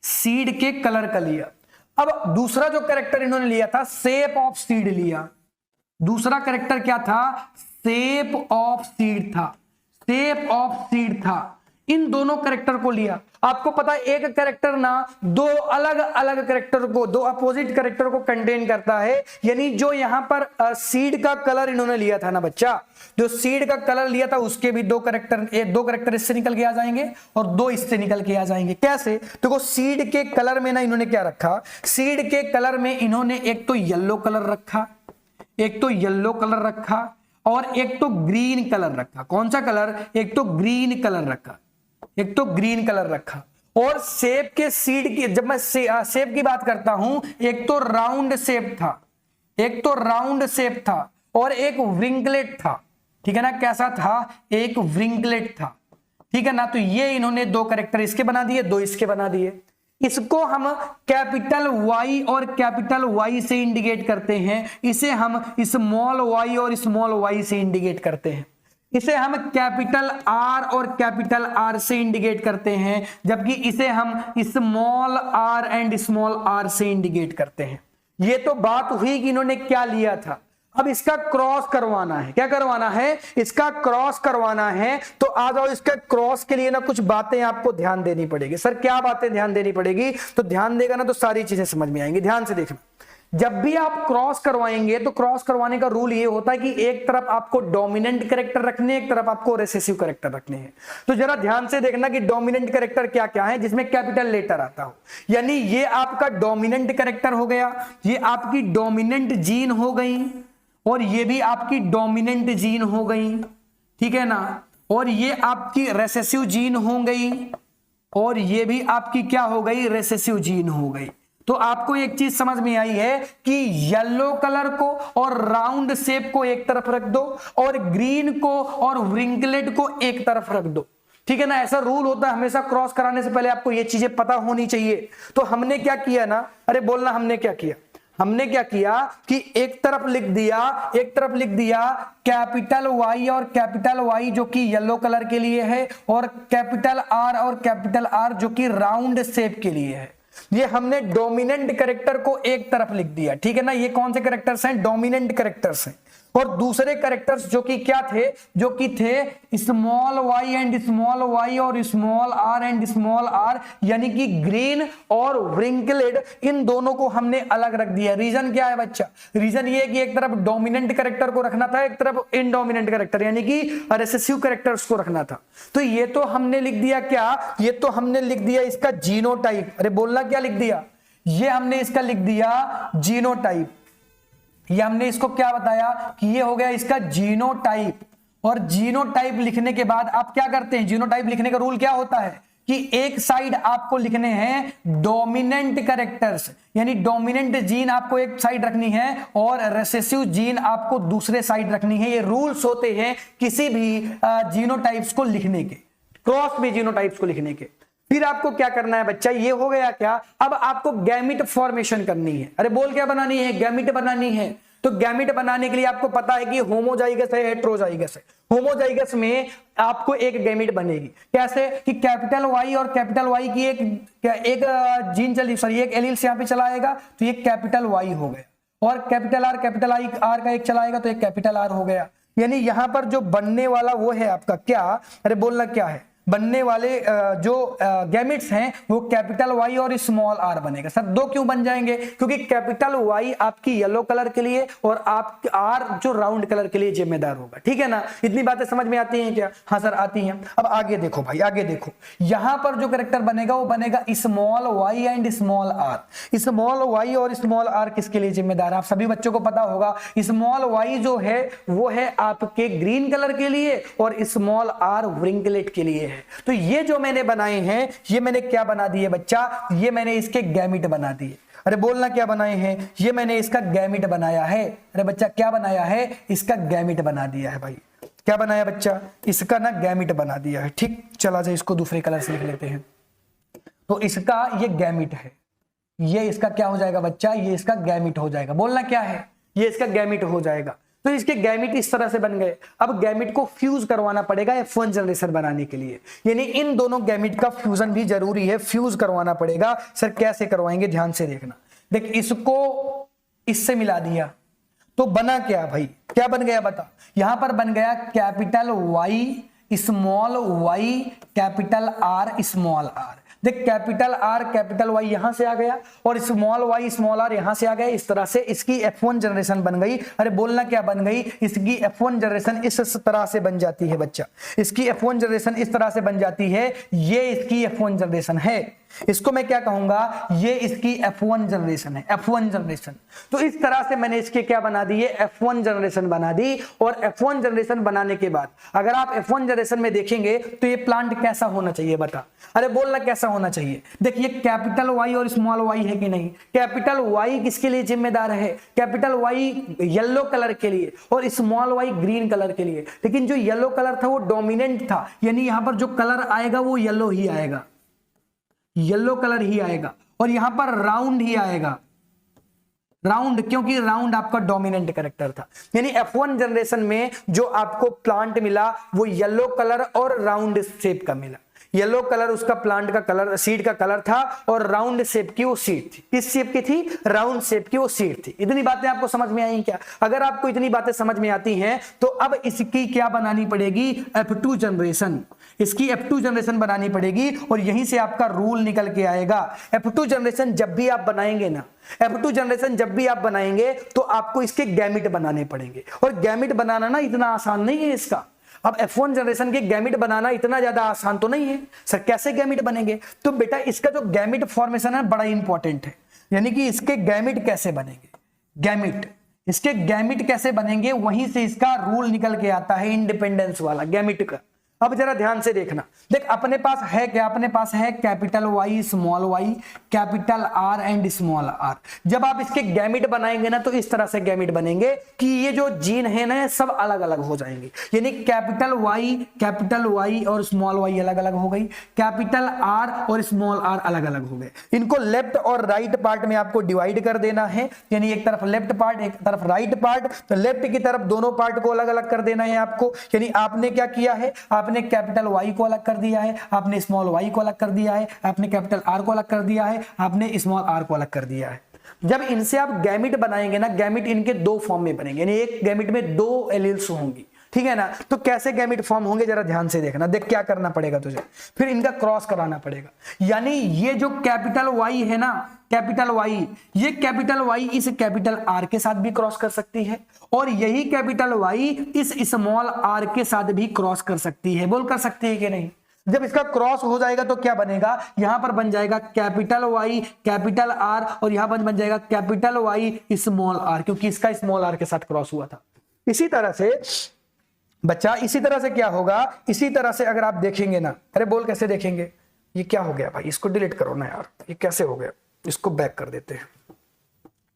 सीड के कलर का लिया। अब दूसरा जो कैरेक्टर इन्होंने लिया था शेप ऑफ सीड लिया, दूसरा कैरेक्टर क्या था, शेप ऑफ सीड था, शेप ऑफ सीड था। इन दोनों कैरेक्टर को लिया। आपको पता है एक कैरेक्टर ना दो अलग अलग कैरेक्टर को, दो अपोजिट कैरेक्टर को कंटेन करता है, यानी जो यहां पर सीड का कलर इन्होंने लिया था ना बच्चा, जो सीड का कलर लिया था उसके भी दो कैरेक्टर इससे निकल के आ जाएंगे और दो इससे निकल के आ जाएंगे। कैसे, देखो सीड के कलर में ना इन्होंने क्या रखा, सीड के कलर में इन्होंने एक तो येलो कलर रखा, एक तो येलो कलर रखा और एक तो ग्रीन कलर रखा। कौन सा कलर, एक तो ग्रीन कलर रखा, एक तो ग्रीन कलर रखा। और शेप के सीड की, जब मैं शेप की बात करता हूं, एक तो राउंड शेप था, एक तो राउंड शेप था और एक व्रिंकलेट था, ठीक है ना, कैसा था, एक व्रिंकलेट था, ठीक है ना। तो ये इन्होंने दो कैरेक्टर इसके बना दिए, दो इसके बना दिए। इसको हम कैपिटल Y और कैपिटल Y से इंडिकेट करते हैं, इसे हम स्मॉल y और स्मॉल y से इंडिकेट करते हैं, इसे हम कैपिटल R और कैपिटल R से इंडिकेट करते हैं, जबकि इसे हम small r and small r से इंडिकेट करते हैं। ये तो बात हुई कि इन्होंने क्या लिया था। अब इसका क्रॉस करवाना है, क्या करवाना है, इसका क्रॉस करवाना है। तो आ जाओ, इसका क्रॉस के लिए ना कुछ बातें आपको ध्यान देनी पड़ेगी। सर क्या बातें ध्यान देनी पड़ेगी, तो ध्यान देगा ना तो सारी चीजें समझ में आएंगी। ध्यान से देखना, जब भी आप क्रॉस करवाएंगे तो क्रॉस करवाने का रूल ये होता है कि एक तरफ आपको डोमिनेंट कैरेक्टर रखने, एक तरफ आपको रिसेसिव कैरेक्टर रखने हैं। तो जरा ध्यान से देखना कि डोमिनेंट कैरेक्टर क्या क्या है जिसमें कैपिटल लेटर आता हो, यानी ये आपका डोमिनेंट कैरेक्टर हो गया, ये आपकी डोमिनेंट जीन हो गई और ये भी आपकी डोमिनेंट जीन हो गई, ठीक है ना, और ये आपकी रिसेसिव जीन हो गई और ये भी आपकी क्या हो गई, रिसेसिव जीन हो गई। तो आपको एक चीज समझ में आई है कि येलो कलर को और राउंड शेप को एक तरफ रख दो और ग्रीन को और व्रिंकलेट को एक तरफ रख दो, ठीक है ना। ऐसा रूल होता है हमेशा, क्रॉस कराने से पहले आपको ये चीजें पता होनी चाहिए। तो हमने क्या किया ना, अरे बोलना, हमने क्या किया, हमने क्या किया कि एक तरफ लिख दिया, एक तरफ लिख दिया कैपिटल Y और कैपिटल Y जो कि येलो कलर के लिए है, और कैपिटल R और कैपिटल R जो कि राउंड शेप के लिए है। ये हमने डोमिनेंट कैरेक्टर को एक तरफ लिख दिया, ठीक है ना। ये कौन से कैरेक्टर्स हैं, डोमिनेंट कैरेक्टर्स हैं। और दूसरे कैरेक्टर्स जो कि क्या थे, जो कि थे small y and small y और small r and small r, यानी कि ग्रीन और व्रिंकलेड, इन दोनों को हमने अलग रख दिया। रीजन क्या है बच्चा, रीजन ये है कि एक तरफ डोमिनेंट कैरेक्टर को रखना था, एक तरफ इनडोमिनेंट कैरेक्टर यानी कि रिसेसिव कैरेक्टर्स को रखना था। तो ये तो हमने लिख दिया क्या, ये तो हमने लिख दिया इसका जीनोटाइप। अरे बोलना, क्या लिख दिया, ये हमने इसका लिख दिया जीनोटाइप। ये हमने इसको क्या बताया कि ये हो गया इसका जीनोटाइप। और जीनोटाइप लिखने के बाद आप क्या करते हैं, जीनोटाइप लिखने का रूल क्या होता है कि एक साइड आपको लिखने हैं डोमिनेंट कैरेक्टर्स, यानी डोमिनेंट जीन आपको एक साइड रखनी है और रिसेसिव जीन आपको दूसरे साइड रखनी है। ये रूल्स होते हैं किसी भी जीनोटाइप्स को लिखने के, क्रॉस में जीनोटाइप्स को लिखने के। फिर आपको क्या करना है बच्चा, ये हो गया क्या, अब आपको गैमिट फॉर्मेशन करनी है। अरे बोल, क्या बनानी है, गैमिट बनानी है। तो गैमिट बनाने के लिए आपको पता है कि होमोजाइगस है, हेट्रोजाइगस है। होमोजाइगस में आपको एक गैमिट बनेगी, कैसे कि कैपिटल Y और कैपिटल Y की एक जीन चली, सॉरी एक एलील्स यहाँ पे चलाएगा, तो ये कैपिटल Y हो गया। और कैपिटल R कैपिटल R का एक चलाएगा तो एक कैपिटल R हो गया। यानी यहां पर जो बनने वाला वो है आपका क्या, अरे बोलना क्या है, बनने वाले जो गैमेट्स हैं वो कैपिटल वाई और स्मॉल आर बनेगा। सर दो क्यों बन जाएंगे? क्योंकि कैपिटल वाई आपकी येलो कलर के लिए और आप आर जो राउंड कलर के लिए जिम्मेदार होगा। ठीक है ना, इतनी बातें समझ में आती हैं क्या? हाँ सर आती हैं। अब आगे देखो भाई, आगे देखो, यहां पर जो कैरेक्टर बनेगा वो बनेगा small Y and small R. Small Y और स्मॉल आर किसके लिए जिम्मेदार है? आप सभी बच्चों को पता होगा। स्मॉल वाई जो है वो है आपके ग्रीन कलर के लिए और स्मॉल आर व्रिंकलेट के लिए है। तो ये जो मैंने बनाए हैं, ये मैंने क्या बना दिए बच्चा? ये मैंने इसके गैमिट बना दिए। अरे बोलना क्या बनाए हैं? ये मैंने इसका गैमिट बनाया है। अरे बच्चा क्या बनाया है? इसका गैमिट बना दिया है भाई। क्या बनाया बच्चा? इसका ना गैमिट बना दिया है। ठीक, चला जाए इसको दूसरे कलर से लिख लेते हैं। तो इसका ये गैमिट है, ये इसका क्या हो जाएगा बच्चा? ये इसका गैमिट हो जाएगा। बोलना क्या है? ये इसका गैमिट हो जाएगा। तो इसके गैमिट इस तरह से बन गए। अब गैमिट को फ्यूज करवाना पड़ेगा F1 जनरेशन बनाने के लिए, यानी इन दोनों गैमिट का फ्यूजन भी जरूरी है, फ्यूज करवाना पड़ेगा। सर कैसे करवाएंगे? ध्यान से देखना। देख, इसको इससे मिला दिया तो बना क्या भाई? क्या बन गया बता? यहां पर बन गया capital Y small Y capital R small R. देख, कैपिटल आर कैपिटल वाई यहां से आ गया और स्मॉल वाई स्मॉल आर यहां से आ गया। इस तरह से इसकी F1 जनरेशन बन गई। अरे बोलना क्या बन गई? इसकी F1 जनरेशन इस तरह से बन जाती है बच्चा। इसकी F1 जनरेशन इस तरह से बन जाती है। ये इसकी F1 जनरेशन है। इसको मैं क्या कहूंगा? ये इसकी F1 जनरेशन है, F1 जनरेशन। तो इस तरह से मैंने इसके क्या बना दी? F1 जनरेशन बना दी। और F1 जनरेशन बनाने के बाद अगर आप F1 जनरेशन में देखेंगे तो ये प्लांट कैसा होना चाहिए बता? अरे बोलना कैसा होना चाहिए? देखिए कैपिटल वाई और स्मॉल वाई है कि नहीं? कैपिटल वाई किसके लिए जिम्मेदार है? कैपिटल वाई येलो कलर के लिए और स्मॉल वाई ग्रीन कलर के लिए। लेकिन जो येलो कलर था वो डोमिनेंट था, यानी यहां पर जो कलर आएगा वो येलो ही आएगा, येलो कलर ही आएगा। और यहां पर राउंड ही आएगा, राउंड, क्योंकि राउंड आपका डोमिनेंट कैरेक्टर था। यानी F1 जनरेशन में जो आपको प्लांट मिला वो येलो कलर और राउंड शेप का मिला। येलो कलर उसका प्लांट का कलर, सीड का कलर था और राउंड शेप की वो सीड थी। किस शेप की थी? राउंड शेप की वो सीड थी। इतनी बातें आपको समझ में आई क्या? अगर आपको इतनी बातें समझ में आती हैं तो अब इसकी क्या बनानी पड़ेगी? F2 generation. इसकी F2 जनरेशन बनानी पड़ेगी और यहीं से आपका रूल निकल के आएगा। F2 जनरेशन जब भी आप बनाएंगे ना, F2 जनरेशन जब भी आप बनाएंगे तो आपको इसके गैमिट बनाने पड़ेंगे। और गैमिट बनाना ना इतना आसान नहीं है इसका। अब F1 जनरेशन के गैमिट बनाना इतना ज्यादा आसान तो नहीं है। सर कैसे गैमिट बनेंगे? तो बेटा इसका जो गैमिट फॉर्मेशन है बड़ा इंपॉर्टेंट है। यानी कि इसके गैमिट कैसे बनेंगे? गैमिट, इसके गैमिट कैसे बनेंगे? वहीं से इसका रूल निकल के आता है इंडिपेंडेंस वाला गैमिट का। अब जरा ध्यान से देखना। देख अपने पास है क्या? अपने पास है capital Y small Y capital R and small R. जब आप इसके गैमिट बनाएंगे ना तो इस तरह से गैमिट बनेंगे कि ये जो जीन है ना सब अलग अलग हो जाएंगे। यानी कैपिटल वाई और स्मॉल वाई अलग अलग हो गई, कैपिटल आर और स्मॉल आर अलग अलग हो गए। इनको लेफ्ट और राइट पार्ट में आपको डिवाइड कर देना है। यानी एक तरफ लेफ्ट पार्ट एक तरफ राइट पार्ट। तो लेफ्ट की तरफ दोनों पार्ट को अलग अलग कर देना है आपको। यानी आपने क्या किया है? आपने कैपिटल वाई को अलग कर दिया है, आपने स्मॉल वाई को अलग कर दिया है, आपने कैपिटल आर को अलग कर दिया है, आपने स्मॉल आर को अलग कर दिया है। जब इनसे आप गैमिट बनाएंगे ना, गैमिट इनके दो फॉर्म में बनेंगे। यानी एक गैमिट में दो एलील्स होंगी। ठीक है ना? तो कैसे गैमिट फॉर्म होंगे जरा ध्यान से देखना। देख क्या करना पड़ेगा तुझे, फिर इनका क्रॉस कराना पड़ेगा। यानी ये जो कैपिटल वाई है ना, कैपिटल वाई, ये कैपिटल वाई इस कैपिटल आर के साथ भी क्रॉस कर सकती है और यही कैपिटल वाई इस स्मॉल आर के साथ भी क्रॉस कर सकती है। बोल कर सकती है कि नहीं? जब इसका क्रॉस हो जाएगा तो क्या बनेगा? यहां पर बन जाएगा कैपिटल वाई कैपिटल आर और यहां पर बन जाएगा कैपिटल वाई स्मॉल आर, क्योंकि इसका स्मॉल आर के साथ क्रॉस हुआ था। इसी तरह से बच्चा, इसी तरह से क्या होगा? इसी तरह से अगर आप देखेंगे ना, अरे बोल कैसे देखेंगे? ये क्या हो गया भाई? इसको डिलीट करो ना यार, ये कैसे हो गया? इसको बैक कर देते हैं।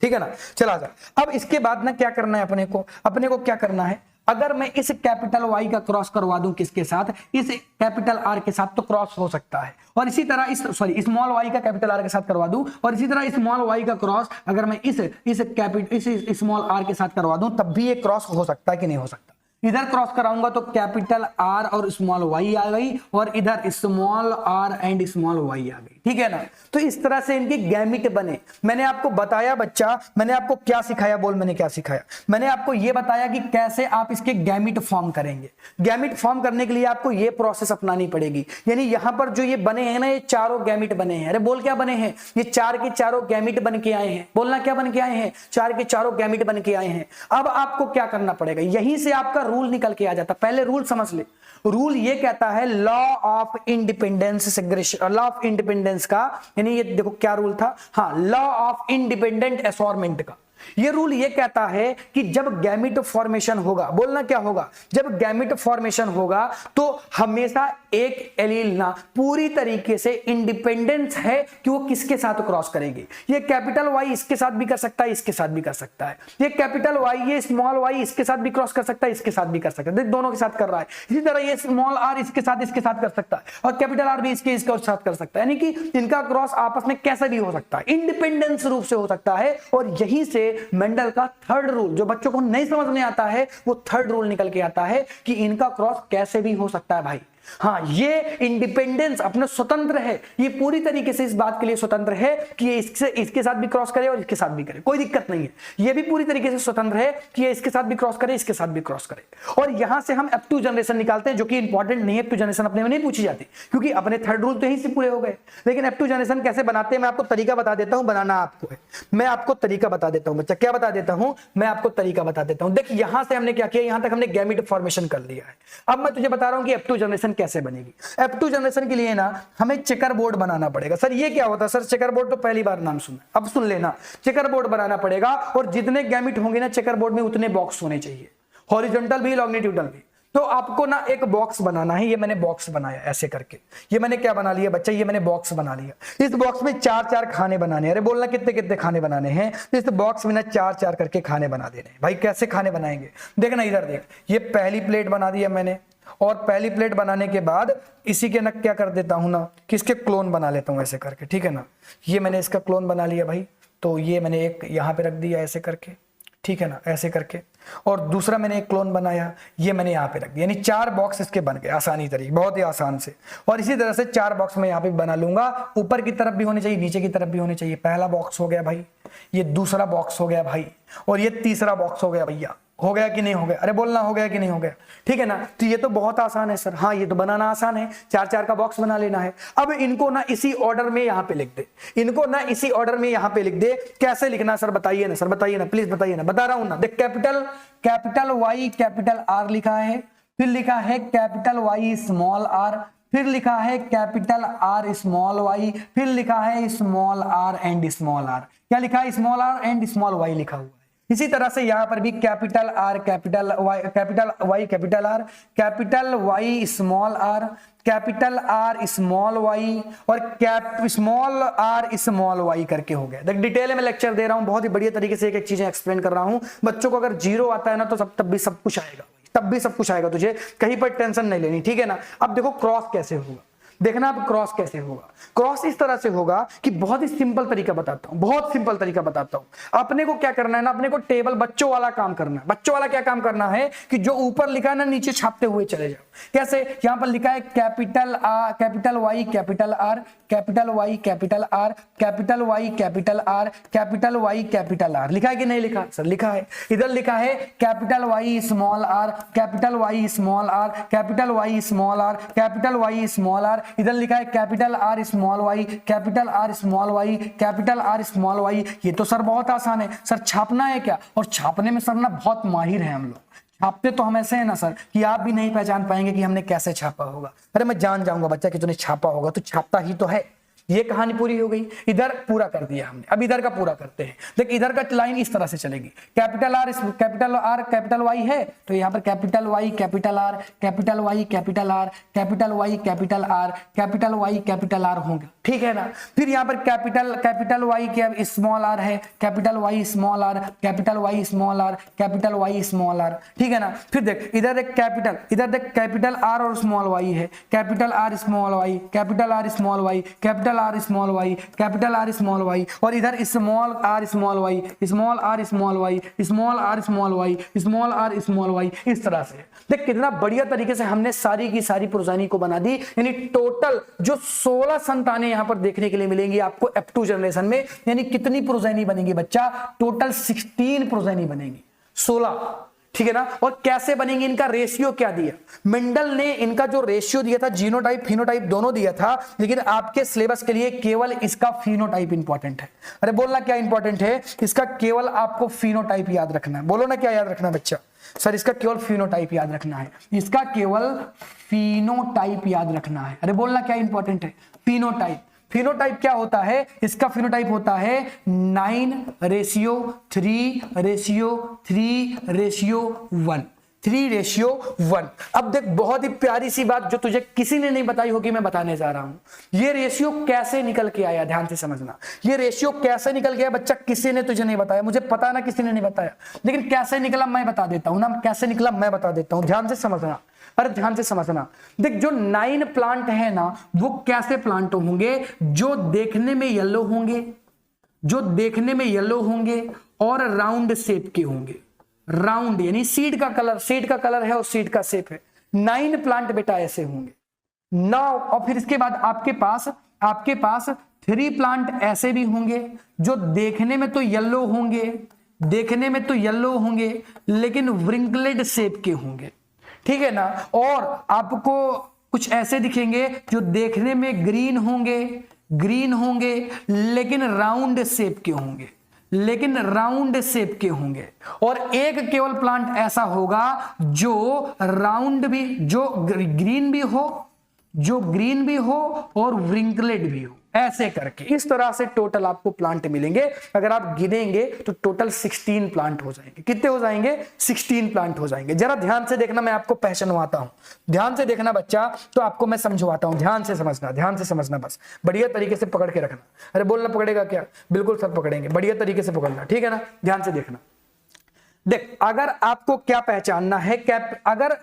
ठीक है ना? चला जा। अब इसके बाद ना क्या करना है अपने को क्या करना है? अगर मैं इस कैपिटल वाई का क्रॉस करवा दूं किसके साथ? इस कैपिटल आर के साथ, तो क्रॉस हो सकता है। और इसी तरह स्मॉल वाई का कैपिटल आर के साथ करवा दूं और इसी तरह स्मॉल वाई का क्रॉस अगर मैं इस स्मॉल आर के साथ करवा दूं तब भी ये क्रॉस हो सकता है कि नहीं हो सकता? इधर क्रॉस कराऊंगा तो कैपिटल आर और स्मॉल वाई आ गई, और इधर small R and small Y आ गई, ठीक है ना। तो इस तरह से इनके गैमिट बने। मैंने आपको बताया बच्चा, मैंने आपको क्या सिखाया, बोल मैंने क्या सिखाया, मैंने आपको यह बताया कि कैसे आप इसके गैमिट फॉर्म करेंगे। गैमिट फॉर्म करने के लिए आपको यह प्रोसेस अपनानी पड़ेगी। यानी यहां पर जो ये बने हैं ना, ये चारों गैमिट बने हैं। अरे बोल क्या बने हैं, ये चार के चारों गैमिट बन के आए हैं। बोलना क्या बन के आए हैं, चार के चारों गैमिट बन के आए हैं। अब आपको क्या करना पड़ेगा, यहीं से आपका रूल निकल के आ जाता। पहले रूल समझ ले। रूल ये कहता है law of independence segregation, law of independence का, यानी ये देखो क्या रूल था, हाँ, लॉ ऑफ इंडिपेंडेंट असॉर्टमेंट का। ये रूल ये कहता है कि जब गैमिट फॉर्मेशन होगा, बोलना क्या होगा, जब गैमिट फॉर्मेशन होगा तो हमेशा एक एलील ना पूरी तरीके से इंडिपेंडेंस है कि वो किसके साथ क्रॉस करेगी। ये कैपिटल वाई इसके साथ भी कर सकता है, इसके साथ भी कर सकता है। ये कैपिटल वाई, ये स्मॉल वाई इसके साथ भी क्रॉस कर सकता है, इसके साथ भी कर सकता है, दोनों के साथ कर रहा है। इसी तरह ये स्मॉल आर इसके साथ कर सकता है, और कैपिटल आर भी इसके साथ कर सकता है। यानी कि इनका क्रॉस आपस में कैसे भी हो सकता है, इंडिपेंडेंस रूप से हो सकता है। और यहीं से मेंडल का थर्ड रूल, जो बच्चों को नहीं समझ में आता है, वो थर्ड रूल निकल के आता है कि इनका क्रॉस कैसे भी हो सकता है भाई। हाँ, ये इंडिपेंडेंस अपने स्वतंत्र है, ये पूरी तरीके से इस बात के लिए स्वतंत्र है कि ये इसके साथ भी क्रॉस करे और इसके साथ भी करे, कोई दिक्कत नहीं है। ये भी पूरी तरीके से स्वतंत्र है कि ये इसके साथ भी क्रॉस करे, इसके साथ भी क्रॉस करे। और यहां से हम F2 जनरेशन निकालते हैं, जो कि इंपॉर्टेंट नहीं है। F2 जनरेशन अपने में नहीं पूछी जाती, क्योंकि अपने थर्ड रूल तो यहीं से पूरे हो गए। लेकिन F2 जनरेशन कैसे बनाते हैं, मैं आपको तरीका बता देता हूं, बनाना आपको है। मैं आपको तरीका बता देता हूं बच्चा, क्या बता देता हूं, मैं आपको तरीका बता देता हूं। देख, यहां से हमने क्या किया, यहां तक हमने गैमिट फॉर्मेशन कर लिया है। अब मैं तुझे बता रहा हूं कि F2 जनरेशन कैसे बनेगी। F2 जनरेशन के लिए ना हमें चेकर बोर्ड बनाना पड़ेगा। सर ये क्या होता है, सर चेकर बोर्ड तो पहली बार नाम सुना, अब सुन लेना। चेकर बोर्ड बनाना पड़ेगा, और जितने गैमिट होंगे ना चेकर बोर्ड में उतने बॉक्स होने चाहिए, हॉरिजॉन्टल भी लॉन्गिट्यूडल भी। तो आपको ना एक बॉक्स बनाना है। ये मैंने बॉक्स बनाया ऐसे करके, ये मैंने क्या बना लिया बच्चा, ये मैंने बॉक्स बना लिया। इस बॉक्स में 4-4 खाने बनाने। अरे बोलना कितने कितने खाने बनाने हैं, तो इस बॉक्स में ना 4-4 करके खाने बना देने हैं। भाई कैसे खाने बनाएंगे, देखना इधर देख, ये पहली प्लेट बना दिया मैंने, और पहली प्लेट बनाने के बाद इसी के ना क्या कर देता हूं ना, किसके क्लोन बना लेता हूं ऐसे करके, ठीक है ना। ये मैंने इसका क्लोन बना लिया भाई, तो ये मैंने एक यहां पे रख दिया ऐसे करके, ठीक है ना, ऐसे करके। और दूसरा मैंने एक क्लोन बनाया, ये मैंने यहाँ पे रख दिया। यानी 4 बॉक्स इसके बन गए आसानी तरीके, बहुत ही आसान से। और इसी तरह से 4 बॉक्स मैं यहाँ पे बना लूंगा, ऊपर की तरफ भी होने चाहिए, नीचे की तरफ भी होने चाहिए। पहला बॉक्स हो गया भाई, ये दूसरा बॉक्स हो गया भाई, और ये तीसरा बॉक्स हो गया भैया। हो गया कि नहीं हो गया, अरे बोलना हो गया कि नहीं हो गया, ठीक है ना। तो ये तो बहुत आसान है सर, हाँ ये तो बनाना आसान है, 4-4 का बॉक्स बना लेना है। अब इनको ना इसी ऑर्डर में यहाँ पे लिख दे, इनको ना इसी ऑर्डर में यहाँ पे लिख दे। कैसे लिखना सर बताइए ना, सर बताइए ना, प्लीज बताइए ना, बता रहा हूं ना। देख, कैपिटल वाई कैपिटल आर लिखा है, फिर लिखा है कैपिटल वाई स्मॉल आर, फिर लिखा है कैपिटल आर स्मॉल वाई, फिर लिखा है small R and small R. क्या लिखा है, small R and small Y लिखा हुआ है। इसी तरह से यहां पर भी capital R capital Y capital R, capital Y small R, capital R small Y, और स्मॉल आर स्मॉल वाई करके हो गया। देख, डिटेल में लेक्चर दे रहा हूं, बहुत ही बढ़िया तरीके से एक चीजें एक्सप्लेन कर रहा हूं। बच्चों को अगर 0 आता है ना तो तब भी सब कुछ आएगा, तब भी सब कुछ आएगा, तुझे कहीं पर टेंशन नहीं लेनी, ठीक है ना। अब देखो क्रॉस कैसे होगा, देखना अब क्रॉस कैसे होगा। क्रॉस इस तरह से होगा कि बहुत ही सिंपल तरीका बताता हूं, बहुत सिंपल तरीका बताता हूं। अपने को क्या करना है ना, अपने को टेबल बच्चों वाला काम करना है। बच्चों वाला क्या काम करना है कि जो ऊपर लिखा है ना नीचे छापते हुए चले जाओ। कैसे, यहां पर लिखा है capital Y capital R, capital Y capital R, capital Y capital R, capital Y capital R. लिखा है कि नहीं लिखा, सर लिखा है। इधर लिखा है capital Y small R, capital Y small R, capital Y small R, capital Y small R. इधर लिखा है capital R small Y, capital R small Y, capital R small Y. ये तो सर बहुत आसान है। सर छापना है क्या, और छापने में सर ना बहुत माहिर है हम लोग। छापते तो हम ऐसे है ना सर कि आप भी नहीं पहचान पाएंगे कि हमने कैसे छापा होगा। अरे मैं जान जाऊंगा बच्चा कि तूने छापा होगा, तो छापता ही तो है। ये कहानी पूरी हो गई, इधर पूरा कर दिया हमने। अब इधर का पूरा करते हैं। देख, इधर का लाइन इस तरह से चलेगी, कैपिटल आर कैपिटल वाई है, तो यहाँ पर capital Y capital R, capital Y capital R, capital Y capital R, capital Y capital R होंगे। ठीक है ना। फिर यहाँ पर कैपिटल वाई क्या स्मॉल आर है, capital Y small R, capital Y small R, capital Y small R, ठीक है ना। फिर देख इधर देख कैपिटल, इधर देख कैपिटल आर और स्मॉल वाई है, capital R small Y, capital R small Y, capital R small Y, capital R small Y, और इधर small R small Y, small R small Y, small R small Y, small R small Y, इस तरह से। देख कितना बढ़िया तरीके से हमने सारी की सारी प्रोजाइनी को बना दी। यानी टोटल जो 16 संतानें यहां पर देखने के लिए मिलेंगी आपको F2 जनरेशन में। यानी कितनी प्रोजाइनी बनेगी बच्चा, टोटल 16 प्रोजाइनी बनेगी, 16, ठीक है ना। और कैसे बनेंगे, इनका रेशियो क्या दिया, मेंडल ने इनका जो रेशियो दिया था, जीनोटाइप फिनोटाइप दोनों दिया था, लेकिन आपके सिलेबस के लिए केवल इसका फिनोटाइप इंपॉर्टेंट है। अरे बोलना क्या इंपॉर्टेंट है, इसका केवल आपको फिनोटाइप याद रखना है। बोलो ना क्या याद रखना है बच्चा, सर इसका केवल फिनोटाइप याद रखना है, इसका केवल फिनोटाइप याद रखना है। अरे बोलना क्या इंपॉर्टेंट है, फिनोटाइप। फिनोटाइप क्या होता है, इसका फिनोटाइप होता है 9:3:3:1, 3:1। अब देख बहुत ही प्यारी सी बात जो तुझे किसी ने नहीं बताई होगी, मैं बताने जा रहा हूं। ये रेशियो कैसे निकल के आया, ध्यान से समझना। ये रेशियो कैसे निकल गया बच्चा, किसी ने तुझे नहीं बताया, मुझे पता ना किसी ने नहीं बताया, लेकिन कैसे निकला मैं बता देता हूं ना, कैसे निकला मैं बता देता हूं, ध्यान से समझना। अरे ध्यान से समझना, देख जो 9 प्लांट है ना, वो कैसे प्लांट होंगे, जो देखने में येलो होंगे, जो देखने में येलो होंगे और राउंड शेप के होंगे। राउंड यानी सीड का कलर है और सीड का शेप है। 9 प्लांट बेटा ऐसे होंगे। नाउ और फिर इसके बाद आपके पास 3 प्लांट ऐसे भी होंगे, जो देखने में तो येलो होंगे, लेकिन व्रिंकलेड शेप के होंगे, ठीक है ना। और आपको कुछ ऐसे दिखेंगे जो देखने में ग्रीन होंगे, लेकिन राउंड शेप के होंगे, और एक केवल प्लांट ऐसा होगा जो राउंड भी, जो ग्रीन भी हो और व्रिंकलेड भी हो, ऐसे करके इस तरह से टोटल आपको प्लांट मिलेंगे। अगर आप गिनेंगे तो टोटल 16 प्लांट हो जाएंगे। कितने हो जाएंगे, 16 प्लांट हो जाएंगे। जरा ध्यान से देखना, मैं आपको पहचानवाता हूं, ध्यान से देखना बच्चा, तो आपको मैं समझवाता हूं, ध्यान से समझना, बस बढ़िया तरीके से पकड़ के रखना। अरे बोलना पकड़ेगा क्या, बिल्कुल सब पकड़ेंगे, बढ़िया तरीके से पकड़ना, ठीक है ना। ध्यान से देखना, देख अगर आपको क्या पहचानना है, अगर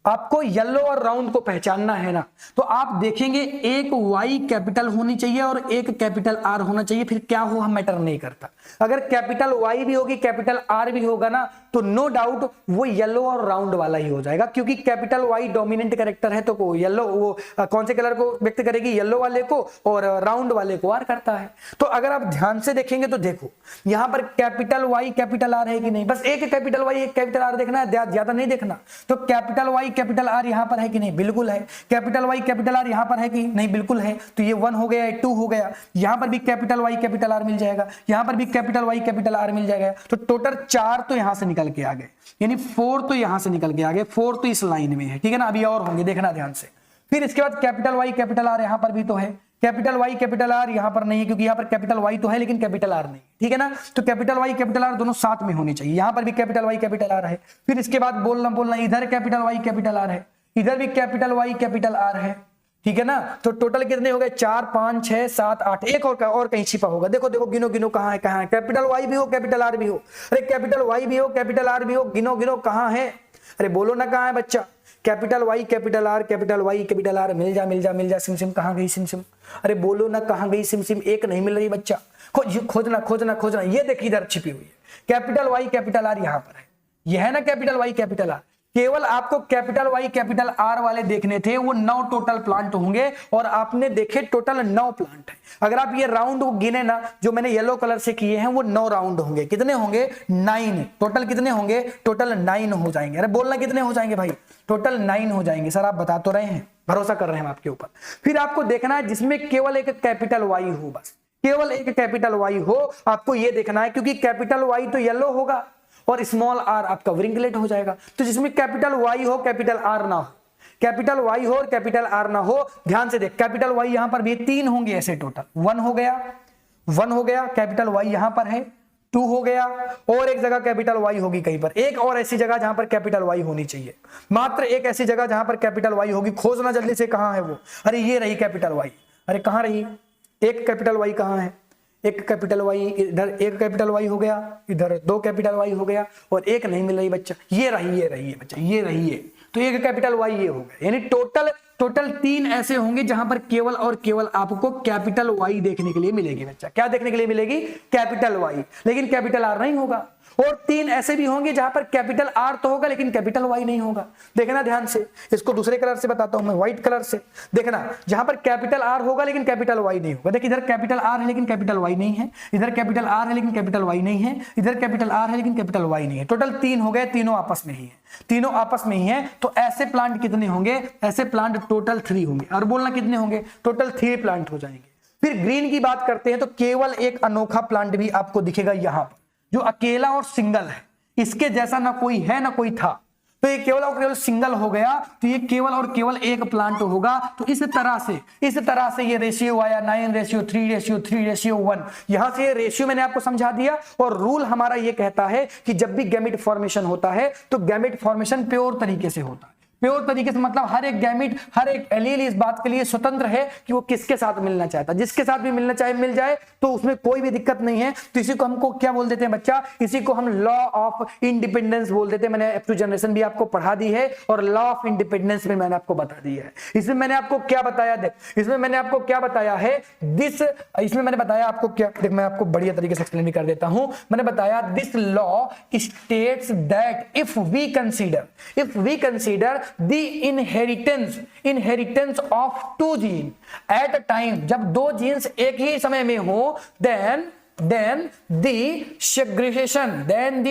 आपको येलो और राउंड को पहचानना है ना, तो आप देखेंगे एक वाई कैपिटल होनी चाहिए और एक कैपिटल आर होना चाहिए, फिर क्या हो हम मैटर नहीं करता। अगर कैपिटल वाई भी होगी, कैपिटल आर भी होगा ना, तो नो डाउट वो येलो और राउंड वाला ही हो जाएगा, क्योंकि कैपिटल वाई डोमिनेंट कैरेक्टर है, तो येलो वो कौन से कलर को व्यक्त करेगी, येलो वाले को, और राउंड वाले को आर करता है। तो अगर आप ध्यान से देखेंगे तो देखो यहां पर कैपिटल वाई कैपिटल आर है कि नहीं, बस एक कैपिटल वाई एक कैपिटल आर देखना है, ज्यादा नहीं देखना। तो कैपिटल वाई कैपिटल आर यहां पर है कि नहीं, बिल्कुल है। कैपिटल वाई कैपिटल आर यहां पर है कि नहीं, बिल्कुल है। तो ये 1 हो गया, 2 हो गया, यहां पर भी कैपिटल वाई कैपिटल आर मिल जाएगा, यहां पर भी कैपिटल वाई कैपिटल आर मिल जाएगा। तो टोटल 4 तो यहां से निकल के आ गए, यानी 4 तो यहां से निकल के आ गए, 4 तो इस लाइन में है, ठीक है ना। अभी और होंगे, देखना ध्यान से। फिर इसके बाद कैपिटल वाई कैपिटल आर यहां पर भी तो है, कैपिटल वाई कैपिटल आर यहां पर नहीं है, क्योंकि यहां पर कैपिटल वाई तो है लेकिन कैपिटल आर नहीं, ठीक है ना। तो कैपिटल वाई कैपिटल आर दोनों साथ में होने चाहिए, यहां पर भी कैपिटल वाई कैपिटल आर है। फिर इसके बाद बोलना इधर कैपिटल वाई कैपिटल आर है, इधर भी कैपिटल वाई कैपिटल आर है, ठीक है ना। तो टोटल कितने हो गए, 4 5 6 7 8, एक और कहीं छिपा होगा, देखो गिनो कहां है, कैपिटल वाई भी हो कैपिटल आर भी हो, अरे कैपिटल वाई भी हो कैपिटल आर भी हो, गिनो कहां है, अरे बोलो ना कहां है बच्चा। कैपिटल वाई कैपिटल आर मिल जा सिम कहां गई सिम, अरे बोलो ना कहां गई सिम, एक नहीं मिल रही बच्चा, खोजना। ये देखिए इधर छिपी हुई है, कैपिटल वाई कैपिटल आर यहां पर है, यह है ना कैपिटल वाई कैपिटल आर। केवल आपको कैपिटल वाई कैपिटल आर वाले देखने थे, वो 9 टोटल प्लांट होंगे, और आपने देखे टोटल 9 प्लांट है। अगर आप ये राउंड को गिने ना, जो मैंने येलो कलर से किए हैं, वो 9 राउंड होंगे। कितने होंगे, 9 टोटल। कितने होंगे, टोटल 9 हो जाएंगे। अरे बोलना कितने हो जाएंगे भाई, टोटल 9 हो जाएंगे। सर आप बता तो रहे हैं, भरोसा कर रहे हैं हम आपके ऊपर। फिर आपको देखना है जिसमें केवल एक कैपिटल वाई हो, बस केवल एक कैपिटल वाई हो, आपको ये देखना है, क्योंकि कैपिटल वाई तो येलो होगा और स्मॉल आर आपका व्रिंकलेट हो जाएगा। तो जिसमें कैपिटल वाई हो कैपिटल आर ना हो, कैपिटल वाई हो और कैपिटल आर ना हो, ध्यान से देख, कैपिटल वाई यहां पर भी 3 होंगे ऐसे, टोटल 1 हो गया, कैपिटल वाई यहां पर है, 2 हो गया, और एक जगह कैपिटल वाई होगी कहीं पर, एक और ऐसी जगह जहां पर कैपिटल वाई होनी चाहिए, मात्र एक ऐसी जगह जहां पर कैपिटल वाई होगी। खोजना जल्दी से, कहां है वो, अरे ये रही कैपिटल वाई। अरे कहाँ रही, एक कैपिटल वाई कहाँ है, एक कैपिटल वाई इधर, एक कैपिटल वाई हो गया इधर, दो कैपिटल वाई हो गया और एक नहीं मिल रही बच्चा, ये रही है बच्चा, ये रही है, तो एक कैपिटल वाई ये हो गया। यानी टोटल 3 ऐसे होंगे जहां पर केवल और केवल आपको कैपिटल वाई देखने के लिए मिलेगी बच्चा। क्या देखने के लिए मिलेगी, कैपिटल वाई, लेकिन कैपिटल आर नहीं होगा। और 3 ऐसे भी होंगे जहां पर कैपिटल आर तो होगा लेकिन कैपिटल वाई नहीं होगा। देखना ध्यान से, इसको दूसरे कलर से बताता हूं मैं, व्हाइट कलर से। देखना, जहां पर कैपिटल आर होगा लेकिन कैपिटल वाई नहीं होगा। देखिए इधर कैपिटल आर है लेकिन कैपिटल वाई नहीं है, इधर कैपिटल आर है लेकिन कैपिटल वाई नहीं है, इधर कैपिटल आर है लेकिन कैपिटल वाई नहीं है। टोटल 3 हो गए, तीनों आपस में ही है, तीनों आपस में ही है। तो ऐसे प्लांट कितने होंगे, ऐसे प्लांट टोटल 3 होंगे। और बोलना कितने होंगे, टोटल 3 प्लांट हो जाएंगे। फिर ग्रीन की बात करते हैं तो केवल एक अनोखा प्लांट भी आपको दिखेगा यहां पर, जो अकेला और सिंगल है, इसके जैसा ना कोई है ना कोई था। तो ये केवल और केवल सिंगल हो गया, तो ये केवल और केवल एक प्लांट होगा। तो इस तरह से ये रेशियो आया 9:3:3:1। यहां से ये रेशियो मैंने आपको समझा दिया। और रूल हमारा ये कहता है कि जब भी गैमेट फॉर्मेशन होता है तो गैमेट फॉर्मेशन प्योर तरीके से होता है। प्योर तरीके से मतलब हर एक गैमेट, हर एक एलील इस बात के लिए स्वतंत्र है कि वो किसके साथ मिलना चाहता है। जिसके साथ भी मिलना चाहे मिल जाए, तो उसमें कोई भी दिक्कत नहीं है। तो इसी को हमको क्या बोल देते हैं बच्चा, इसी को हम लॉ ऑफ इंडिपेंडेंस बोल देते हैं। मैंने अप टू जनरेशन भी आपको पढ़ा दी है और लॉ ऑफ इंडिपेंडेंस में मैंने आपको बता दी है। इसमें मैंने आपको क्या बताया, देख इसमें मैंने आपको क्या बताया है, इसमें मैंने बताया आपको क्या, देख मैं आपको बढ़िया तरीके से एक्सप्लेन भी कर देता हूं। मैंने बताया this law states that if we consider the inheritance of 2 gene at a time, जब 2 जीन्स एक ही समय में हो, then the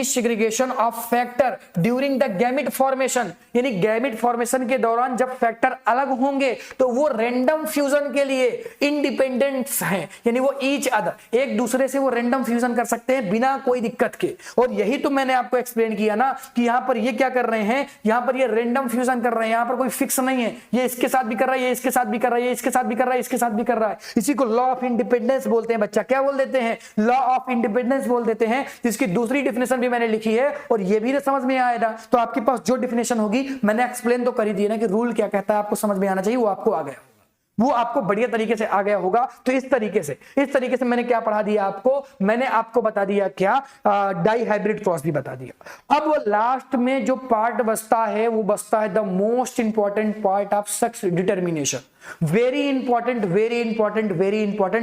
segregation of factor during the gamete formation, यानी गैमेट फॉर्मेशन के दौरान जब फैक्टर अलग होंगे तो वो रैंडम फ्यूजन के लिए इंडिपेंडेंट्स हैं, यानी वो ईच अदर, एक दूसरे से वो रैंडम फ्यूजन कर सकते हैं बिना कोई दिक्कत के। और यही तो मैंने आपको एक्सप्लेन किया ना कि यहां पर ये क्या कर रहे हैं, यहां पर ये रैंडम फ्यूजन कर रहे हैं, यहां पर कोई फिक्स नहीं है, ये इसके साथ भी कर रहा है, ये इसके साथ भी कर रहा है, ये इसके साथ भी कर रहा है, इसके साथ भी कर रहा है। इसी को लॉ ऑफ इंडिपेंडेंस बोलते हैं बच्चा। क्या बोल देते हैं, लॉ ऑफ इंडिपेंडेंस बोल देते हैं। जिसकी दूसरी डिफिनेशन भी मैंने लिखी है और ये भी समझ में आएगा। तो आपके पास जो डिफिनेशन होगी, मैंने एक्सप्लेन तो कर ही दिया ना कि रूल क्या कहता है, आपको समझ में आना चाहिए, वो आपको आ गया, वो आपको बढ़िया तरीके से आ गया होगा। तो इस तरीके से मैंने क्या पढ़ा दिया आपको, मैंने आपको बता दिया क्या, डाई हाइब्रिड क्रॉस भी बता दिया। अब वो लास्ट में जो पार्ट बचता है, वो बचता है the most important part of sex determination. Very important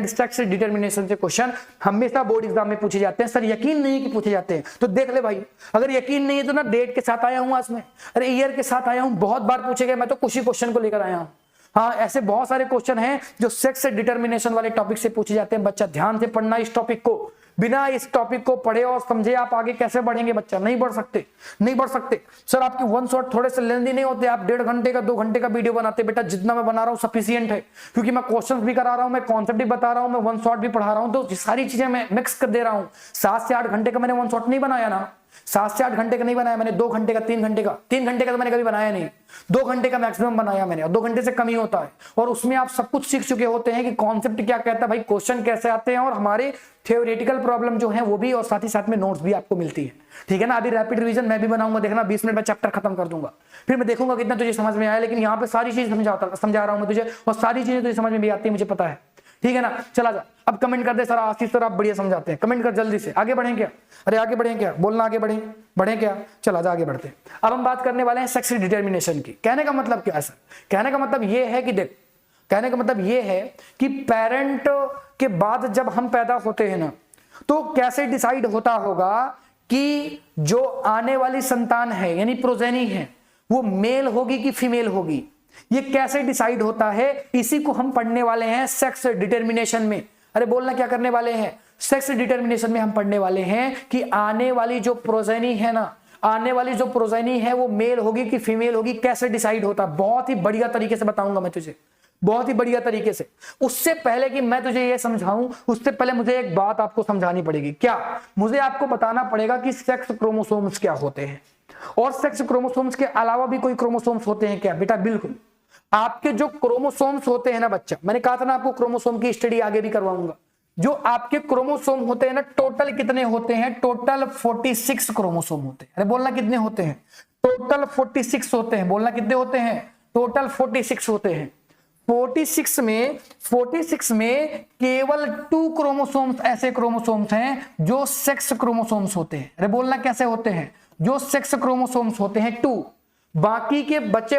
sex determination से क्वेश्चन हमेशा बोर्ड एग्जाम में पूछे जाते हैं। सर यकीन नहीं कि पूछे जाते हैं, तो देख ले भाई, अगर यकीन नहीं है तो ना डेट के साथ आया हूं, आज में अरे ईयर के साथ आया हूं, बहुत बार पूछे गए, मैं तो कुछ ही क्वेश्चन को लेकर आया हूं। हाँ, ऐसे बहुत सारे क्वेश्चन हैं जो सेक्स डिटर्मिनेशन वाले टॉपिक से पूछे जाते हैं। बच्चा ध्यान से पढ़ना इस टॉपिक को, बिना इस टॉपिक को पढ़े और समझे आप आगे कैसे बढ़ेंगे बच्चा, नहीं बढ़ सकते। सर आपके 1 शॉट थोड़े से लेंदी नहीं होते, आप 1.5 घंटे का 2 घंटे का वीडियो बनाते। बेटा जितना मैं बना रहा हूँ सफिशियंट है, क्योंकि मैं क्वेश्चन भी करा रहा हूँ, मैं कॉन्सेप्ट भी बता रहा हूँ, मैं 1 शॉट भी पढ़ा रहा हूँ, तो सारी चीजें मैं मिक्स कर दे रहा हूँ। 7 से 8 घंटे का मैंने 1 शॉट नहीं बनाया ना, 7 से 8 घंटे का नहीं बनाया मैंने, 2 घंटे का 3 घंटे का, 3 घंटे का तो मैंने कभी बनाया नहीं, 2 घंटे का मैक्सिमम बनाया मैंने, और 2 घंटे से कम ही होता है। और उसमें आप सब कुछ सीख चुके होते हैं कि कॉन्सेप्ट क्या कहता है भाई, क्वेश्चन कैसे आते हैं, और हमारे थ्योरेटिकल प्रॉब्लम जो है वो भी, और साथ ही साथ में नोट्स भी आपको मिलती है। ठीक है ना। अभी रैपिड रिवीजन मैं भी बनाऊंगा, देखना 20 मिनट में चैप्टर खत्म कर दूंगा, फिर मैं देखूंगा कितना तुझे समझ में आया। लेकिन यहाँ पे सारी चीज समझा रहा हूँ मैं तुझे, और सारी चीजें तुझे समझ में भी आती है, मुझे पता है। ठीक है ना। चला जा, अब कमेंट कर दे सर आशीष सर आप बढ़िया समझाते हैं, कमेंट कर जल्दी से। आगे बढ़ें क्या, अरे आगे बढ़ें क्या, बोलना आगे बढ़े क्या। चला जा आगे बढ़ते हैं। अब हम बात करने वाले हैं सेक्स डिटर्मिनेशन की। कहने का मतलब क्या है सर, कहने का मतलब ये है कि देख, कहने का मतलब ये है कि पेरेंट के बाद जब हम पैदा होते हैं ना, तो कैसे डिसाइड होता होगा कि जो आने वाली संतान है यानी प्रोजेनी है, वो मेल होगी कि फीमेल होगी, ये कैसे डिसाइड होता है। इसी को हम पढ़ने वाले हैं सेक्स डिटर्मिनेशन में। अरे बोलना क्या करने वाले हैं, सेक्स डिटर्मिनेशन में हम पढ़ने वाले हैं कि आने वाली जो प्रोजेनी है ना, आने वाली जो प्रोजेनी है वो मेल होगी कि फीमेल होगी, कैसे डिसाइड होता है। बहुत ही बढ़िया तरीके से बताऊंगा मैं तुझे, बहुत ही बढ़िया तरीके से। उससे पहले कि मैं तुझे ये समझाऊं, उससे पहले मुझे एक बात आपको समझानी पड़ेगी। क्या, मुझे आपको बताना पड़ेगा कि सेक्स क्रोमोसोम्स क्या होते हैं, और सेक्स क्रोमोसोम्स के अलावा भी कोई क्रोमोसोम्स होते हैं क्या। बेटा बिल्कुल, आपके जो क्रोमोसोम्स होते हैं ना बच्चा, मैंने कहा था ना आपको क्रोमोसोम की स्टडी आगे भी करवाऊंगा। जो आपके क्रोमोसोम होते हैं ना, टोटल कितने होते हैं, टोटल 46 क्रोमोसोम होते हैं। अरे बोलना कितने होते हैं, टोटल 46 होते हैं। बोलना कितने होते हैं, टोटल 46 होते हैं। 46 में केवल 2 क्रोमोसोम्स ऐसे क्रोमोसोम्स हैं जो सेक्स क्रोमोसोम्स होते हैं। अरे बोलना कैसे होते हैं? जो सेक्स क्रोमोसोम्स होते हैं 2, बाकी के बचे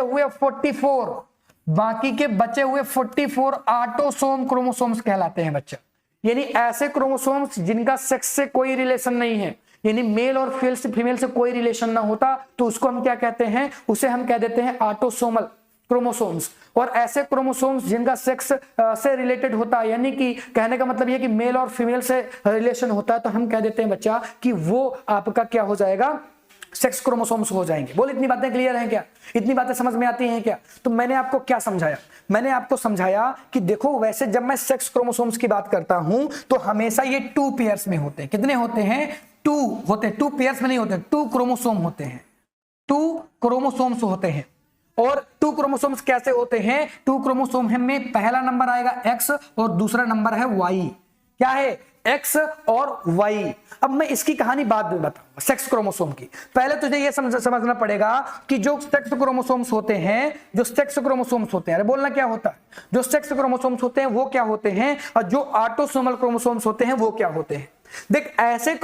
हुए 44 ऑटोसोम क्रोमोसोम्स कहलाते हैं बच्चा। यानी ऐसे क्रोमोसोम्स जिनका सेक्स से कोई रिलेशन नहीं है, यानी मेल और फीमेल से कोई रिलेशन ना होता, तो उसको हम क्या कहते हैं? उसे हम कह देते हैं ऑटोसोमल क्रोमोसोम्स। और ऐसे क्रोमोसोम्स जिनका सेक्स से रिलेटेड होता है, यानी कि कहने का मतलब ये कि मेल और फीमेल से रिलेशन होता है, तो हम कह देते हैं बच्चा कि वो आपका क्या हो जाएगा? सेक्स क्रोमोसोम्स हो जाएंगे। बोल, इतनी बातें क्लियर हैं क्या? इतनी बातें समझ में आती हैं क्या? तो मैंने आपको क्या समझाया? मैंने आपको समझाया कि देखो, वैसे जब मैं सेक्स क्रोमोसोम्स की बात करता हूं तो हमेशा ये 2 पेयर्स में होते हैं। कितने होते हैं? 2 होते हैं। 2 पेयर्स में नहीं होते, 2 क्रोमोसोम होते हैं। 2 क्रोमोसोम्स होते हैं। और 2 क्रोमोसोम्स कैसे होते हैं? 2 क्रोमोसोम में पहला नंबर आएगा X और दूसरा नंबर है Y। क्या है? X और Y। अब मैं इसकी कहानी बाद में बताऊंगा सेक्स क्रोमोसोम की। पहले तुझे ये समझना पड़ेगा कि जो सेक्स क्रोमोसोम्स होते हैं, अरे बोलना क्या होता है? जो सेक्स क्रोमोसोम्स होते हैं वो क्या होते हैं, और जो ऑटोसोमल क्रोमोसोम्स होते हैं वो क्या होते हैं। देख, ऐसे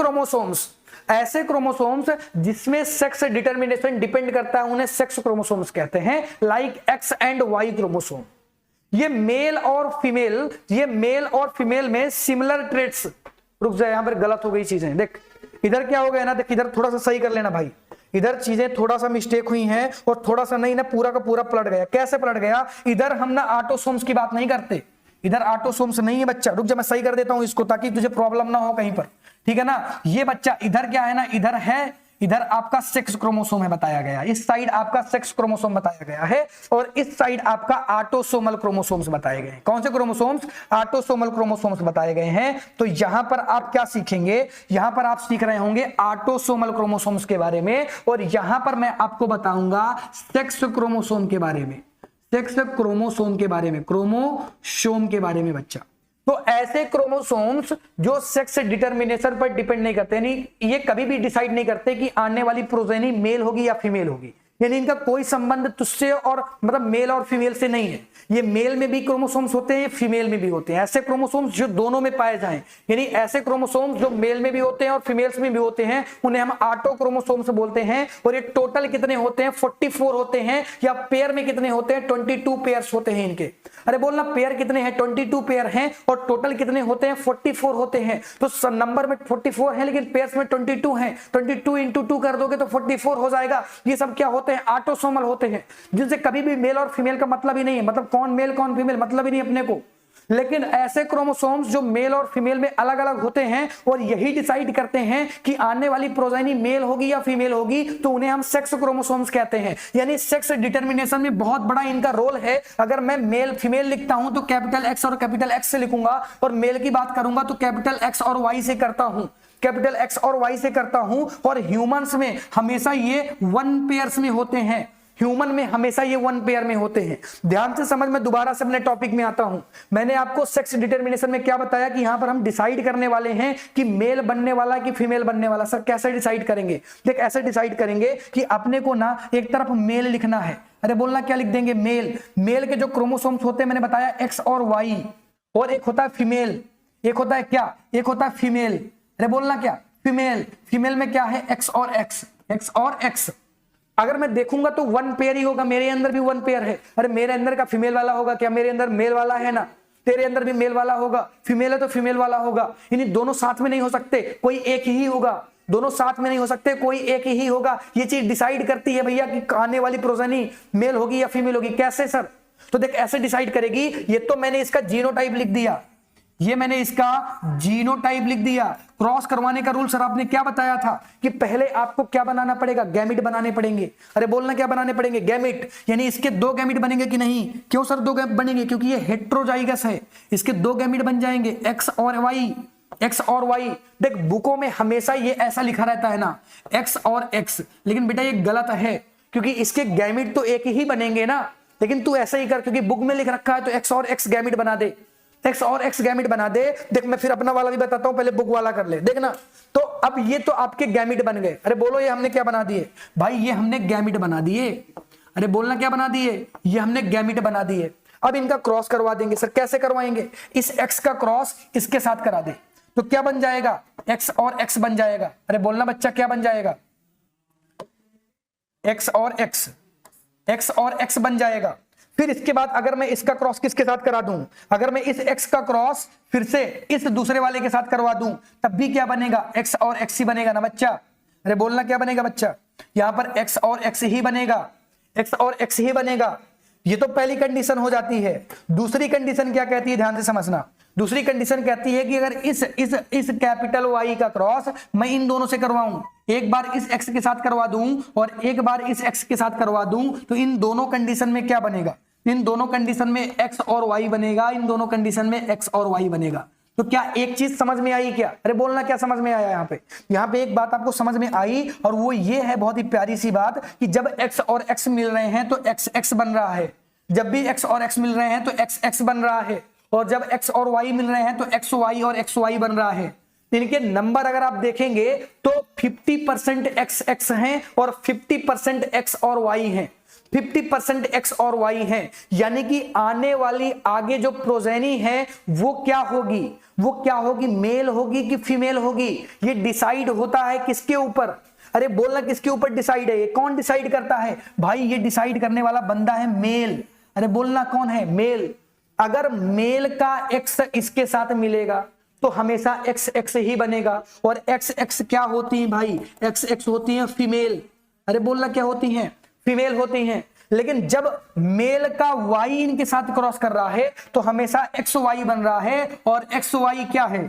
क्रोमोसोम्स जिसमें सेक्स डिटर्मिनेशन डिपेंड करता है उन्हें सेक्स क्रोमोसोम्स कहते हैं, like X and Y chromosome. ये मेल और फीमेल में सिमिलर ट्रेट्स। रुक जाए, यहां पर गलत हो गई चीजें। देख इधर क्या हो गया ना, देख इधर थोड़ा सा सही कर लेना भाई। इधर चीजें थोड़ा सा मिस्टेक हुई हैं और थोड़ा सा नहीं ना, पूरा का पूरा पलट गया। कैसे पलट गया? इधर हम ना ऑटोसोम्स की बात नहीं करते, इधर ऑटोसोम्स नहीं है बच्चा। रुक जा, मैं सही कर देता हूं इसको ताकि तुझे प्रॉब्लम ना हो कहीं पर, ठीक है ना। ये बच्चा इधर क्या है ना, इधर आपका सेक्स क्रोमोसोम है बताया गया, इस साइड आपका सेक्स क्रोमोसोम बताया गया है, और इस साइड आपका ऑटोसोमल क्रोमोसोम्स बताए गए हैं। कौन से क्रोमोसोम्स? ऑटोसोमल क्रोमोसोम्स बताए गए हैं। तो यहां पर आप क्या सीखेंगे? यहां पर आप सीख रहे होंगे ऑटोसोमल क्रोमोसोम्स के बारे में, और यहां पर मैं आपको बताऊंगा सेक्स क्रोमोसोम के बारे में, क्रोमोसोम के बारे में बच्चा। तो ऐसे क्रोमोसोम्स जो सेक्स डिटर्मिनेशन पर डिपेंड नहीं करते, यानी ये कभी भी डिसाइड नहीं करते कि आने वाली प्रोजेनी मेल होगी या फीमेल होगी, यानी इनका कोई संबंध तुझसे और मतलब मेल और फीमेल से नहीं है। ये मेल में भी क्रोमोसोम्स होते हैं, फीमेल में भी होते हैं। ऐसे क्रोमोसोम्स जो दोनों में पाए जाएं, यानी ऐसे क्रोमोसोम्स जो मेल में भी होते हैं और फीमेल्स में भी होते हैं, उन्हें हम ऑटो क्रोमोसोम्स बोलते हैं। और ये टोटल कितने होते हैं? 44 होते हैं। या पेयर में कितने होते हैं? 22 पेयर्स होते हैं इनके। अरे बोलना, पेयर कितने हैं? 22 पेयर हैं। और टोटल कितने होते हैं? 44 होते हैं। तो नंबर में 44 है लेकिन पेयर्स में 22 हैं। 22 इंटू 2 कर दोगे तो 44 हो जाएगा। ये सब क्या होते हैं? ऑटोसोमल होते हैं, जिनसे कभी भी मेल और फीमेल का मतलब ही नहीं है, मतलब कौन मेल कौन फीमेल मतलब ही नहीं अपने को। लेकिन ऐसे क्रोमोसोम्स जो मेल और फीमेल में अलग अलग होते हैं और यही डिसाइड करते हैं कि आने वाली प्रोजेनी मेल होगी या फीमेल होगी, तो उन्हें हम सेक्स क्रोमोसोम्स कहते हैं। यानी सेक्स डिटर्मिनेशन में बहुत बड़ा इनका रोल है। अगर मैं मेल फीमेल लिखता हूं तो कैपिटल एक्स और कैपिटल एक्स से लिखूंगा, और मेल की बात करूंगा तो कैपिटल एक्स और वाई से करता हूं, कैपिटल एक्स और वाई से करता हूं। और ह्यूमंस में हमेशा ये 1 पेयर्स में होते हैं, ह्यूमन में हमेशा ये 1 पेयर में होते हैं। ध्यान से समझ, मैं दोबारा से अपने टॉपिक में आता हूं। मैंने आपको सेक्स डिटर्मिनेशन में क्या बताया कि यहां पर हम डिसाइड करने वाले हैं कि मेल बनने वाला कि फीमेल बनने वाला। सर कैसे डिसाइड करेंगे? देख, ऐसे डिसाइड करेंगे कि अपने को ना एक तरफ मेल लिखना है। अरे बोलना क्या लिख देंगे? मेल के जो क्रोमोसोम्स होते हैं मैंने बताया एक्स और वाई, और एक होता है फीमेल, एक होता है क्या? एक होता है फीमेल। अरे बोलना क्या? फीमेल में क्या है? एक्स और एक्स। अगर मैं देखूंगा तो 1 पेयर ही होगा, मेरे अंदर भी 1 पेयर है। अरे मेरे अंदर का फीमेल वाला होगा क्या? मेरे अंदर मेल वाला है ना, तेरे अंदर भी मेल वाला होगा। फीमेल है तो फीमेल वाला होगा। यानी दोनों साथ में नहीं हो सकते, कोई एक ही होगा। दोनों साथ में नहीं हो सकते, कोई एक ही होगा। ये चीज डिसाइड करती है भैया कि आने वाली प्रोजेनी मेल होगी या फीमेल होगी। कैसे सर? तो देख, ऐसे डिसाइड करेगी। ये तो मैंने इसका जीनोटाइप लिख दिया, ये मैंने इसका जीनोटाइप लिख दिया। क्रॉस करवाने का रूल सर आपने क्या बताया था कि पहले आपको क्या बनाना पड़ेगा? गैमिट बनाने पड़ेंगे। अरे बोलना क्या बनाने पड़ेंगे? गैमिट। यानी इसके 2 गैमिट बनेंगे कि नहीं? क्यों सर 2 गैमिट बनेंगे? क्योंकि ये हेट्रोजाइगस है, इसके 2 गैमिट बन जाएंगे, एक्स और वाई। देख, बुकों में हमेशा ये ऐसा लिखा रहता है ना, एक्स और एक्स, लेकिन बेटा ये गलत है, क्योंकि इसके गैमिट तो एक ही बनेंगे ना। लेकिन तू ऐसा ही कर, क्योंकि बुक में लिख रखा है तो एक्स और एक्स गैमिट बना दे, एक्स और एक्स गैमिट बना दे। देख, मैं फिर अपना वाला भी बताता हूं, पहले बुक वाला कर ले। देखना, तो अब ये तो आपके गैमिट बन गए। अरे बोलो, ये हमने क्या बना दिए भाई? ये हमने गैमिट बना दिए। अरे बोलना क्या बना दिए? ये हमने गैमिट बना दिए। अब इनका क्रॉस करवा देंगे। सर कैसे करवाएंगे? इस x का क्रॉस इसके साथ करा दे तो क्या बन जाएगा? x और x बन जाएगा। अरे बोलना बच्चा, क्या बन जाएगा? x और x बन जाएगा। फिर इसके बाद अगर मैं इसका क्रॉस किसके साथ करा दूं, अगर मैं इस x का क्रॉस फिर से इस दूसरे वाले के साथ करवा दूं, तब भी क्या बनेगा? x और x ही बनेगा ना बच्चा। अरे बोलना क्या बनेगा बच्चा? यहां पर x और x ही बनेगा, x और x ही बनेगा। ये तो पहली कंडीशन हो जाती है। दूसरी कंडीशन क्या कहती है, ध्यान से समझना। दूसरी कंडीशन कहती है कि अगर इस कैपिटल Y का क्रॉस मैं इन दोनों से करवाऊं, एक बार इस x के साथ करवा दूं और एक बार इस x के साथ करवा दूं, तो इन दोनों कंडीशन में क्या बनेगा? इन दोनों कंडीशन में x और y बनेगा, इन दोनों कंडीशन में x और y बनेगा। तो क्या एक चीज समझ में आई क्या? अरे बोलना क्या समझ में आया? यहाँ पे एक बात आपको समझ में आई, और वो ये है बहुत ही प्यारी सी बात कि जब x और x मिल रहे हैं तो x x बन रहा है, जब भी x और x मिल रहे हैं तो x x बन रहा है, और जब x और y मिल रहे हैं तो xy और xy बन रहा है। इनके नंबर अगर आप देखेंगे तो 50% x x हैं और 50% x और y हैं, 50% x और y हैं। यानी कि आने वाली आगे जो प्रोजेनी है वो क्या होगी? वो क्या होगी? मेल होगी कि फीमेल होगी? ये डिसाइड होता है किसके ऊपर? अरे बोलना किसके ऊपर डिसाइड है? ये कौन डिसाइड करता है भाई? ये डिसाइड करने वाला बंदा है मेल। अरे बोलना कौन है? मेल। अगर मेल का x इसके साथ मिलेगा तो हमेशा x x ही बनेगा, और x x क्या होती है भाई? x x होती है फीमेल। अरे बोलना क्या होती हैं? फीमेल होती हैं। लेकिन जब मेल का y इनके साथ क्रॉस कर रहा है तो हमेशा xy बन रहा है, और xy क्या है?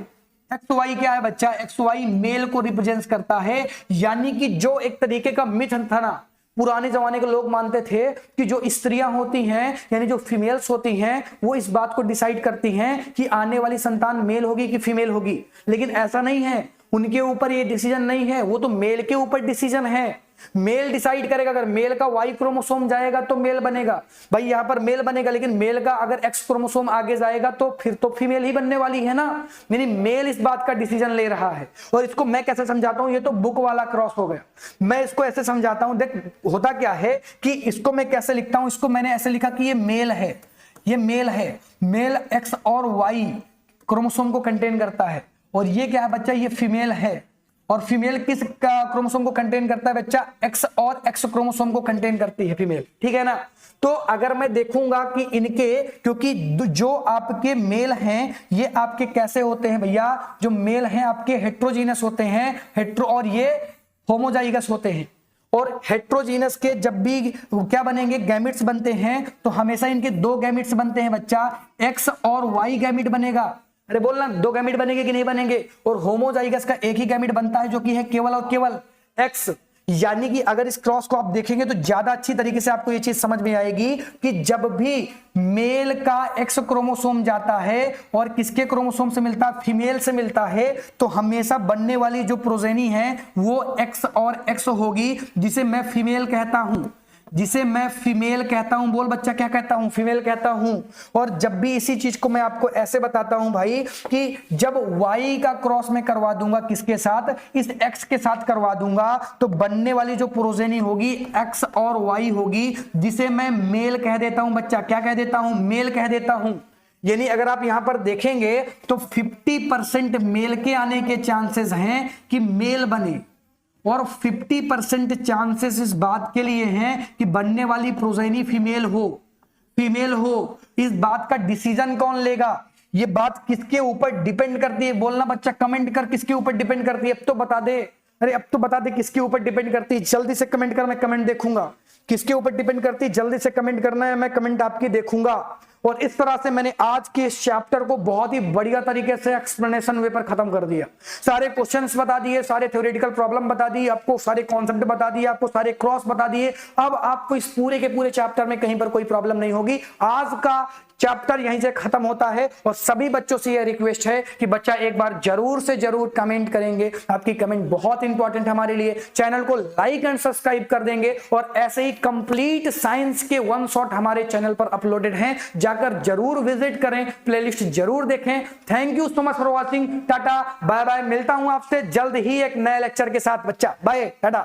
xy क्या है बच्चा? xy मेल को रिप्रेजेंट करता है। यानी कि जो एक तरीके का मिथ था ना, पुराने जमाने के लोग मानते थे कि जो स्त्रियां होती हैं यानी जो फीमेल्स होती हैं वो इस बात को डिसाइड करती हैं कि आने वाली संतान मेल होगी कि फीमेल होगी। लेकिन ऐसा नहीं है, उनके ऊपर ये डिसीजन नहीं है, वो तो मेल के ऊपर डिसीजन है। मेल डिसाइड करेगा। अगर मेल का Y क्रोमोसोम जाएगा तो मेल बनेगा भाई, यहां पर मेल बनेगा। लेकिन मेल का अगर X क्रोमोसोम आगे जाएगा तो फिर तो फीमेल ही बनने वाली है ना। यानी मेल इस बात का डिसीजन ले रहा है। और इसको मैं कैसे समझाता हूं? ये तो बुक वाला क्रॉस हो गया। मैं इसको ऐसे समझाता हूं, देख होता क्या है कि इसको मैं कैसे लिखता हूं? इसको मैंने ऐसे लिखा कि ये मेल है, ये मेल है। मेल X और Y क्रोमोसोम को कंटेन करता है, और ये क्या है बच्चा? ये फीमेल है। और फीमेल किस क्रोमोसोम को कंटेन करता है बच्चा? X और X क्रोमोसोम को कंटेन करती है फीमेल, ठीक है ना। तो अगर मैं देखूंगा कि इनके, क्योंकि जो आपके मेल हैं ये आपके कैसे होते हैं भैया? जो मेल हैं आपके हेट्रोजीनस होते हैं, हेट्रो, और ये होमोजाइगस होते हैं। और हेट्रोजीनस के जब भी क्या बनेंगे? गैमिट्स बनते हैं, तो हमेशा इनके दो गैमिट्स बनते हैं बच्चा, X और Y गैमिट बनेगा। अरे बोलना दो गैमिट बनेंगे कि नहीं बनेंगे? और होमोजाइगस का एक ही गैमिट बनता है जो कि है केवल और केवल X। यानी कि अगर इस क्रॉस को आप देखेंगे तो ज्यादा अच्छी तरीके से आपको ये चीज समझ में आएगी कि जब भी मेल का X क्रोमोसोम जाता है और किसके क्रोमोसोम से मिलता है? फीमेल से मिलता है, तो हमेशा बनने वाली जो प्रोजेनी है वो X और X होगी, जिसे मैं फीमेल कहता हूं, जिसे मैं फीमेल कहता हूं। बोल बच्चा क्या कहता हूं? फीमेल कहता हूं। और जब भी इसी चीज को मैं आपको ऐसे बताता हूं भाई कि जब Y का क्रॉस में करवा दूंगा किसके साथ? इस X के साथ करवा दूंगा, तो बनने वाली जो प्रोजेनी होगी X और Y होगी, जिसे मैं मेल कह देता हूं बच्चा। क्या कह देता हूं? मेल कह देता हूं। यानी अगर आप यहां पर देखेंगे तो 50% मेल के आने के चांसेस हैं कि मेल बने, और 50% चांसेस इस बात के लिए हैं कि बनने वाली प्रोजेनी फीमेल हो, फीमेल हो। इस बात का डिसीजन कौन लेगा? ये बात किसके ऊपर डिपेंड करती है? बोलना बच्चा, कमेंट कर, किसके ऊपर डिपेंड करती है? अब तो बता दे। अरे अब तो बता दे किसके ऊपर डिपेंड करती है? जल्दी से कमेंट कर, मैं कमेंट देखूंगा। किसके ऊपर डिपेंड करती है? जल्दी से कमेंट करना है, मैं कमेंट आपकी देखूंगा। और इस तरह से मैंने आज के इस चैप्टर को बहुत ही बढ़िया तरीके से एक्सप्लेनेशन वे पर खत्म कर दिया। सारे क्वेश्चंस बता दिए, सारे थ्योरेटिकल प्रॉब्लम बता दिए, आपको सारे कॉन्सेप्ट बता दिए, आपको सारे क्रॉस बता दिए। अब आपको इस पूरे के पूरे चैप्टर में कहीं पर कोई प्रॉब्लम नहीं होगी। आज का चैप्टर यहीं से खत्म होता है, और सभी बच्चों से यह रिक्वेस्ट है कि बच्चा एक बार जरूर से जरूर कमेंट करेंगे। आपकी कमेंट बहुत इंपॉर्टेंट है हमारे लिए। चैनल को लाइक एंड सब्सक्राइब कर देंगे, और ऐसे ही कंप्लीट साइंस के वन शॉट हमारे चैनल पर अपलोडेड हैं, जाकर जरूर विजिट करें, प्लेलिस्ट जरूर देखें। Thank you so much for watching. Tata bye bye. मिलता हूं आपसे जल्द ही एक नए लेक्चर के साथ बच्चा। बाय टाटा।